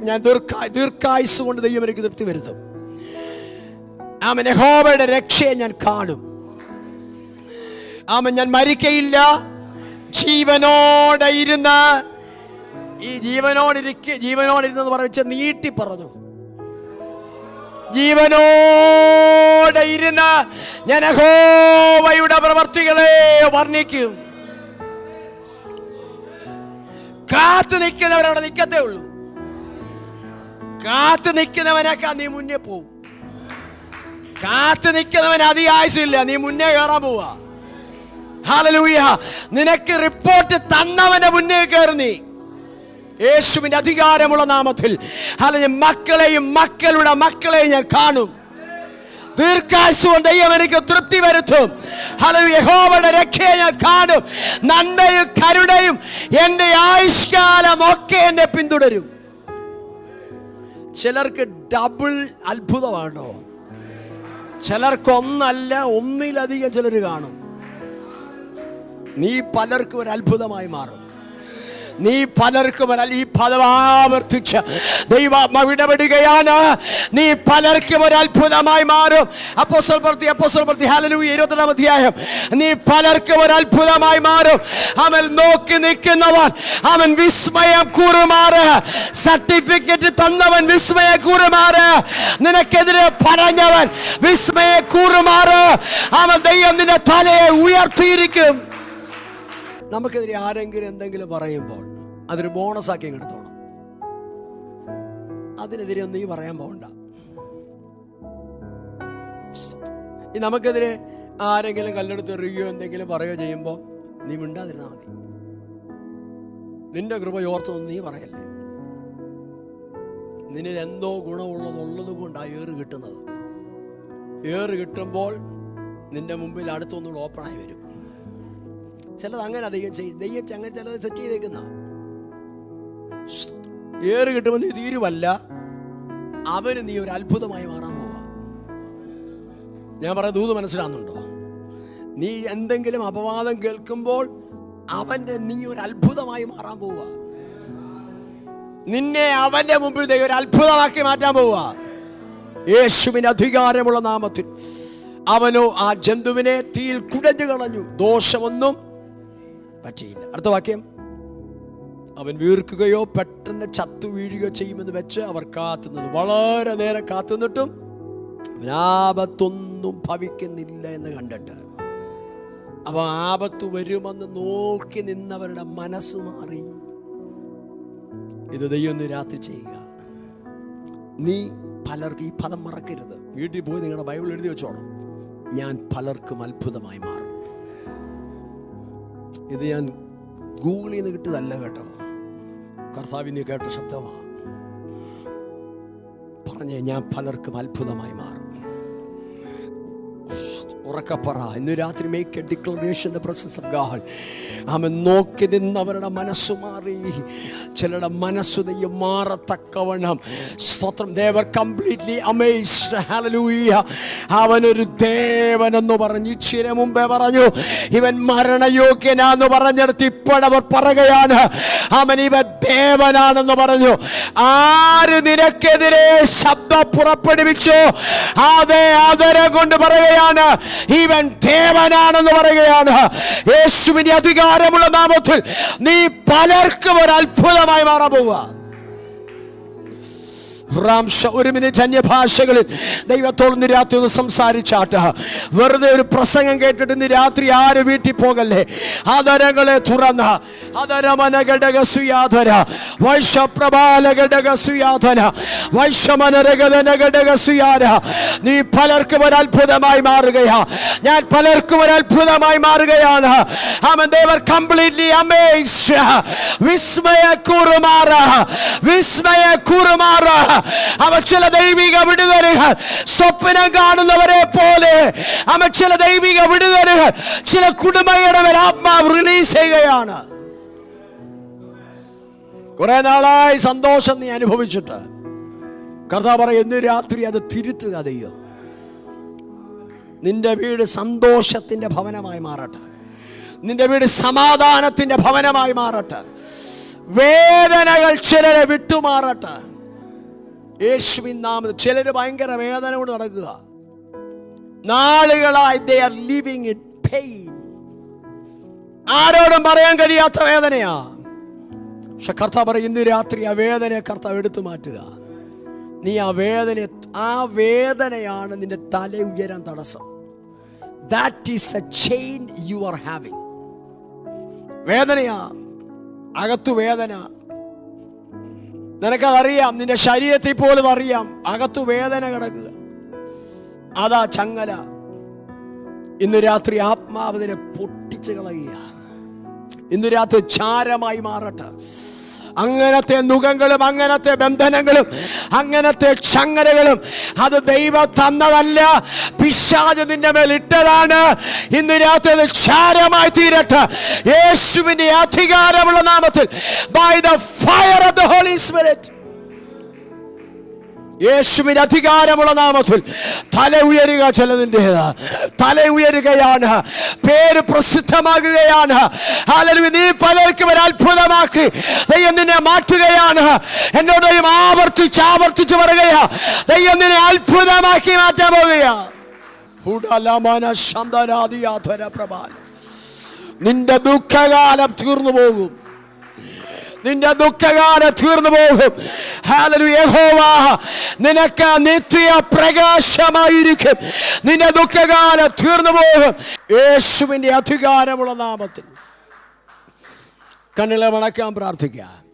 ഞാൻ ദീർഘായുസ് കൊണ്ട് ദൈവം എനിക്ക് തൃപ്തി വരുത്തും. ആമേൻ. യഹോവയുടെ രക്ഷയെ ഞാൻ കാണും. ആമേൻ. ഞാൻ മരിക്കയില്ല, ജീവനോടെ ഇരുന്ന്, ഈ ജീവനോടിരുന്നെന്ന് പറഞ്ഞ നീട്ടി പറഞ്ഞു, ജീവനോടെ ഇരുന്ന് ഞാൻ യഹോവയുടെ പ്രവൃത്തികളെ വർണ്ണിക്കും. കാത്തു നിൽക്കുന്നവരവിടെ നിൽക്കത്തേ ഉള്ളൂ. കാത്തു നിൽക്കുന്നവനേക്കാൾ നീ മുന്നേ പോവും. കാത്തു നിൽക്കുന്നവൻ അധികം ആയുസില്ല, നീ മുന്നേ കയറാൻ പോവാ. ഹല്ലേലൂയ. നിനക്ക് റിപ്പോർട്ട് തന്നവന്റെ മുന്നേ കയറി നീ യേശുവിന്റെ അധികാരമുള്ള നാമത്തിൽ. ഹല്ലേലൂയ. മക്കളെയും മക്കളുടെ മക്കളെയും ഞാൻ കാണും. ദീർഘായുസ്സ് കൊണ്ട് ദൈവം എനിക്ക് തൃപ്തി വരുത്തും. ഹല്ലേലൂയ. യഹോവയുടെ രക്ഷയെ ഞാൻ കാണും. നന്മയും കരുണയും എന്റെ ആയുഷ്കാലം ഒക്കെ എന്നെ പിന്തുടരും. ചിലർക്ക് ഡബിൾ അത്ഭുതമാണോ? ചിലർക്ക് ഒന്നല്ല ഒന്നിലധികം ചിലർ കാണും. നീ പലർക്കും ഒരു അത്ഭുതമായി മാറും. നീ പലർക്കും ഈ പദം ആവർത്തിച്ച് ദൈവം ഇടപെടുകയാണ്. നീ പലർക്കും ഒരു അത്ഭുതമായി മാറും. അപ്പോസ്തല പ്രവൃത്തി ഹല്ലേലൂയ 22-ാം അധ്യായം. നീ പലർക്കും ഒരു അത്ഭുതമായി മാറും. അവൻ നോക്കി നിൽക്കുന്നവൻ അവൻ വിസ്മയം കൂറുമാറ്. സർട്ടിഫിക്കറ്റ് തന്നവൻ വിസ്മയ കൂറുമാറ്. നിനക്കെതിരെ പറഞ്ഞവൻ വിസ്മയ കൂറുമാറ്. അവൻ ദൈവം നിന്റെ തലയെ ഉയർത്തിയിരിക്കും. നമുക്കെതിരെ ആരെങ്കിലും എന്തെങ്കിലും പറയുമ്പോൾ അതൊരു ബോണസാക്കി എടുത്തോണം. അതിനെതിരെ ഒന്നും നീ പറയാൻ പോകണ്ട. നമുക്കെതിരെ ആരെങ്കിലും കല്ലെടുത്ത് എറിയുകയോ എന്തെങ്കിലും പറയുകയോ ചെയ്യുമ്പോൾ നീ മിണ്ടാതിരുന്നാൽ മതി. നിന്റെ കൃപ ഓർത്തൊന്നും നീ പറയല്ലേ. നിന്നിൽ എന്തോ ഗുണമുള്ളത് കൊണ്ടാണ് ഏറ് കിട്ടുന്നത്. ഏറ് കിട്ടുമ്പോൾ നിന്റെ മുമ്പിൽ അടുത്തൊന്നുകൂടെ ഓപ്പണായി വരും. ചിലത് അങ്ങനെ ദൈവം അങ്ങനെ ചിലത് സെറ്റ് ചെയ്തേക്കുന്ന ഏറ് കിട്ടുമ്പോൾ നീ തീരുവല്ല, അവന് നീ ഒരു അത്ഭുതമായി മാറാൻ പോവാ. ഞാൻ പറയാം, ദൂത് മനസ്സിലാകുന്നുണ്ടോ? നീ എന്തെങ്കിലും അപവാദം കേൾക്കുമ്പോൾ അവന്റെ നീ ഒരു അത്ഭുതമായി മാറാൻ പോവാ. നിന്നെ അവന്റെ മുമ്പിൽ ദൈവം ഒരു അത്ഭുതമാക്കി മാറ്റാൻ പോവാ. യേശുവിന് അധികാരമുള്ള നാമത്തിൽ. അവനോ ആ ജന്തുവിനെ തീയിൽ കുടഞ്ഞു കളഞ്ഞു, ദോഷമൊന്നും പറ്റിയില്ല. അടുത്ത വാക്യം, അവൻ വീർക്കുകയോ പെട്ടെന്ന് ചത്തു വീഴുകയോ ചെയ്യുമെന്ന് വെച്ച് അവർ കാത്തുനിന്നു. വളരെ നേരം കാത്തുനിന്നിട്ടും ആപത്തൊന്നും ഭവിക്കുന്നില്ല എന്ന് കണ്ടിട്ട് അപ്പൊ ആപത്ത് വരുമെന്ന് നോക്കി നിന്നവരുടെ മനസ്സ് മാറി. ഇത് ദൈവം രാത്രി ചെയ്യുക. നീ പലർക്ക് ഈ പദം മറക്കരുത്. വീട്ടിൽ പോയി നിങ്ങളുടെ ബൈബിൾ എഴുതി വെച്ചോണം. ഞാൻ പലർക്കും അത്ഭുതമായി മാറും. ഇത് ഞാൻ ഗൂഗിളിൽ നിന്ന് കിട്ടിയതല്ല കേട്ടോ, കർത്താവിന് കേട്ട ശബ്ദമാണ്. പറഞ്ഞേ, ഞാൻ പലർക്കും അത്ഭുതമായി മാറും. ഉറക്കപ്പറ. ഇന്ന് രാത്രി make a declaration in the presence of God. അവൻ നോക്കി നിന്നവരുടെ മനസ്സ് മാറി. ചിലരുടെ മനസ്സ് ദൈവം മാറത്തക്കവണ്ണം. സ്തോത്രം. they were completely amazed. hallelujah. അവനൊരു ദേവനെന്ന് പറഞ്ഞു. ഇച്ചിരി മുമ്പേ പറഞ്ഞു ഇവൻ മരണയോഗ്യനാന്ന് പറഞ്ഞെടുത്ത് ഇപ്പോഴവർ പറയുകയാണ് അവൻ ഇവൻ ദേവനാണെന്ന് പറഞ്ഞു. ആര് നിനക്കെതിരെ ശബ്ദം പുറപ്പെടുവിച്ചോ അതേ ആദരം കൊണ്ട് പറയുകയാണ് ഇവൻ ദേവനാണെന്ന് പറയുകയാണ്. യേശുവിന്റെ അധികാരമുള്ള നാമത്തിൽ നീ പലർക്കും ഒരു അത്ഭുതമായി മാറാൻ പോവുക. ഒരു മിനിറ്റ് അന്യഭാഷകളിൽ ദൈവത്തോട് ഇന്ന് രാത്രി ഒന്ന് സംസാരിച്ചാട്ട്. വെറുതെ ഒരു പ്രസംഗം കേട്ടിട്ട് ഇന്ന് രാത്രി ആര് വീട്ടിൽ പോകല്ലേ. ആദരങ്ങളെ തുറന്ന ആദരമനഘടകസുയാധന വൈശ്വപ്രഭാലഘടകസുയാധന വൈശ്വമനരഗതനഘടകസുയാര. നീ പലർക്കും ഒരു അത്ഭുതമായി മാറുകയാ. ഞാൻ പലർക്കും ഒരു അത്ഭുതമായി മാറുകയാണ്. അവൻ ദേവർ കംപ്ലീറ്റ്ലി അമേസ്ഡ്. വിസ്മയ കൂറുമാറ വിസ്മയ കൂറുമാറ. അവൻ ചില ദൈവിക വിടുതലുകൾ സ്വപ്നം കാണുന്നവരെ പോലെ അവൻ ചില ദൈവിക വിടുതലുകൾ ചില കുടുംബങ്ങളുടെ മേൽ ആത്മാവ് റിലീസ് ചെയ്യുകയാണ്. കുറെ നാളായി സന്തോഷം നീ അനുഭവിച്ചിട്ട് കർത്താവ് പറയും ഇന്ന് രാത്രി അത് തിരുത്തുക. ദൈവം നിന്റെ വീട് സന്തോഷത്തിന്റെ ഭവനമായി മാറട്ടെ. നിന്റെ വീട് സമാധാനത്തിന്റെ ഭവനമായി മാറട്ടെ. വേദനകൾ ചിലരെ വിട്ടുമാറട്ടെ യേശുവിൻ നാമത്തിൽ. ചിലര് ഭയങ്കര വേദന കൊണ്ട് നടക്കുക. നാളുകളായി they are living in pain. ആരോടും പറയാൻ കഴിയാത്ത വേദനയാ. പക്ഷെ കർത്താവ് പറയും ഇന്ന് രാത്രി ആ വേദനയെ കർത്താവ് എടുത്തു മാറ്റുക. നീ ആ വേദനയാണ് നിന്റെ തല ഉയരാൻ തടസ്സം. That is a chain you are having. വേദനയാ, അകത്തു വേദന. നിനക്കതറിയാം, നിന്റെ ശരീരത്തിൽ പോലും അറിയാം അകത്തു വേദന കിടക്കുക. അതാ ചങ്ങല. ഇന്ന് രാത്രി ആത്മാവിനെ പൊട്ടിച്ച് കളയുക. ഇന്ന് രാത്രി ചാരമായി മാറട്ടെ. അങ്ങനത്തെ നുഖങ്ങളും അങ്ങനത്തെ ബന്ധനങ്ങളും അങ്ങനത്തെ ചങ്ങലകളും അത് ദൈവം തന്നതല്ല, പിശാച് നിന്റെ മേൽ ഇട്ടതാണ്. ഇന്ന് രാത്രി അത് ചാരമായി തീരട്ടെ യേശുവിന്റെ അധികാരമുള്ള നാമത്തിൽ. By the fire of the Holy Spirit. യേശുവിന്റെ അധികാരമുള്ള നാമത്തിൽ തല ഉയരുക. ചിലതിൻ്റെത് തല ഉയരുകയാണ്, പേര് പ്രസിദ്ധമാകുകയാണ്. ഹല്ലേലൂയ. നീ പലർക്കും ഒരു അത്ഭുതമാക്കി ദൈവം നിന്നെ മാറ്റുകയാണ്. എന്നോട് ദൈവം ആവർത്തിച്ച് പറയുകയാ, ദൈവം നിന്നെ അത്ഭുതമാക്കി മാറ്റാൻ പോകുകയാ. നിന്റെ ദുഃഖകാലം തീർന്നു പോകും. നിന്റെ ദുഃഖകാലം തീർന്നു പോകും. ഹല്ലേലൂയ. യഹോവ നിനക്ക് നിത്യ പ്രകാശമായിരിക്കും. നിന്റെ ദുഃഖകാലം തീർന്നു പോകും യേശുവിന്റെ അധികാരമുള്ള നാമത്തിൽ. കണ്ണുകളെ വണക്കാൻ പ്രാർത്ഥിക്കുക.